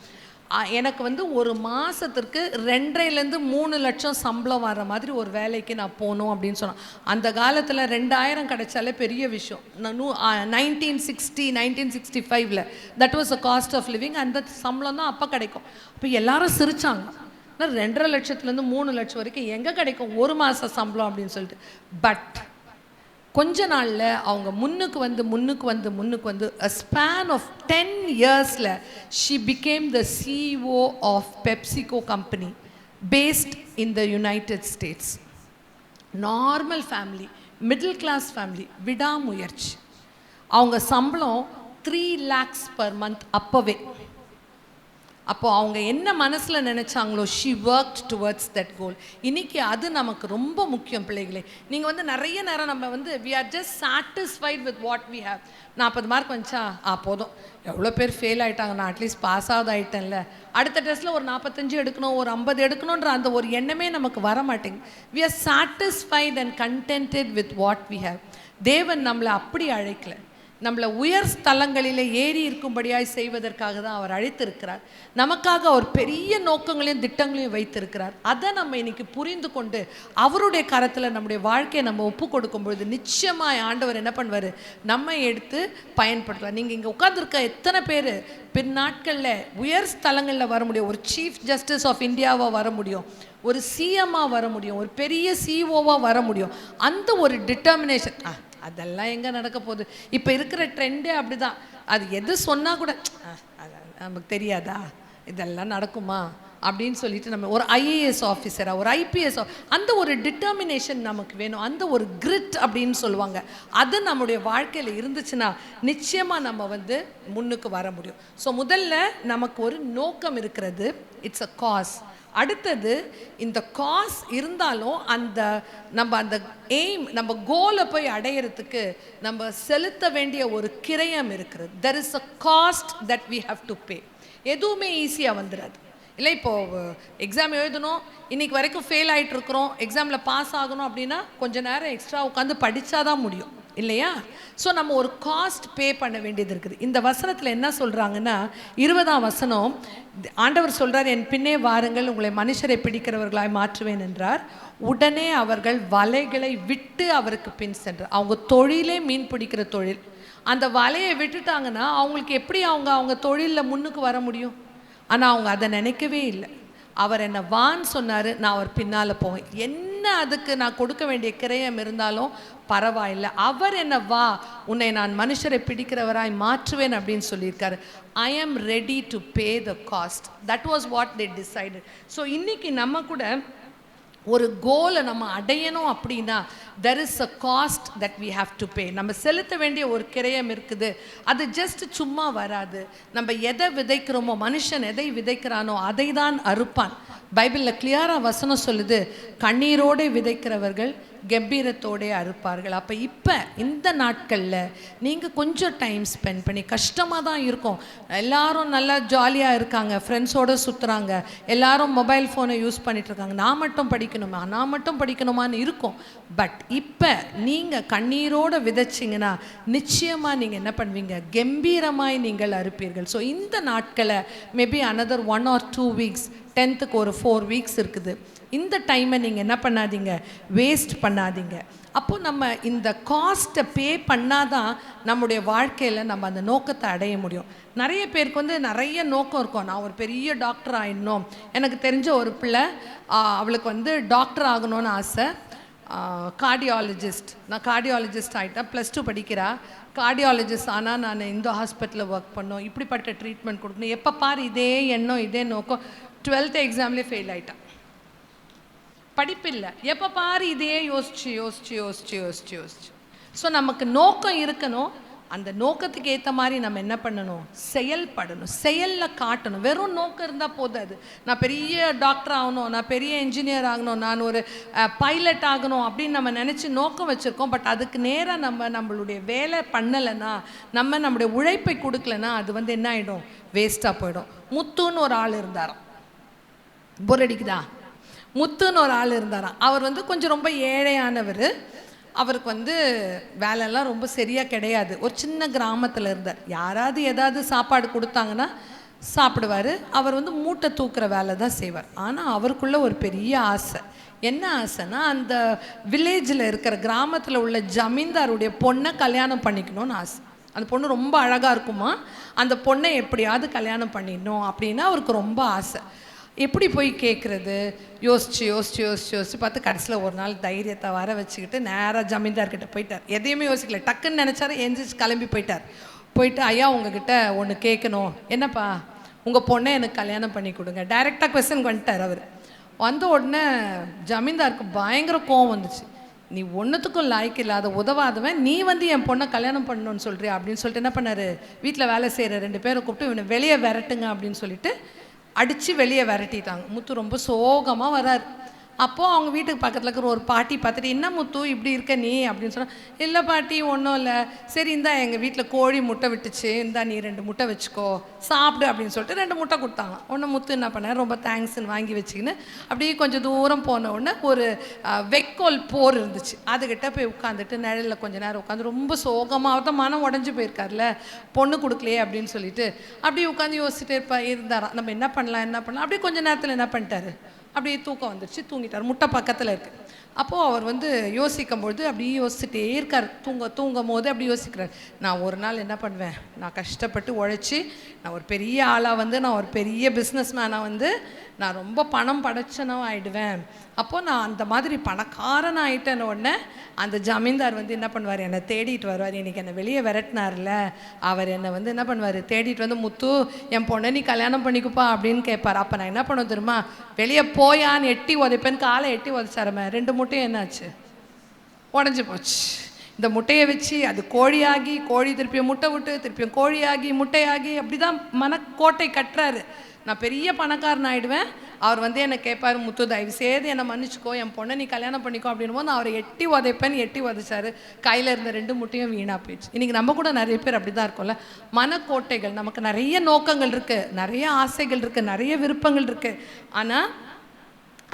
எனக்கு வந்து ஒரு மாதத்திற்கு 2.5-3 லட்சம் சம்பளம் வர மாதிரி ஒரு வேலைக்கு நான் போகணும் அப்படின்னு சொன்னேன். அந்த காலத்தில் 2000 கிடைச்சாலே பெரிய விஷயம். 1965 that was a cost of living. அந்த சம்பளம் தான் அப்போ கிடைக்கும். அப்போ எல்லாரும் சிரித்தாங்க. 2.5 லட்சத்துலேருந்து 3 லட்சம் வரைக்கும் எங்கே கிடைக்கும் ஒரு மாத சம்பளம் அப்படின்னு சொல்லிட்டு. பட் கொஞ்ச நாளில் அவங்க முன்னுக்கு வந்து a span of 10 yearsல she became the CEO of PepsiCo company based in the United States. Normal family, middle class family, விடாமுயற்சி. அவங்க சம்பளம் 3 lakhs per month அப்போவே. அப்போது அவங்க என்ன மனசில் நினச்சாங்களோ she worked towards that goal. இன்றைக்கி அது நமக்கு ரொம்ப முக்கியம் பிள்ளைகளே. நீங்கள் வந்து நிறைய நேரம் நம்ம வந்து we are just satisfied with what we have. 40 mark வந்துச்சா போதும், எவ்வளோ பேர் ஃபெயில் ஆகிட்டாங்க, நான் அட்லீஸ்ட் பாஸ் ஆகுது ஆகிட்டேன்ல, அடுத்த டெஸ்ட்டில் ஒரு 45 எடுக்கணும், ஒரு 50 எடுக்கணுன்ற அந்த ஒரு எண்ணமே நமக்கு வர மாட்டேங்குது. we are satisfied and contented with what we have. தேவன் நம்மளை அப்படி அழைக்கலை. நம்மளை உயர் ஸ்தலங்களில் ஏறி இருக்கும்படியாய் செய்வதற்காக தான் அவர் அழைத்திருக்கிறார். நமக்காக அவர் பெரிய நோக்கங்களையும் திட்டங்களையும் வைத்திருக்கிறார். அதை நம்ம இன்னைக்கு புரிந்து கொண்டு அவருடைய கரத்தில் நம்முடைய வாழ்க்கையை நம்ம ஒப்பு கொடுக்கும் பொழுது நிச்சயமாக ஆண்டவர் என்ன பண்ணுவார், நம்ம எடுத்து பயன்படுத்துவார். நீங்கள் இங்கே உட்கார்ந்துருக்க எத்தனை பேர் பின்னாட்களில் உயர் ஸ்தலங்களில் வர முடியும்? ஒரு சீஃப் ஜஸ்டிஸ் ஆஃப் இந்தியாவாக வர முடியும், ஒரு சிஎம்மாக வர முடியும், ஒரு பெரிய சிஓவாக வர முடியும். அந்த ஒரு டிட்டர்மினேஷன் அதெல்லாம் எங்கே நடக்க போகுது? இப்போ இருக்கிற ட்ரெண்டே அப்படி தான். அது எது சொன்னால் கூட நமக்கு தெரியாதா, இதெல்லாம் நடக்குமா அப்படின்னு சொல்லிட்டு நம்ம ஒரு ஐஏஎஸ் ஆஃபீஸராக, ஒரு ஐபிஎஸ், அந்த ஒரு டிட்டர்மினேஷன் நமக்கு வேணும். அந்த ஒரு கிரிட் அப்படின்னு சொல்லுவாங்க. அது நம்முடைய வாழ்க்கையில் இருந்துச்சுன்னா நிச்சயமாக நம்ம வந்து முன்னுக்கு வர முடியும். ஸோ முதல்ல நமக்கு ஒரு நோக்கம் இருக்கிறது, இட்ஸ் அ காஸ். அடுத்தது இந்த காஸ் இருந்தாலும் நம்ம அந்த எய்ம், நம்ம கோலை போய் அடையிறதுக்கு நம்ம செலுத்த வேண்டிய ஒரு கிரயம் இருக்கிறது. There is a cost that we have to pay. எதுவுமே ஈஸியாக வந்துடாது இல்லை. இப்போது எக்ஸாம் எழுதணும், இன்றைக்கி வரைக்கும் ஃபெயில் ஆகிட்டு இருக்கிறோம், எக்ஸாமில் பாஸ் ஆகணும் அப்படின்னா கொஞ்சம் நேரம் எக்ஸ்ட்ரா உட்காந்து படித்தா தான் முடியும் இல்லையா? ஸோ நம்ம ஒரு காஸ்ட் பே பண்ண வேண்டியது இருக்குது. இந்த வசனத்தில் என்ன சொல்கிறாங்கன்னா 20ஆம் வசனம் ஆண்டவர் சொல்கிறார், என் பின்னே வாருங்கள் உங்களை மனுஷரை பிடிக்கிறவர்களாய் மாற்றுவேன் என்றார். உடனே அவர்கள் வலைகளை விட்டு அவருக்கு பின் சென்றார். அவங்க தொழிலே மீன் பிடிக்கிற தொழில். அந்த வலையை விட்டுட்டாங்கன்னா அவங்களுக்கு எப்படி அவங்க தொழிலில் முன்னுக்கு வர முடியும்? ஆனால் அவங்க அதை நினைக்கவே இல்லை. அவர் என்னை வான்னு சொன்னார், நான் அவர் பின்னால் போவேன். என்ன அதுக்கு நான் கொடுக்க வேண்டிய கிரயம் இருந்தாலும் பரவாயில்லை, அவர் என்ன வா, உன்னை நான் மனுஷரை பிடிக்கிறவராய் மாற்றுவேன் அப்படின்னு சொல்லியிருக்காரு. I am ready to pay the cost. That was what they decided. So இன்றைக்கி நம்ம கூட ஒரு கோலை நம்ம அடையணும் அப்படின்னா there is a cost that we have to pay. நம்ம செலுத்த வேண்டிய ஒரு கிரயம் இருக்குது. அது ஜஸ்ட் சும்மா வராது. நம்ம எதை விதைக்கிறோமோ, மனுஷன் எதை விதைக்கிறானோ அதை தான் அறுப்பான். பைபிளில் கிளியராக வசனம் சொல்லுது, கண்ணீரோடு விதைக்கிறவர்கள் கம்பீரத்தோடே அறுப்பார்கள். அப்போ இப்போ இந்த நாட்களில் நீங்கள் கொஞ்சம் டைம் ஸ்பெண்ட் பண்ணி, கஷ்டமாக தான் இருக்கும், எல்லாரும் நல்லா ஜாலியாக இருக்காங்க, ஃப்ரெண்ட்ஸோடு சுற்றுறாங்க, எல்லாரும் மொபைல் ஃபோனை யூஸ் பண்ணிகிட்ருக்காங்க, நான் மட்டும் படிக்கணுமான்னு இருக்கும். பட் இப்போ நீங்கள் கண்ணீரோடு விதைச்சிங்கன்னா நிச்சயமாக நீங்கள் என்ன பண்ணுவீங்க, கம்பீரமாய் நீங்கள் அறுப்பீர்கள். ஸோ இந்த நாட்களை maybe another 1 or 2 weeks, 10th ஒரு 4 weeks இருக்குது. இந்த டைமை நீங்கள் என்ன பண்ணாதீங்க, வேஸ்ட் பண்ணாதீங்க. அப்போது நம்ம இந்த காஸ்ட்டை பே பண்ணாதான் நம்முடைய வாழ்க்கையில் நம்ம அந்த நோக்கத்தை அடைய முடியும். நிறைய பேருக்கு வந்து நிறைய நோக்கம் இருக்கும். நான் ஒரு பெரிய டாக்டர் ஆகிடணும். எனக்கு தெரிஞ்ச ஒரு பிள்ளை, அவளுக்கு வந்து டாக்டர் ஆகணும்னு ஆசை, கார்டியாலஜிஸ்ட். நான் கார்டியாலஜிஸ்ட் ஆகிட்டேன், +2 படிக்கிறா. கார்டியாலஜிஸ்ட் ஆனால் நான் இந்த ஹாஸ்பிட்டலில் ஒர்க் பண்ணோம், இப்படிப்பட்ட ட்ரீட்மெண்ட் கொடுக்கணும், எப்போ பாரு இதே எண்ணம் இதே நோக்கம். 12th எக்ஸாம்லேயே ஃபெயில் ஆகிட்டான். படிப்பில்லை, எப்போ பாரு இதே யோசிச்சு யோசிச்சு யோசிச்சு யோசிச்சு யோசிச்சு. ஸோ நமக்கு நோக்கம் இருக்கணும். அந்த நோக்கத்துக்கு ஏற்ற மாதிரி நம்ம என்ன பண்ணணும், செயல்படணும், செயலில் காட்டணும். வெறும் நோக்கம் இருந்தால் போதாது. நான் பெரிய டாக்டர் ஆகணும், நான் பெரிய இன்ஜினியர் ஆகணும், நான் ஒரு பைலட் ஆகணும் அப்படின்னு நம்ம நினச்சி நோக்கம் வச்சுருக்கோம். பட் அதுக்கு நேராக நம்மளுடைய வேலை பண்ணலைன்னா, நம்மளுடைய உழைப்பை கொடுக்கலன்னா அது வந்து என்ன ஆகிடும், வேஸ்ட்டாக போயிடும். முத்துன்னு ஒரு ஆள் இருந்தாராம். போர் அடிக்குதா? முத்துன்னு ஒரு ஆள் இருந்தாராம். அவர் வந்து கொஞ்சம் ரொம்ப ஏழையானவர். அவருக்கு வந்து வேலையெல்லாம் ரொம்ப சரியாக கிடையாது. ஒரு சின்ன கிராமத்தில் இருந்தார். யாராவது ஏதாவது சாப்பாடு கொடுத்தாங்கன்னா சாப்பிடுவார். அவர் வந்து மூட்டை தூக்குற வேலை தான் செய்வார். ஆனால் அவருக்குள்ள ஒரு பெரிய ஆசை. என்ன ஆசைன்னா, அந்த வில்லேஜில் இருக்கிற கிராமத்தில் உள்ள ஜமீன்தாருடைய பொண்ணை கல்யாணம் பண்ணிக்கணும்னு ஆசை. அந்த பொண்ணு ரொம்ப அழகாக இருக்குமா, அந்த பொண்ணை எப்படியாவது கல்யாணம் பண்ணிடணும் அப்படின்னு அவருக்கு ரொம்ப ஆசை. எப்படி போய் கேட்குறது, யோசிச்சு பார்த்து கடைசியில் ஒரு நாள் தைரியத்தை வர வச்சுக்கிட்டு நேராக ஜமீன்தார்கிட்ட போயிட்டார். எதையுமே யோசிக்கல, டக்குன்னு நினச்சாரு, எந்திரிச்சு கிளம்பி போயிட்டு ஐயா உங்ககிட்ட ஒன்று கேட்கணும். என்னப்பா? உங்கள் பொண்ணை எனக்கு கல்யாணம் பண்ணி கொடுங்க. டைரெக்டாக கொஸ்டின் வந்துட்டார். அவர் வந்த உடனே ஜமீன்தாருக்கு பயங்கர கோவம் வந்துச்சு. நீ ஒன்றுத்துக்கும் லாய்க்கு இல்லாத உதவாதவன், நீ வந்து என் பொண்ணை கல்யாணம் பண்ணணும்னு சொல்கிறியா அப்படின்னு சொல்லிட்டு என்ன பண்ணார், வீட்டில் வேலை செய்கிற 2 பேரை கூப்பிட்டு இவனை வெளியே விரட்டுங்க அப்படின்னு சொல்லிட்டு அடித்து வெளியே விரட்டிட்டாங்க. முத்து ரொம்ப சோகமாக வரார். அப்போது அவங்க வீட்டுக்கு பக்கத்தில் இருக்கிற ஒரு பாட்டி பார்த்துட்டு, என்ன முத்து இப்படி இருக்க நீ அப்படின்னு சொன்னால், இல்லை பாட்டி ஒன்றும் இல்லை, சரி இந்தா எங்கள் வீட்டில் கோழி முட்டை விட்டுச்சு, இந்தா நீ 2 முட்டை வச்சுக்கோ சாப்பிடு அப்படின்னு சொல்லிட்டு 2 முட்டை கொடுத்தாங்க. ஒன்று முத்து என்ன பண்ணார், ரொம்ப தேங்க்ஸ்ன்னு வாங்கி வச்சுக்கின்னு அப்படியே கொஞ்சம் தூரம் போன உடனே ஒரு வெக்கோல் போர் இருந்துச்சு. அதுக்கிட்ட போய் உட்காந்துட்டு நிழலில் கொஞ்சம் நேரம் உட்காந்து ரொம்ப சோகமாக, அவர் தான் மனம் உடஞ்சி போயிருக்கார்ல, பொண்ணு கொடுக்கலையே அப்படின்னு சொல்லிட்டு அப்படியே உட்காந்து யோசிச்சுட்டே இருந்தாராம். நம்ம என்ன பண்ணலாம் அப்படியே கொஞ்சம் நேரத்தில் என்ன பண்ணிட்டாரு, அப்படியே தூக்கம் வந்துடுச்சு, தூங்கிட்டார். முட்டை பக்கத்தில் இருக்குது. அப்போது அவர் வந்து யோசிக்கும்பொழுது அப்படியே யோசிச்சுட்டே இருக்கார். தூங்கும் போது அப்படி யோசிக்கிறார், நான் ஒரு நாள் என்ன பண்ணுவேன், நான் கஷ்டப்பட்டு உழைச்சி நான் ஒரு பெரிய ஆளாக வந்து நான் ஒரு பெரிய பிஸ்னஸ் மேனாக வந்து நான் ரொம்ப பணம் படைச்சனோ ஆகிடுவேன். அப்போது நான் அந்த மாதிரி பணக்காரன் ஆகிட்டேன்னு உடனே அந்த ஜமீன்தார் வந்து என்ன பண்ணுவார், என்னை தேடிட்டு வருவார். இன்றைக்கி என்னை வெளியே விரட்டினார்ல, அவர் என்னை வந்து என்ன பண்ணுவார், தேடிட்டு வந்து முத்து என் பொண்ணை நீ கல்யாணம் பண்ணிக்குப்பா அப்படின்னு கேட்பார். அப்போ நான் என்ன பண்ணுவேன் தெரியுமா, வெளியே போயான்னு எட்டி உதைப்பேன். காலை எட்டி உதைச்சாரமே 2 முட்டையும் என்னாச்சு, உடஞ்சி போச்சு. இந்த முட்டையை வச்சு அது கோழியாகி, கோழி திருப்பியும் முட்டை விட்டு திருப்பியும் கோழியாகி முட்டையாகி அப்படி தான் மனக்கோட்டை கட்டுறாரு. நான் பெரிய பணக்காரன் ஆகிடுவேன். அவர் வந்து என்னை கேட்பார், முத்து தயவு செய்து என்னை மன்னிச்சிக்கோ, என் பொண்ணை நீ கல்யாணம் பண்ணிக்கோ அப்படின்னு போது நான் அவரை எட்டி உதைச்சார். கையில் இருந்த 2 முட்டையும் வீணாக போயிடுச்சு. இன்றைக்கி நம்ம கூட நிறைய பேர் அப்படி தான் இருக்கோம்ல, மனக்கோட்டைகள். நமக்கு நிறைய நோக்கங்கள் இருக்குது, நிறைய ஆசைகள் இருக்குது, நிறைய விருப்பங்கள் இருக்குது. ஆனால்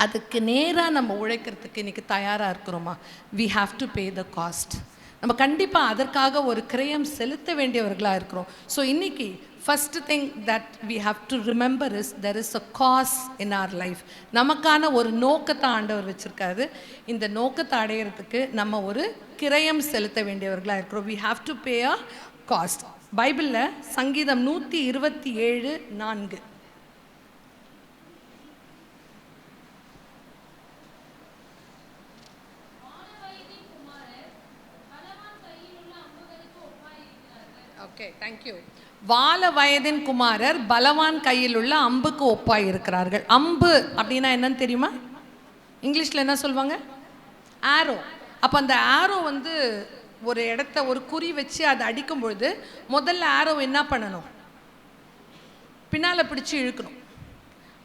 அதுக்கு நேராக நம்ம உழைக்கிறதுக்கு இன்றைக்கி தயாராக இருக்கிறோமா? we have to pay the cost. நம்ம கண்டிப்பாக அதற்காக ஒரு கிரயம் செலுத்த வேண்டியவர்களாக இருக்கிறோம். ஸோ இன்றைக்கி first thing that we have to remember is there is a cause in our life. நமக்கான ஒரு நோக்கத்தை ஆண்டவர் வச்சுருக்காரு. இந்த நோக்கத்தை அடையிறதுக்கு நம்ம ஒரு கிரயம் செலுத்த வேண்டியவர்களாக இருக்கிறோம். we have to pay a cost. பைபிளில் சங்கீதம் 127:4 ஓகே, தேங்க்யூ. வால வயதின் குமாரர் பலவான் கையில் உள்ள அம்புக்கு ஒப்பாய் இருக்கிறார்கள். அம்பு அப்படின்னா என்னன்னு தெரியுமா? இங்கிலீஷில் என்ன சொல்லுவாங்க? ஆரோ. அப்போ அந்த ஆரோ வந்து ஒரு இடத்த ஒரு குறி வச்சு அதை அடிக்கும் பொழுது முதல்ல ஆரோ என்ன பண்ணணும்? பின்னால் பிடிச்சி இழுக்கணும்.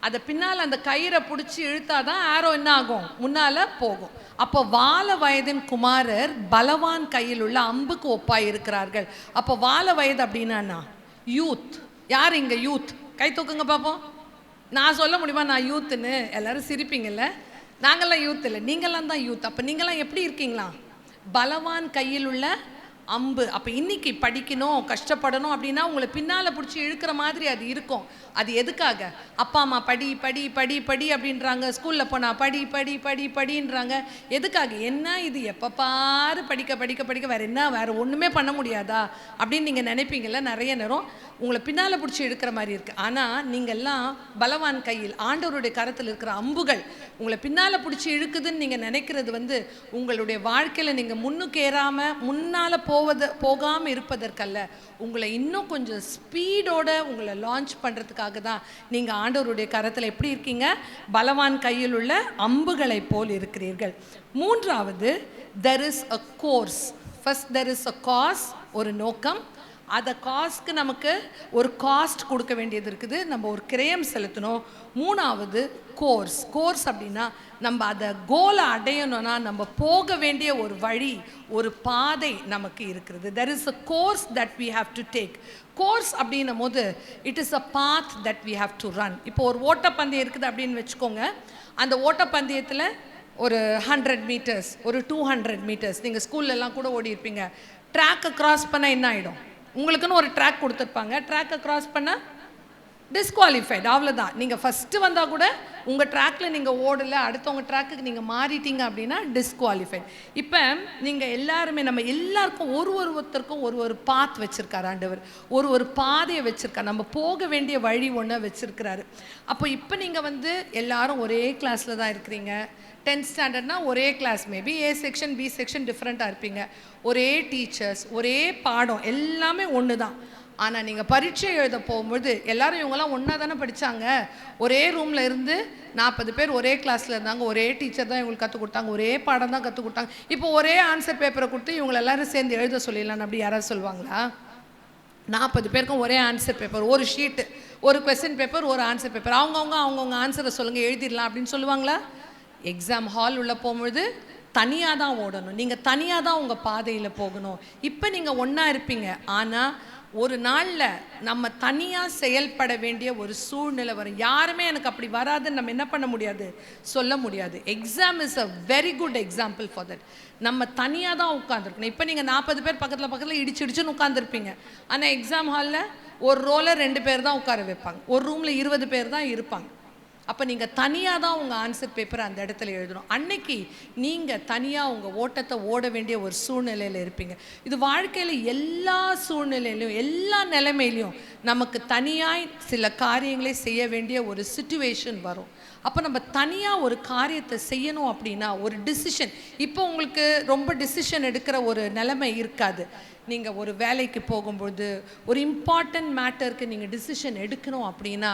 அதை பின்னால் அந்த கயிறை பிடிச்சி இழுத்தாதான் ஆரோ என்ன ஆகும்? முன்னால் போகும். அப்போ வால வயதின் குமாரர் பலவான் கையில் உள்ள அம்புக்கு ஒப்பாய் இருக்கிறார்கள். அப்போ வால வயது அப்படின்னா யூத். யார் இங்கே யூத்? கை தூக்குங்க பார்ப்போம். நான் சொல்ல முடியுமா நான் யூத்துன்னு? எல்லாரும் சிரிப்பீங்கள்ல. நாங்கள்லாம் யூத் இல்லை, நீங்களாம் தான் யூத். அப்போ நீங்களாம் எப்படி இருக்கீங்களா? பலவான் கையில் உள்ள அம்பு. அப்போ இன்னைக்கு படிக்கணும், கஷ்டப்படணும் அப்படின்னா உங்களை பின்னால் பிடிச்சி இழுக்கிற மாதிரி அது இருக்கும். அது எதுக்காக? அப்பா அம்மா படி படி படி படி அப்படின்றாங்க, ஸ்கூலில் போனால் படி படி படி படின்றாங்க. எதுக்காக? என்ன இது எப்போ பாரு படிக்க படிக்க படிக்க, வேறு ஒன்றுமே பண்ண முடியாதா அப்படின்னு நீங்கள் நினைப்பீங்கள்ல. நிறைய நேரம் உங்களை பின்னால் பிடிச்சி இழுக்கிற மாதிரி இருக்குது. ஆனால் நீங்கள்லாம் பலவான் கையில், ஆண்டவருடைய கரத்தில் இருக்கிற அம்புகள் உங்களை பின்னால் பிடிச்சி இழுக்குதுன்னு நீங்கள் நினைக்கிறது உங்களுடைய வாழ்க்கையில் நீங்கள் முன்னுக்கு ஏறாமல் முன்னால் போகாமல் இருப்பதற்கல்ல, உங்களை இன்னும் கொஞ்சம் ஸ்பீடோட உங்களை லான்ச் பண்ணுறதுக்காக தான் நீங்கள் ஆண்டவருடைய கரத்தில் எப்படி இருக்கீங்க? பலவான் கையில் உள்ள அம்புகளை போல் இருக்கிறீர்கள். மூன்றாவது, there is a course. first there is a cause, ஒரு நோக்கம். அதை காஸ்க்கு நமக்கு ஒரு காஸ்ட் கொடுக்க வேண்டியது இருக்குது, நம்ம ஒரு கிரயம் செலுத்தணும். மூணாவது கோர்ஸ் அப்படின்னா நம்ம அதை கோலை அடையணும்னா நம்ம போக வேண்டிய ஒரு வழி, ஒரு பாதை நமக்கு இருக்கிறது. there is a course that we have to take. Course அப்படின்னும் போது it is a path that we have to run. இப்போ ஒரு ஓட்டப்பந்தயம் இருக்குது அப்படின்னு வச்சுக்கோங்க. அந்த ஓட்டப்பந்தயத்தில் ஒரு 100 மீட்டர்ஸ், ஒரு 200 மீட்டர்ஸ், நீங்கள் ஸ்கூல்லலாம் கூட ஓடி இருப்பீங்க. ட்ராக்கை கிராஸ் பண்ணால் என்ன ஆகிடும்? உங்களுக்குன்னு ஒரு ட்ராக் கொடுத்துருப்பாங்க, ட்ராக்கை கிராஸ் பண்ணால் டிஸ்குவாலிஃபைட், அவ்வளோதான். நீங்கள் ஃபஸ்ட்டு வந்தால் கூட உங்கள் ட்ராக்கில் நீங்கள் ஓடலை, அடுத்தவங்க ட்ராக்குக்கு நீங்கள் மாறிட்டீங்க அப்படின்னா டிஸ்குவாலிஃபைட். இப்போ நீங்கள் எல்லாருமே, நம்ம எல்லாருக்கும் ஒருத்தருக்கும் ஒரு பாத் வச்சுருக்காரு ஆண்டவர், ஒரு பாதையை வச்சுருக்காரு, நம்ம போக வேண்டிய வழி ஒன்று வச்சுருக்கிறாரு. அப்போ இப்போ நீங்கள் எல்லாரும் ஒரே கிளாஸில் தான் இருக்கிறீங்க. 10th ஸ்டாண்டர்ட்னா ஒரே class, maybe A section B section டிஃப்ரெண்ட்டாக இருப்பீங்க. ஒரே டீச்சர்ஸ், ஒரே பாடம், எல்லாமே ஒன்று தான். ஆனால் நீங்கள் பரீட்சை எழுத போகும்போது எல்லாரும் இவங்கெல்லாம் ஒன்றா தானே படித்தாங்க. ஒரே ரூமில் இருந்து 40 பேர் ஒரே கிளாஸில் இருந்தாங்க, ஒரே டீச்சர் தான் இவங்களுக்கு கற்றுக் கொடுத்தாங்க, ஒரே பாடம் தான் கற்றுக் கொடுத்தாங்க. இப்போ ஒரே ஆன்சர் பேப்பரை கொடுத்து இவங்களை எல்லாரும் சேர்ந்து எழுத சொல்லிடலான்னு அப்படி யாராவது சொல்லுவாங்களா? 40 பேருக்கும் ஒரே ஆன்சர் பேப்பர், ஒரு ஷீட்டு, ஒரு கொஸ்டின் பேப்பர், ஒரு ஆன்சர் பேப்பர், அவங்கவுங்க ஆன்சரை சொல்லுங்கள், எழுதிடலாம் அப்படின்னு சொல்லுவாங்களா? எக்ஸாம் ஹால் உள்ளே போகும்பொழுது தனியாக தான் ஓடணும், நீங்கள் தனியாக தான் உங்கள் பாதையில் போகணும். இப்போ நீங்கள் ஒன்றா இருப்பீங்க, ஆனால் ஒரு நாளில் நம்ம தனியாக செயல்பட வேண்டிய ஒரு சூழ்நிலை வரும். யாருமே எனக்கு அப்படி வராதுன்னு நம்ம என்ன பண்ண முடியாது, சொல்ல முடியாது. Exam is a very good example for that. நம்ம தனியாக தான் உட்காந்துருக்கணும். இப்போ நீங்கள் 40 பேர் பக்கத்தில் இடிச்சுன்னு உட்காந்துருப்பீங்க. ஆனால் எக்ஸாம் ஹாலில் ஒரு ரோவில் 2 பேர் தான் உட்கார வைப்பாங்க, ஒரு ரூமில் 20 பேர் தான் இருப்பாங்க. அப்போ நீங்கள் தனியாக தான் உங்கள் ஆன்சர் பேப்பரை அந்த இடத்துல எழுதணும். அன்னைக்கு நீங்கள் தனியாக உங்கள் ஓட்டத்தை ஓட வேண்டிய ஒரு சூழ்நிலையில் இருப்பீங்க. இது வாழ்க்கையில் எல்லா சூழ்நிலையிலையும், எல்லா நிலைமையிலையும் நமக்கு தனியாக சில காரியங்களை செய்ய வேண்டிய ஒரு சிச்சுவேஷன் வரும். அப்போ நம்ம தனியாக ஒரு காரியத்தை செய்யணும் அப்படின்னா ஒரு டிசிஷன், இப்போ உங்களுக்கு ரொம்ப டிசிஷன் எடுக்கிற ஒரு நிலைமை இருக்காது. நீங்கள் ஒரு வேலைக்கு போகும்பொழுது ஒரு இம்பார்ட்டன்ட் மேட்டருக்கு நீங்கள் டிசிஷன் எடுக்கணும் அப்படின்னா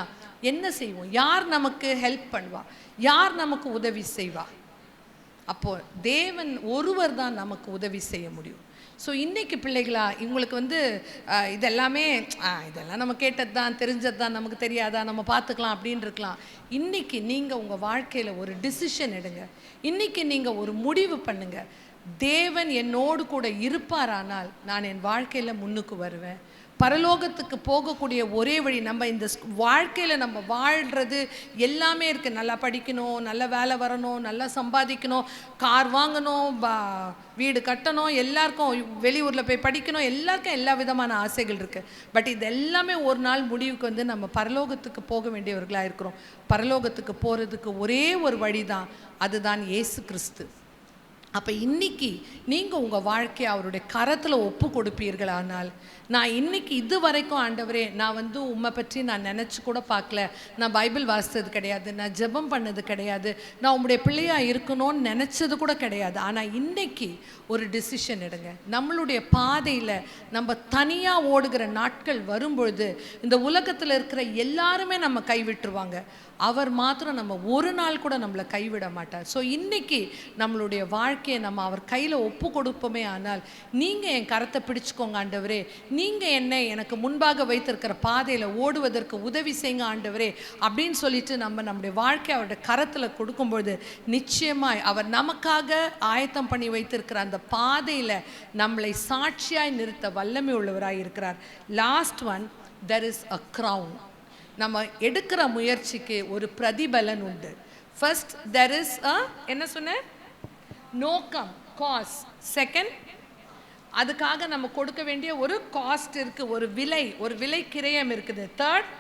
என்ன செய்வோம்? யார் நமக்கு ஹெல்ப் பண்ணுவா? யார் நமக்கு உதவி செய்வா? அப்போது தேவன் ஒருவர் தான் நமக்கு உதவி செய்ய முடியும். ஸோ இன்றைக்கி பிள்ளைகளா, இவங்களுக்கு இதெல்லாம் நம்ம கேட்டது தான், தெரிஞ்சது தான், நமக்கு தெரியாதா, நம்ம பார்த்துக்கலாம் அப்படின்னு இருக்கலாம். இன்றைக்கி நீங்கள் உங்கள் வாழ்க்கையில் ஒரு டிசிஷன் எடுங்க. இன்றைக்கி நீங்கள் ஒரு முடிவு பண்ணுங்கள். தேவன் என்னோடு கூட இருப்பாரானால் நான் என் வாழ்க்கையில் முன்னுக்கு வருவேன். பரலோகத்துக்கு போகக்கூடிய ஒரே வழி, நம்ம இந்த வாழ்க்கையில் நம்ம வாழ்கிறது எல்லாமே இருக்குது. நல்லா படிக்கணும், நல்ல வேலை வரணும், நல்லா சம்பாதிக்கணும், கார் வாங்கணும், வீடு கட்டணும், எல்லாருக்கும் வெளியூரில் போய் படிக்கணும், எல்லாருக்கும் எல்லா விதமான ஆசைகள் இருக்குது. பட் இது எல்லாமே ஒரு நாள் முடிவுக்கு நம்ம பரலோகத்துக்கு போக வேண்டியவர்களாக இருக்கிறோம். பரலோகத்துக்கு போகிறதுக்கு ஒரே ஒரு வழி தான், அதுதான் இயேசு கிறிஸ்து. அப்போ இன்றைக்கி நீங்கள் உங்கள் வாழ்க்கையை அவருடைய கரத்தில் ஒப்பு கொடுப்பீர்களானால், நான் இன்றைக்கி இது வரைக்கும் ஆண்டவரே, நான் உம்மை பற்றி நான் நினச்சி கூட பார்க்கல, நான் பைபிள் வாசித்தது கிடையாது, நான் ஜெபம் பண்ணது கிடையாது, நான் உங்களுடைய பிள்ளையாக இருக்கணும்னு நினச்சது கூட கிடையாது. ஆனால் இன்றைக்கி ஒரு டிசிஷன் எடுங்க. நம்மளுடைய பாதையில் நம்ம தனியாக ஓடுகிற நாட்கள் வரும்பொழுது இந்த உலகத்தில் இருக்கிற எல்லாருமே நம்ம கைவிட்டுருவாங்க. அவர் மாத்திரம் நம்ம ஒரு நாள் கூட நம்மளை கைவிட மாட்டார். ஸோ இன்றைக்கி நம்மளுடைய வாழ்க்கையை நம்ம அவர் கையில் ஒப்பு கொடுப்போமே. ஆனால் நீங்கள் என் கரத்தை பிடிச்சிக்கோங்க ஆண்டவரே, நீங்கள் என்னை எனக்கு முன்பாக வைத்திருக்கிற பாதையில் ஓடுவதற்கு உதவி செய்யுங்க ஆண்டவரே அப்படின்னு சொல்லிட்டு நம்முடைய வாழ்க்கையை அவருடைய கரத்தில் கொடுக்கும்பொழுது நிச்சயமாய் அவர் நமக்காக ஆயத்தம் பண்ணி வைத்திருக்கிற அந்த பாதையில் நம்மளை சாட்சியாய் நிறுத்த வல்லமை உள்ளவராய் இருக்கிறார். Last one, there is a crown. நம்ம எடுக்கிற முயற்சிக்கு ஒரு பிரதிபலன் உண்டு. ஃபர்ஸ்ட் there is a, என்ன சொன்ன, நோக்கம், காஸ். செகண்ட், அதுக்காக நம்ம கொடுக்க வேண்டிய ஒரு காஸ்ட் இருக்குது, ஒரு விலை கிரயம் இருக்குது. தேர்ட்,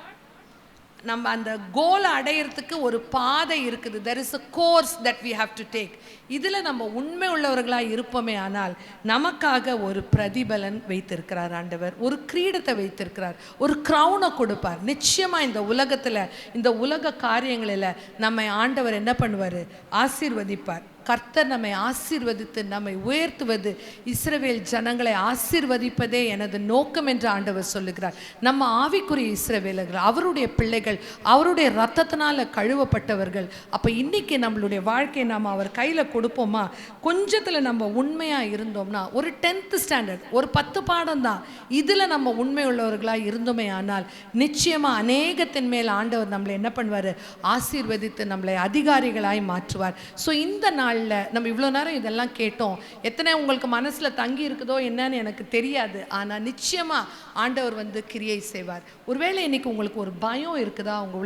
நம்ம அந்த கோலை அடையிறதுக்கு ஒரு பாதை இருக்குது. there is a course that we have to take. இதில் நம்ம உண்மை உள்ளவர்களாக இருப்போமே ஆனால் நமக்காக ஒரு பிரதிபலன் வைத்திருக்கிறார் ஆண்டவர், ஒரு கிரீடத்தை வைத்திருக்கிறார், ஒரு க்ரௌனை கொடுப்பார். நிச்சயமாக இந்த உலகத்தில், இந்த உலக காரியங்களில் நம்மை ஆண்டவர் என்ன பண்ணுவார்? ஆசீர்வதிப்பார். கர்த்தர் நம்மை ஆசீர்வதித்து நம்மை உயர்த்துவது, இஸ்ரவேல் ஜனங்களை ஆசீர்வதிப்பதே எனது நோக்கம் என்று ஆண்டவர் சொல்லுகிறார். நம்ம ஆவிக்குரிய இஸ்ரவேலர்கள், அவருடைய பிள்ளைகள், அவருடைய இரத்தத்தினால கழுவப்பட்டவர்கள். அப்போ இன்னைக்கு நம்மளுடைய வாழ்க்கையை நாம் அவர் கையில் கொடுப்போமா? கொஞ்சத்தில் நம்ம உண்மையாக இருந்தோம்னா, ஒரு 10th ஸ்டாண்டர்ட், ஒரு 10 பாடம் தான், இதில் நம்ம உண்மை உள்ளவர்களாக இருந்தோமே ஆனால் நிச்சயமாக அநேகத்தின் மேல் ஆண்டவர் நம்மளை என்ன பண்ணுவார்? ஆசீர்வதித்து நம்மளை அதிகாரிகளாய் மாற்றுவார். ஸோ இந்த நாள் நம்ம இவ்வளோ நேரம் இதெல்லாம் கேட்டோம். எத்தனை உங்களுக்கு மனசில் தங்கி இருக்குதோ என்னன்னு எனக்கு தெரியாது. ஆனால் நிச்சயமாக ஆண்டவர் வந்து கிரியை செய்வார். ஒருவேளை இன்னைக்கு உங்களுக்கு ஒரு பயம் இருக்குதா உங்கள்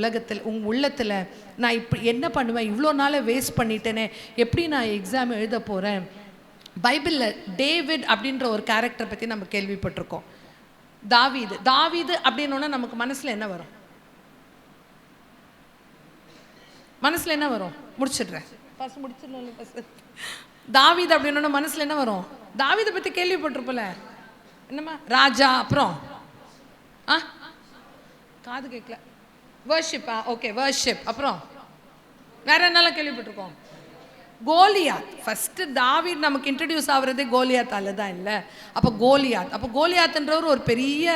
உள்ளத்தில்? நான் இப்படி என்ன பண்ணுவேன்? இவ்வளோ நாளை வேஸ்ட் பண்ணிட்டேனே, எப்படி நான் எக்ஸாம் எழுத போகிறேன்? பைபிளில் டேவிட் அப்படின்ற ஒரு கேரக்டரை பற்றி நம்ம கேள்விப்பட்டிருக்கோம். தாவீது அப்படின்னோன்னா நமக்கு மனசில் என்ன வரும்? மனசில் என்ன வரும்? முடிச்சிடுறேன், ஃபர்ஸ்ட் முடிச்சிடலாம். ஃபர்ஸ்ட் தாவீது அப்படின்னா மனசில் என்ன வரும்? தாவீதை பற்றி கேள்விப்பட்டிருப்பல, என்னம்மா ராஜா, அப்புறம் காது கேட்கல, வர்ஷிப்பா, ஓகே வர்ஷிப், அப்புறம் வேற என்னெல்லாம் கேள்விப்பட்டிருக்கோம்? கோலியாத். ஃபர்ஸ்ட் தாவீது நமக்கு இன்ட்ரடியூஸ் ஆகுறதே கோலியாத்தால தான் இல்லை? அப்போ கோலியாத்ன்றவர் ஒரு பெரிய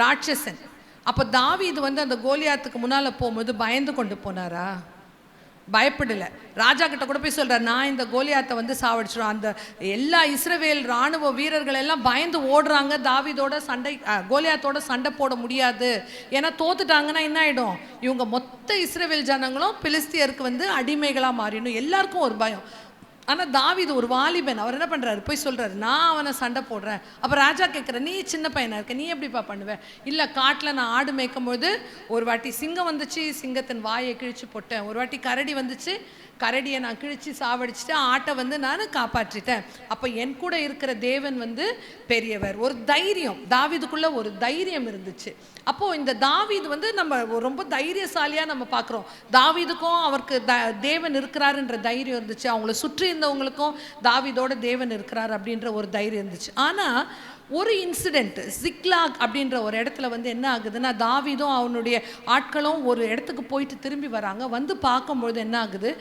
ராட்சசன். அப்போ தாவீது வந்து அந்த கோலியாத்துக்கு முன்னால் போகும்போது பயந்து கொண்டு போனாரா? பயப்படலை. ராஜா கிட்ட கூட போய் சொல்கிறார், நான் இந்த கோலியாத்தை வந்து சாவடிச்சிடும். அந்த எல்லா இஸ்ரவேல் இராணுவ வீரர்கள் எல்லாம் பயந்து ஓடுறாங்க, கோலியாத்தோட சண்டை போட முடியாது, ஏன்னா தோத்துட்டாங்கன்னா என்ன ஆகிடும்? இவங்க மொத்த இஸ்ரவேல் ஜனங்களும் பிலிஸ்தியருக்கு வந்து அடிமைகளாக மாறிடும். எல்லாருக்கும் ஒரு பயம். ஆனால் தாவீது ஒரு வாலிபன், அவர் என்ன பண்ணுறாரு? போய் சொல்கிறாரு, நான் அவனை சண்டை போடுறேன். அப்போ ராஜா கேட்குறேன், நீ சின்ன பையனாக இருக்க, நீ எப்படிப்பா பண்ணுவேன்? இல்லை, காட்டில் நான் ஆடு மேய்க்கும் போது ஒரு வாட்டி சிங்கம் வந்துச்சு, சிங்கத்தின் வாயை கிழிச்சு போட்டேன். ஒரு வாட்டி கரடி வந்துச்சு, கரடியை நான் கிழிச்சு சாவடிச்சுட்டு ஆட்டை வந்து நான் காப்பாற்றிட்டேன். அப்போ என் கூட இருக்கிற தேவன் வந்து பெரியவர். ஒரு தைரியம், தாவீதுக்குள்ள ஒரு தைரியம் இருந்துச்சு. அப்போது இந்த தாவீது வந்து நம்ம ரொம்ப தைரியசாலியாக நம்ம பார்க்குறோம். தாவீதுக்கும் அவருக்கு தேவன் இருக்கிறாருன்ற தைரியம் இருந்துச்சு, அவங்கள சுற்றி இருந்தவங்களுக்கும் தாவீதோட தேவன் இருக்கிறார் அப்படின்ற ஒரு தைரியம் இருந்துச்சு. ஆனால் ஒரு இன்சிடெண்ட், சிக்லாக் அப்படின்ற ஒரு இடத்துல வந்து என்ன ஆகுதுன்னா, தாவீதும் அவனுடைய ஆட்களும் ஒரு இடத்துக்கு போயிட்டு திரும்பி வராங்க. வந்து பார்க்கும்பொழுது என்ன ஆகுது?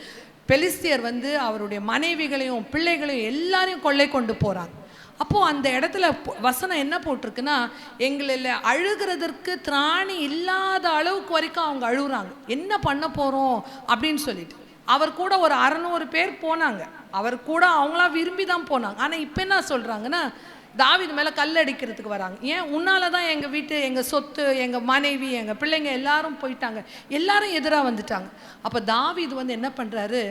பெலிஸ்தியர் வந்து அவருடைய மனைவிகளையும் பிள்ளைகளையும் எல்லாரையும் கொள்ளை கொண்டு போகிறாங்க. அப்போது அந்த இடத்துல வசனம் என்ன போட்டிருக்குன்னா, எங்களில் அழுகிறதற்கு திராணி இல்லாத அளவுக்கு வரைக்கும் அவங்க அழுகுறாங்க. என்ன பண்ண போகிறோம் அப்படின்னு சொல்லிட்டு. அவர் கூட ஒரு 600 பேர் போனாங்க, அவர் கூட அவங்களாம் விரும்பி தான் போனாங்க. ஆனால் இப்போ என்ன சொல்கிறாங்கன்னா, தாவீது மேலே கல் அடிக்கிறதுக்கு வராங்க. ஏன்? உன்னால தான் எங்கள் வீட்டு, எங்கள் சொத்து, எங்கள் மனைவி, எங்கள் பிள்ளைங்க எல்லாரும் போயிட்டாங்க, எல்லாரும் எதிராக வந்துட்டாங்க. அப்போ தாவீது வந்து என்ன பண்ணுறாரு?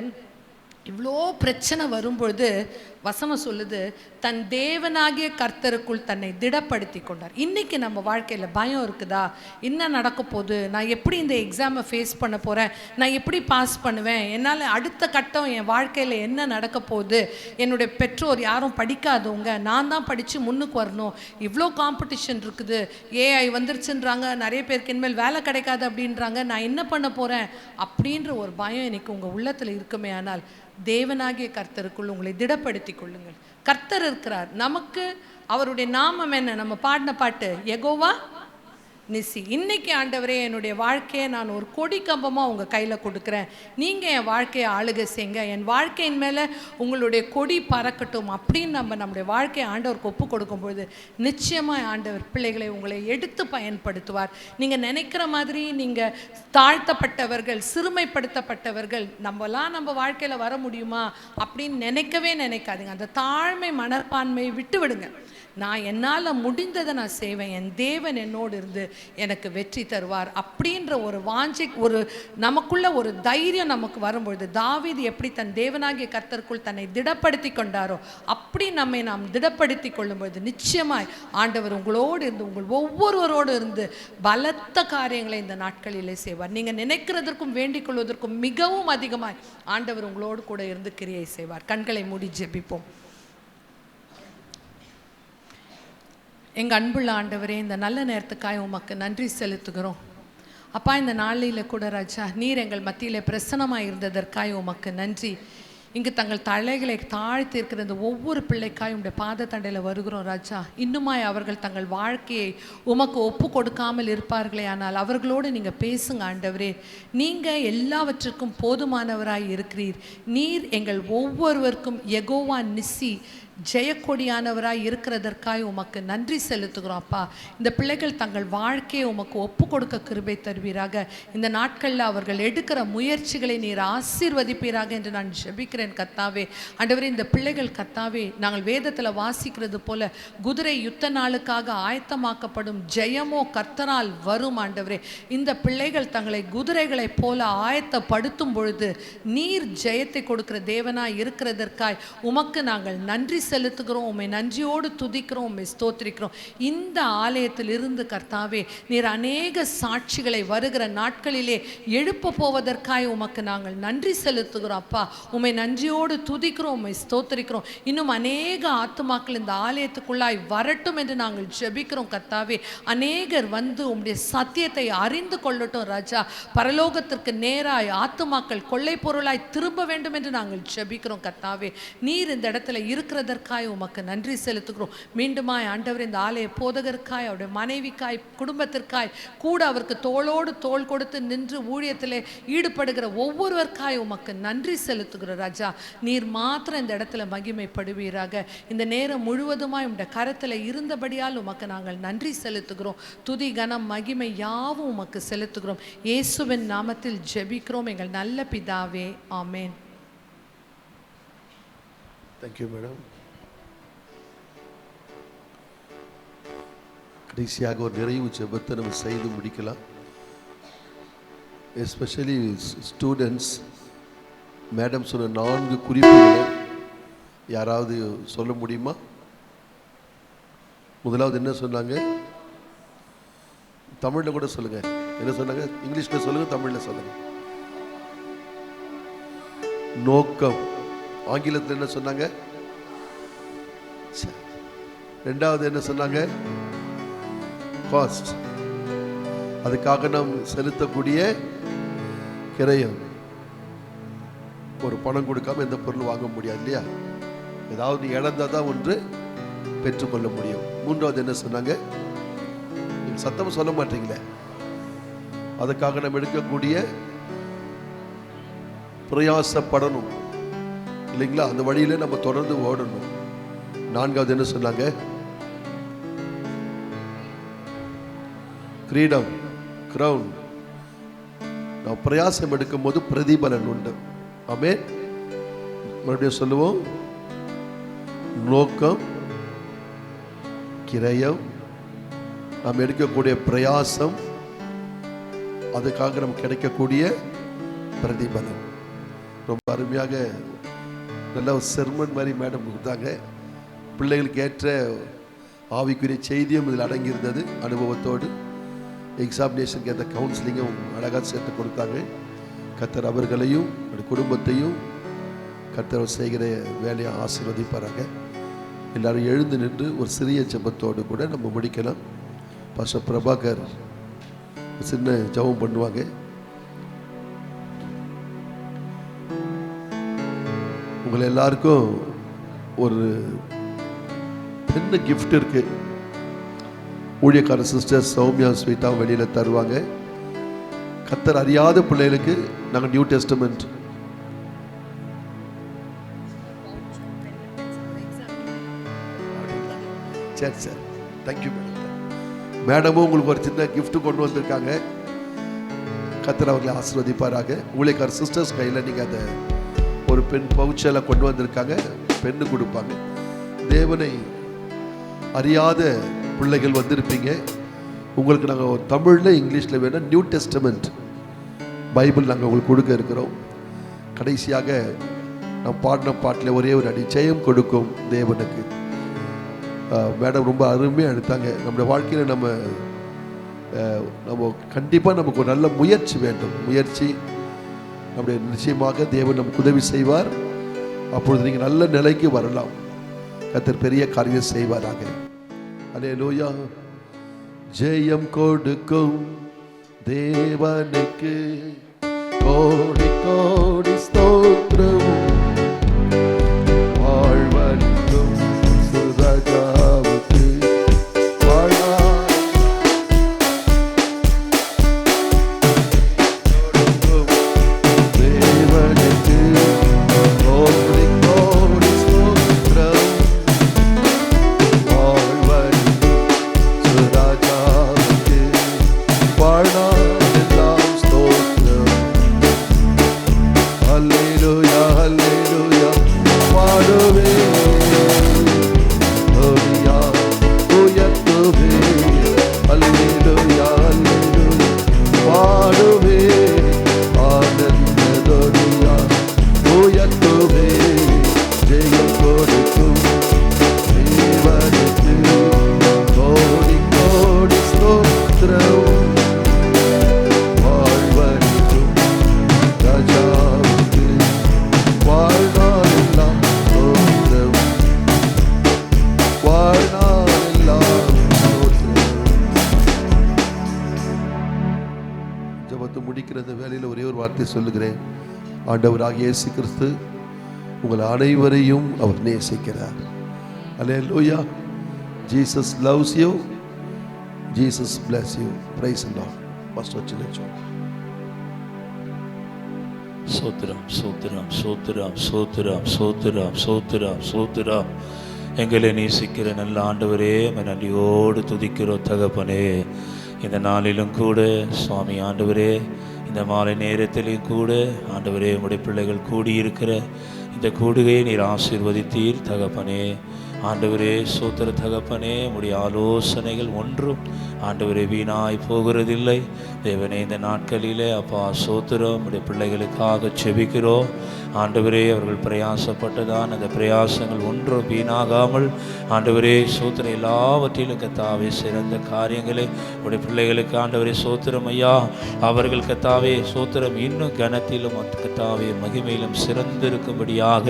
இவ்வளோ பிரச்சனை வரும்பொழுது வசனம் சொல்லுது, தன் தேவனாகிய கர்த்தருக்குள் தன்னை திடப்படுத்தி கொண்டார். இன்றைக்கி நம்ம வாழ்க்கையில் பயம் இருக்குதா? என்ன நடக்க போகுது? நான் எப்படி இந்த எக்ஸாமை ஃபேஸ் பண்ண போகிறேன்? நான் எப்படி பாஸ் பண்ணுவேன்? என்னால் அடுத்த கட்டம் என் வாழ்க்கையில் என்ன நடக்க போகுது? என்னுடைய பெற்றோர் யாரும் படிக்காதவங்க, நான் தான் படித்து முன்னுக்கு வரணும், இவ்வளோ காம்படிஷன் இருக்குது, ஏஐ வந்துருச்சுன்றாங்க, நிறைய பேருக்கு இனிமேல் வேலை கிடைக்காது அப்படின்றாங்க, நான் என்ன பண்ண போகிறேன் அப்படின்ற ஒரு பயம் இன்றைக்கி உங்கள் உள்ளத்தில் இருக்குமே ஆனால், தேவனாகிய கர்த்தருக்குள் உங்களை திடப்படுத்தி கொள்ளுங்கள். கர்த்தர் இருக்கிறார் நமக்கு. அவருடைய நாமம் என்ன? நம்ம பாடின பாட்டு யெகோவா நிசி. இன்னைக்கு ஆண்டவரே, என்னுடைய வாழ்க்கையை நான் ஒரு கொடி கம்பமாக உங்கள் கையில் கொடுக்குறேன், நீங்கள் என் வாழ்க்கையை ஆளுகை செய்யுங்க, என் வாழ்க்கையின் மேலே உங்களுடைய கொடி பறக்கட்டும் அப்படின்னு நம்முடைய வாழ்க்கையை ஆண்டவருக்கு ஒப்பு கொடுக்கும்பொழுது நிச்சயமாக ஆண்டவர் பிள்ளைகளை உங்களை எடுத்து பயன்படுத்துவார். நீங்கள் நினைக்கிற மாதிரி நீங்கள் தாழ்த்தப்பட்டவர்கள், சிறுமைப்படுத்தப்பட்டவர்கள், நம்ம வாழ்க்கையில் வர முடியுமா அப்படின்னு நினைக்கவே நினைக்காதீங்க. அந்த தாழ்மை மனப்பான்மையை விட்டு விடுங்க. நான் என்னால் முடிந்ததை நான் செய்வேன், என் தேவன் என்னோடு இருந்து எனக்கு வெற்றி தருவார் அப்படின்ற ஒரு வாஞ்சை, ஒரு நமக்குள்ள ஒரு தைரியம் நமக்கு வரும்பொழுது, தாவீது எப்படி தன் தேவனாகிய கர்த்தருக்குள் தன்னை திடப்படுத்தி கொண்டாரோ அப்படி நாம் திடப்படுத்தி கொள்ளும்பொழுது நிச்சயமாய் ஆண்டவர் உங்களோடு இருந்து, உங்கள் ஒவ்வொருவரோடு இருந்து பலத்த காரியங்களை இந்த நாட்களிலே செய்வார். நீங்கள் நினைக்கிறதற்கும் வேண்டிக் கொள்வதற்கும் மிகவும் அதிகமாய் ஆண்டவர் உங்களோடு கூட இருந்து கிரியை செய்வார். கண்களை மூடி ஜெபிப்போம். எங்கள் அன்புள்ள ஆண்டவரே, இந்த நல்ல நேரத்துக்காக உமக்கு நன்றி செலுத்துகிறோம். அப்பா, இந்த நாளில் கூட ராஜா நீர் எங்கள் மத்தியில் பிரசன்னமாக இருந்ததற்காக உமக்கு நன்றி. இங்கு தங்கள் தலைகளை தாழ்த்தி இருக்கிற இந்த ஒவ்வொரு பிள்ளைக்காய் உடைய பாத தண்டையில் வருகிறோம் ராஜா. இன்னுமாய் அவர்கள் தங்கள் வாழ்க்கையை உமக்கு ஒப்பு கொடுக்காமல் இருப்பார்களே, ஆனால் அவர்களோடு நீங்கள் பேசுங்க ஆண்டவரே. நீங்கள் எல்லாவற்றுக்கும் போதுமானவராய் இருக்கிறீர். நீர் எங்கள் ஒவ்வொருவருக்கும் யெகோவா நிசி ஜெயக்கொடியானவராய் இருக்கிறதற்காக உமக்கு நன்றி செலுத்துகிறோம் அப்பா. இந்த பிள்ளைகள் தங்கள் வாழ்க்கையை உமக்கு ஒப்பு கொடுக்க கிருபை தருவீராக. இந்த நாட்களில் அவர்கள் எடுக்கிற முயற்சிகளை நீர் ஆசீர்வதிப்பீராக என்று நான் ஜெபிக்கிறேன் கர்த்தாவே. ஆண்டவரே, இந்த பிள்ளைகள் கர்த்தாவே, நாங்கள் வேதத்தில் வாசிக்கிறது போல குதிரை யுத்த நாளுக்காக ஆயத்தமாக்கப்படும் ஜெயமோ கர்த்தரால் வரும். ஆண்டவரே, இந்த பிள்ளைகள் தங்களை குதிரைகளைப் போல ஆயத்தப்படுத்தும் பொழுது நீர் ஜெயத்தை கொடுக்கிற தேவனாய் இருக்கிறதற்காய் உமக்கு நாங்கள் நன்றி செலுத்துகிறோம். உம்மை நன்றியோடு துதிக்கிறோம், உம்மை ஸ்தோத்திரிக்கிறோம். இந்த ஆலயத்தில் இருந்து கர்த்தாவே நீர் அநேக சாட்சிகளை வருகிற நாட்களிலே எழுப்ப போவதற்காக உமக்கு நாங்கள் நன்றி செலுத்துகிறோம் அப்பா. உம்மை நன்றியோடு துதிக்கிறோம், உம்மை ஸ்தோத்திரிக்கிறோம். இன்னும் அநேக ஆத்துமாக்கள் இந்த ஆலயத்துக்குள்ளாய் வரட்டும் என்று நாங்கள் ஜெபிக்கிறோம் கர்த்தாவே. அநேகர் வந்து உம்முடைய சத்தியத்தை அறிந்து கொள்ளட்டும் ராஜா. பரலோகத்திற்கு நேராய் ஆத்துமாக்கள் கொள்ளை பொருளாய் திரும்ப வேண்டும் என்று நாங்கள் ஜெபிக்கிறோம் கர்த்தாவே. நீர் இந்த இடத்துல இருக்கிறதற்காய் உமக்கு நன்றி செலுத்துகிறோம். மீண்டுமாய் ஆண்டவர் இந்த ஆலய போதகருக்காய், அவருடைய மனைவிக்காய், குடும்பத்திற்காய் கூட அவருக்கு தோளோடு தோள் கொடுத்து நின்று ஊழியத்திலே ஈடுபடுகிற ஒவ்வொருவருக்காய் உமக்கு நன்றி செலுத்துகிறோம் ராஜா. நீர் மாத்திரம் இந்த இடத்துல மகிமைப்படுவீராக. இந்த நேரம் முழுவதுமாய் உம்முடைய கரத்தில் இருந்தபடியால் உமக்கு நாங்கள் நன்றி செலுத்துகிறோம். துதி கனம் மகிமை யாவும் உமக்கு செலுத்துகிறோம். இயேசுவின் நாமத்தில் ஜெபிக்கிறோம் எங்கள் நல்ல பிதாவே, ஆமேன். Thank you madam. கடைசியாக ஒரு நிறைவு ஜெபத்தை நம்ம செய்து முடிக்கலாம். எஸ்பெஷலி ஸ்டூடெண்ட்ஸ், மேடம் சொன்ன 4 குறிப்புகளை யாராவது சொல்ல முடியுமா? முதலாவது என்ன சொன்னாங்க? தமிழில் கூட சொல்லுங்க. என்ன சொன்னாங்க? இங்கிலீஷில் சொல்லுங்க, தமிழில் சொல்லுங்க. நோக்கம். ஆங்கிலத்தில் என்ன சொன்னாங்க? ரெண்டாவது என்ன சொன்னாங்க? காஸ்ட். அதுக்காக நாம் செலுத்தக்கூடிய கிரயம். ஒரு பணம் கொடுக்காம எந்த பொருள் வாங்க முடியாது இல்லையா? ஏதாவது இழந்தால் தான் ஒன்று பெற்றுக்கொள்ள முடியும். மூன்றாவது என்ன சொன்னாங்க? நீங்கள் சத்தமாக சொல்ல மாட்டீங்களே. அதுக்காக நம்ம எடுக்கக்கூடிய பிரயாசப்படணும் இல்லைங்களா? அந்த வழியில நம்ம தொடர்ந்து ஓடணும். நான்காவது என்ன சொன்னாங்க? கிரீடம், கிரவுன். நாம் பிரயாசம் எடுக்கும் போது பிரதிபலன் உண்டு. ஆமென். மறுபடியும் சொல்லுவோம். நோக்கம், கிரயம், நாம் எடுக்கக்கூடிய பிரயாசம், அதுக்காக நமக்கு கிடைக்கக்கூடிய பிரதிபலன். ரொம்ப அருமையாக நல்ல ஒரு செர்மன் மாதிரி மேடம் கொடுத்தாங்க. பிள்ளைகளுக்கு ஏற்ற ஆவிக்குரிய செய்தியும் இதில் அடங்கியிருந்தது. அனுபவத்தோடு எக்ஸாமினேஷனுக்கு ஏற்ற கவுன்சிலிங்கும் அழகாக சேர்த்து கொடுத்தாங்க. கர்த்தர் அவர்களையும் குடும்பத்தையும் கர்த்தர் செய்கிற வேலையை ஆசீர்வதிப்பாராங்க. எல்லாரும் எழுந்து நின்று ஒரு சிறிய ஜெபத்தோடு கூட நம்ம முடிக்கலாம். பாஸ்டர் பிரபாகர் சின்ன ஜெபம் பண்ணுவாங்க. உங்களை எல்லாருக்கும் ஒரு பெண்ணு கிஃப்ட் இருக்கு. ஊழியக்கார சிஸ்டர் சௌமியா ஸ்வீட்டா வெளியில தருவாங்க. கர்த்தர் அறியாத பிள்ளைகளுக்கு நாங்கள் நியூ டெஸ்டமெண்ட் சரி சரி தேங்க்யூ மேடம். மேடமும் உங்களுக்கு ஒரு சின்ன கிஃப்ட் கொண்டு வந்திருக்காங்க. கர்த்தர் அவர்களை ஆசீர்வதிப்பாராக. ஊழியக்கார சிஸ்டர்ஸ் கையில் நீங்கள் அதை ஒரு பெண் பவுச்செல்லாம் கொண்டு வந்திருக்காங்க. பெண்ணு கொடுப்பாங்க. தேவனை அறியாத பிள்ளைகள் வந்திருப்பீங்க. உங்களுக்கு நாங்கள் தமிழில் இங்கிலீஷில் வேணும் நியூ டெஸ்டமெண்ட் பைபிள் நாங்கள் உங்களுக்கு கொடுக்க இருக்கிறோம். கடைசியாக நான் பாடின பாட்டில் ஒரே ஒரு அடி, ஜெயம் கொடுக்கும் தேவனுக்கு. மேடம் ரொம்ப அருமையாக எடுத்தாங்க. நம்முடைய வாழ்க்கையில் நம்ம கண்டிப்பாக நமக்கு ஒரு நல்ல முயற்சி வேண்டும். முயற்சி நம்முடைய நிச்சயமாக தேவன் நமக்கு உதவி செய்வார். அப்பொழுது நீங்கள் நல்ல நிலைக்கு வரலாம். கர்த்தர் பெரிய காரியம் செய்வாராக. அல்லேலூயா. ஜெயம் கொடுக்கும் தேவனுக்கு கோடி கோடி ஸ்தோத்திரம். வாழ்வளிக்கும் சுராஜாவுக்கு தேவனுக்கு கோடி கோடி ஸ்தோத்திரம். வாழ்வளிக்கும் சுராஜாவுக்கு வாழ்நாளெல்லாம் ஸ்தோத்திரம். அல்லேலூயா அல்லேலூயா பாடுவே ஓடியா உயர்த்துவே. அல்லேலூயா அல்லேலூயா பாடுவே ஆனந்ததோடியா உயர்த்துவே. ஜெயம் கொடுக்கும் தேவனுக்கு கோடி கோடி ஸ்தோத்திரம். வாழ்வளிக்கும் ராஜாவுக்கு வாழ்நாளெல்லாம் ஸ்தோத்திரம். வாழ்நாளெல்லாம் ஸ்தோத்திரம். ஜெபத்தை முடிக்கிற இந்த வேளையில் ஒரே ஒரு வார்த்தை சொல்லுகிறேன். ஆண்டவராகிய இயேசு கிறிஸ்து உங்கள் அனைவரையும் அவர் நேசிக்கிறார். அல்லேலூயா. Jesus loves you. Jesus bless you. Praise the Lord. Pastor Chilecho. சோத்திரம் சோத்திரம் சோத்திரம் சோத்திரம் சோத்திரம் சோத்திரம் சோத்திரம். எங்களை நேசிக்கிற நல்ல ஆண்டவரே, நன்றியோடு துதிக்கிறோம் தகப்பனே. இந்த நாளிலும் கூட சுவாமி ஆண்டவரே, இந்த மாலை நேரத்திலும் கூட ஆண்டவரே, உம்முடைய பிள்ளைகள் கூடியிருக்கிற இந்த கூடுகையை நீர் ஆசீர்வதித்தீர் தகப்பனே. ஆண்டவரே சோத்திர தகப்பனே, உம்முடைய ஆலோசனைகள் ஒன்றும் ஆண்டவரே வீணாய் போகிறதில்லை. தேவனே, இந்த நாட்களிலே அப்பா சோத்திரம், உம்முடைய பிள்ளைகளுக்காக செபிக்கிறோம் ஆண்டவரே. அவர்கள் பிரயாசப்பட்டதான் அந்த பிரயாசங்கள் ஒன்றும் வீணாகாமல் ஆண்டவரே சோத்திரம் எல்லாவற்றிலும் கத்தாவே சிறந்த காரியங்களை உடைய பிள்ளைகளுக்கு ஆண்டவரே சோத்திரம் ஐயா. அவர்கள் கத்தாவே சோத்திரம் இன்னும் கனத்திலும் கத்தாவே மகிமையிலும் சிறந்திருக்கும்படியாக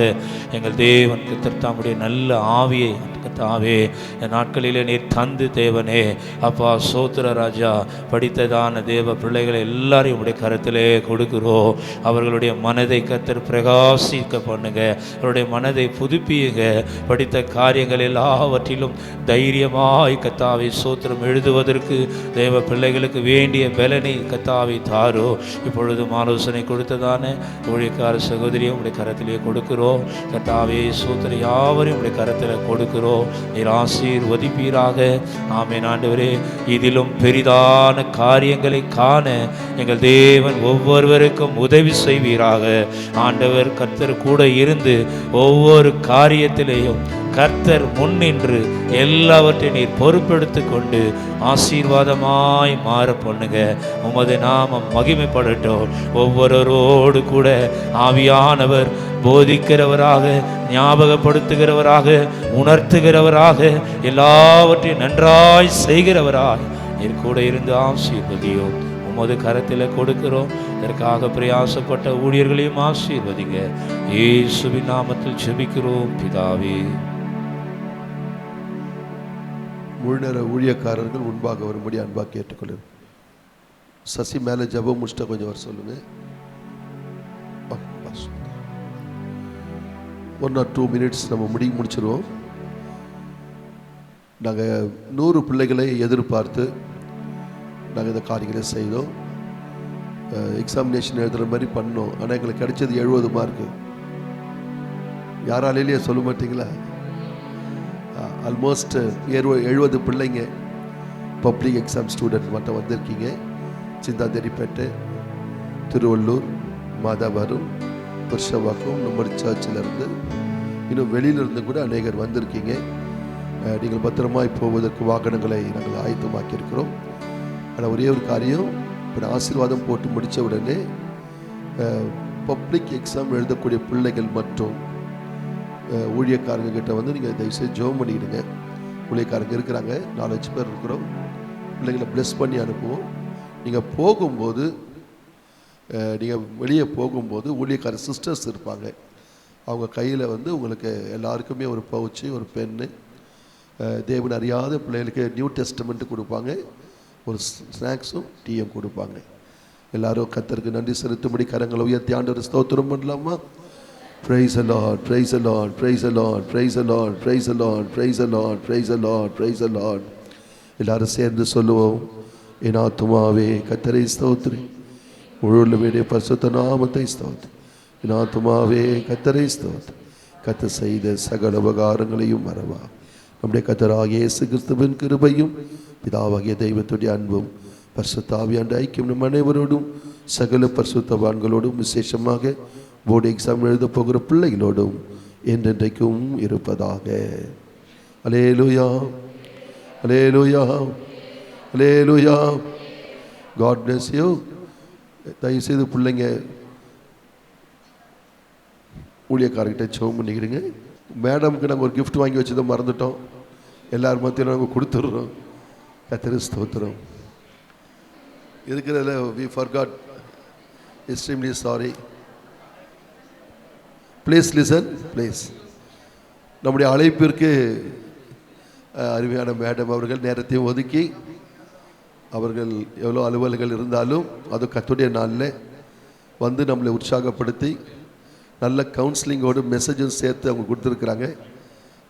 எங்கள் தேவன் கர்த்தருடைய நல்ல ஆவியை கத்தாவே இந்த நாட்களிலே நீர் தந்து தேவனே அப்பா சோத்திர ராஜா, படித்ததான தேவ பிள்ளைகளை எல்லாரையும் உடைய கருத்திலே கொடுக்கிறோம். அவர்களுடைய மனதை கர்த்தர் பிரகாசிக்க பண்ணுங்க, அவருடைய மனதை புதுப்பியுங்க. படித்த காரியங்கள் எல்லாவற்றிலும் தைரியமாய் கத்தாவை சோத்திரம் எழுதுவதற்கு தேவ பிள்ளைகளுக்கு வேண்டிய பலனை கத்தாவை தாரோ. இப்பொழுதும் ஆலோசனை கொடுத்ததான ஊழியக்கார சகோதரியும் உடைய கரத்திலே கொடுக்கிறோம். கத்தாவே சோத்திர யாவரையும் உடைய கரத்தில் கொடுக்கிறோம். நீர் ஆசீர்வதிப்பீராக. ஆமென் ஆண்டவரே. இதிலும் பெரிதான காரியங்களை காண எங்கள் தேவன் ஒவ்வொருவருக்கும் உதவி செய்வீராக. ஆண்டவர் கர்த்தர் கூட இருந்து ஒவ்வொரு காரியத்திலேயும் கர்த்தர் முன்னின்று எல்லாவற்றையும் நீர் பொறுப்பெடுத்து கொண்டு ஆசீர்வாதமாய் மாற பண்ணுங்க. உமது நாமம் மகிமைப்படட்டும். ஒவ்வொருவரோடு கூட ஆவியானவர் போதிக்கிறவராக, ஞாபகப்படுத்துகிறவராக, உணர்த்துகிறவராக, எல்லாவற்றையும் நன்றாய் செய்கிறவராய் நீர் கூட இருந்து ஆசீர்வதியும். உமது கரத்தில் கொடுக்கிறோம். இதற்காக பிரயாசப்பட்ட ஊழியர்களையும் ஆசீர்வதிங்க. இயேசுவின் நாமத்தில் ஜெபிக்கிறோம் பிதாவே. முழுநேர ஊழியக்காரர்கள் முன்பாக வரும்படி அன்பாக கேட்டுக்கொள்ளும். சசி மேலே ஜெபம் முடிச்சுட்ட கொஞ்சம் வர சொல்லுங்க. 1 or 2 minutes நம்ம முடிச்சிருவோம். நாங்கள் 100 பிள்ளைகளை எதிர்பார்த்து நாங்கள் இந்த காரியங்களை செய்தோம். எக்ஸாமினேஷன் எழுதுகிற மாதிரி பண்ணோம். ஆனால் எங்களுக்கு கிடைச்சது 70 மார்க்கு. யாராலேயே சொல்ல மாட்டீங்களா? ஆல்மோஸ்ட் 70 பிள்ளைங்க பப்ளிக் எக்ஸாம் ஸ்டூடெண்ட் மட்டும் வந்திருக்கீங்க. சிந்தாதிரிப்பேட்டை, திருவள்ளூர், மாதாவரம், புருஷவாக்கம், நம்ம சர்ச்சிலிருந்து இன்னும் வெளியிலிருந்து கூட அநேகர் வந்திருக்கீங்க. நீங்கள் பத்திரமாய் போவதற்கு வாகனங்களை நாங்கள் ஆயத்தமாக்கியிருக்கிறோம். ஆனால் ஒரே ஒரு காரியம், இப்போ ஆசீர்வாதம் போட்டு முடித்த உடனே பப்ளிக் எக்ஸாம் எழுதக்கூடிய பிள்ளைகள் மற்றும் ஊழியக்காரங்க கிட்ட வந்து நீங்கள் தயவுசெய்து ஜெபம் பண்ணிக்கிடுங்க. ஊழியக்காரங்க இருக்கிறாங்க, 4-5 பேர் இருக்கிறோம். பிள்ளைங்களை ப்ளெஸ் பண்ணி அனுப்புவோம். நீங்கள் போகும்போது, நீங்கள் வெளியே போகும்போது ஊழியக்கார சிஸ்டர்ஸ் இருப்பாங்க. அவங்க கையில் வந்து உங்களுக்கு எல்லாருக்குமே ஒரு பவுச்சு, ஒரு பென்னு, தேவன் அறியாத பிள்ளைகளுக்கு நியூ டெஸ்டமெண்ட்டு கொடுப்பாங்க, ஒரு ஸ்நாக்ஸும் டீயும் கொடுப்பாங்க. எல்லாரும் கர்த்தருக்கு நன்றி செலுத்தும்படி கரங்களை உயர்த்தி ஆண்டவர் ஸ்தோத்திரம் பண்ணலாமா? Praise the Lord, praise the Lord, praise the Lord, praise the Lord, praise the Lord, praise the Lord, praise the Lord, praise the Lord. எல்லாரும் சேர்ந்து சொல்லுவோம். என் ஆத்துமாவே கர்த்தரை ஸ்தோத்திரி, முழுவதுமே பரிசுத்த நாமத்தை ஸ்தோத்திரி. என் ஆத்துமாவே கர்த்தரை ஸ்தோத்திரி, கர்த்தர் செய்த சகல உபகாரங்களையும் மறவா. நம்முடைய கர்த்தராகிய இயேசு கிறிஸ்துவின் கிருபையும் பிதாவாகிய தெய்வத்துடைய அன்பும் பரிசுத்த ஆவியானவருடைய ஐக்கியம் நம் அனைவரோடும் சகல பரிசுத்தவான்களோடும் விசேஷமாக போர்டு எக்ஸாம் எழுத போகிற பிள்ளைகளோடும் என்றென்றைக்கும் இருப்பதாக. Hallelujah, hallelujah, hallelujah. God bless you. தயவுசெய்து பிள்ளைங்க ஊழியக்காரர்கிட்ட ஜெபம் பண்ணிக்கிறீங்க. மேடமுக்கு நாங்கள் ஒரு கிஃப்ட் வாங்கி வச்சதை மறந்துட்டோம், எல்லார் மத்தியிலும் நாங்கள் கொடுத்துட்றோம். கர்த்தருக்கு ஸ்தோத்திரம். இருக்கிறதுல we forgot, extremely sorry. Please listen, please. நம்முடைய அழைப்பிற்கு அருமையான மேடம் அவர்கள் நேரத்தையும் ஒதுக்கி, அவர்கள் எவ்வளோ அலுவல்கள் இருந்தாலும் அது கர்த்தருடைய நாளில் வந்து நம்மளை உற்சாகப்படுத்தி நல்ல கவுன்சிலிங்கோடு மெசேஜும் சேர்த்து அவங்க கொடுத்துருக்குறாங்க.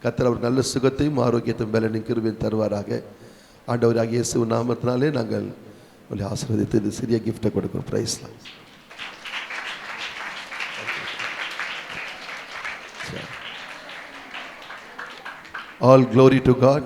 கர்த்தர் அவர் நல்ல சுகத்தையும் ஆரோக்கியத்தையும் பலனையும் கிருபையும் தருவாராக. ஆண்டவராகிய இயேசு நாமத்தினாலே நாங்கள் உங்களை ஆசீர்வதித்து இது சிறிய கிஃப்ட்டை கொடுக்குறோம். பிரைஸ்லாம். All glory to God.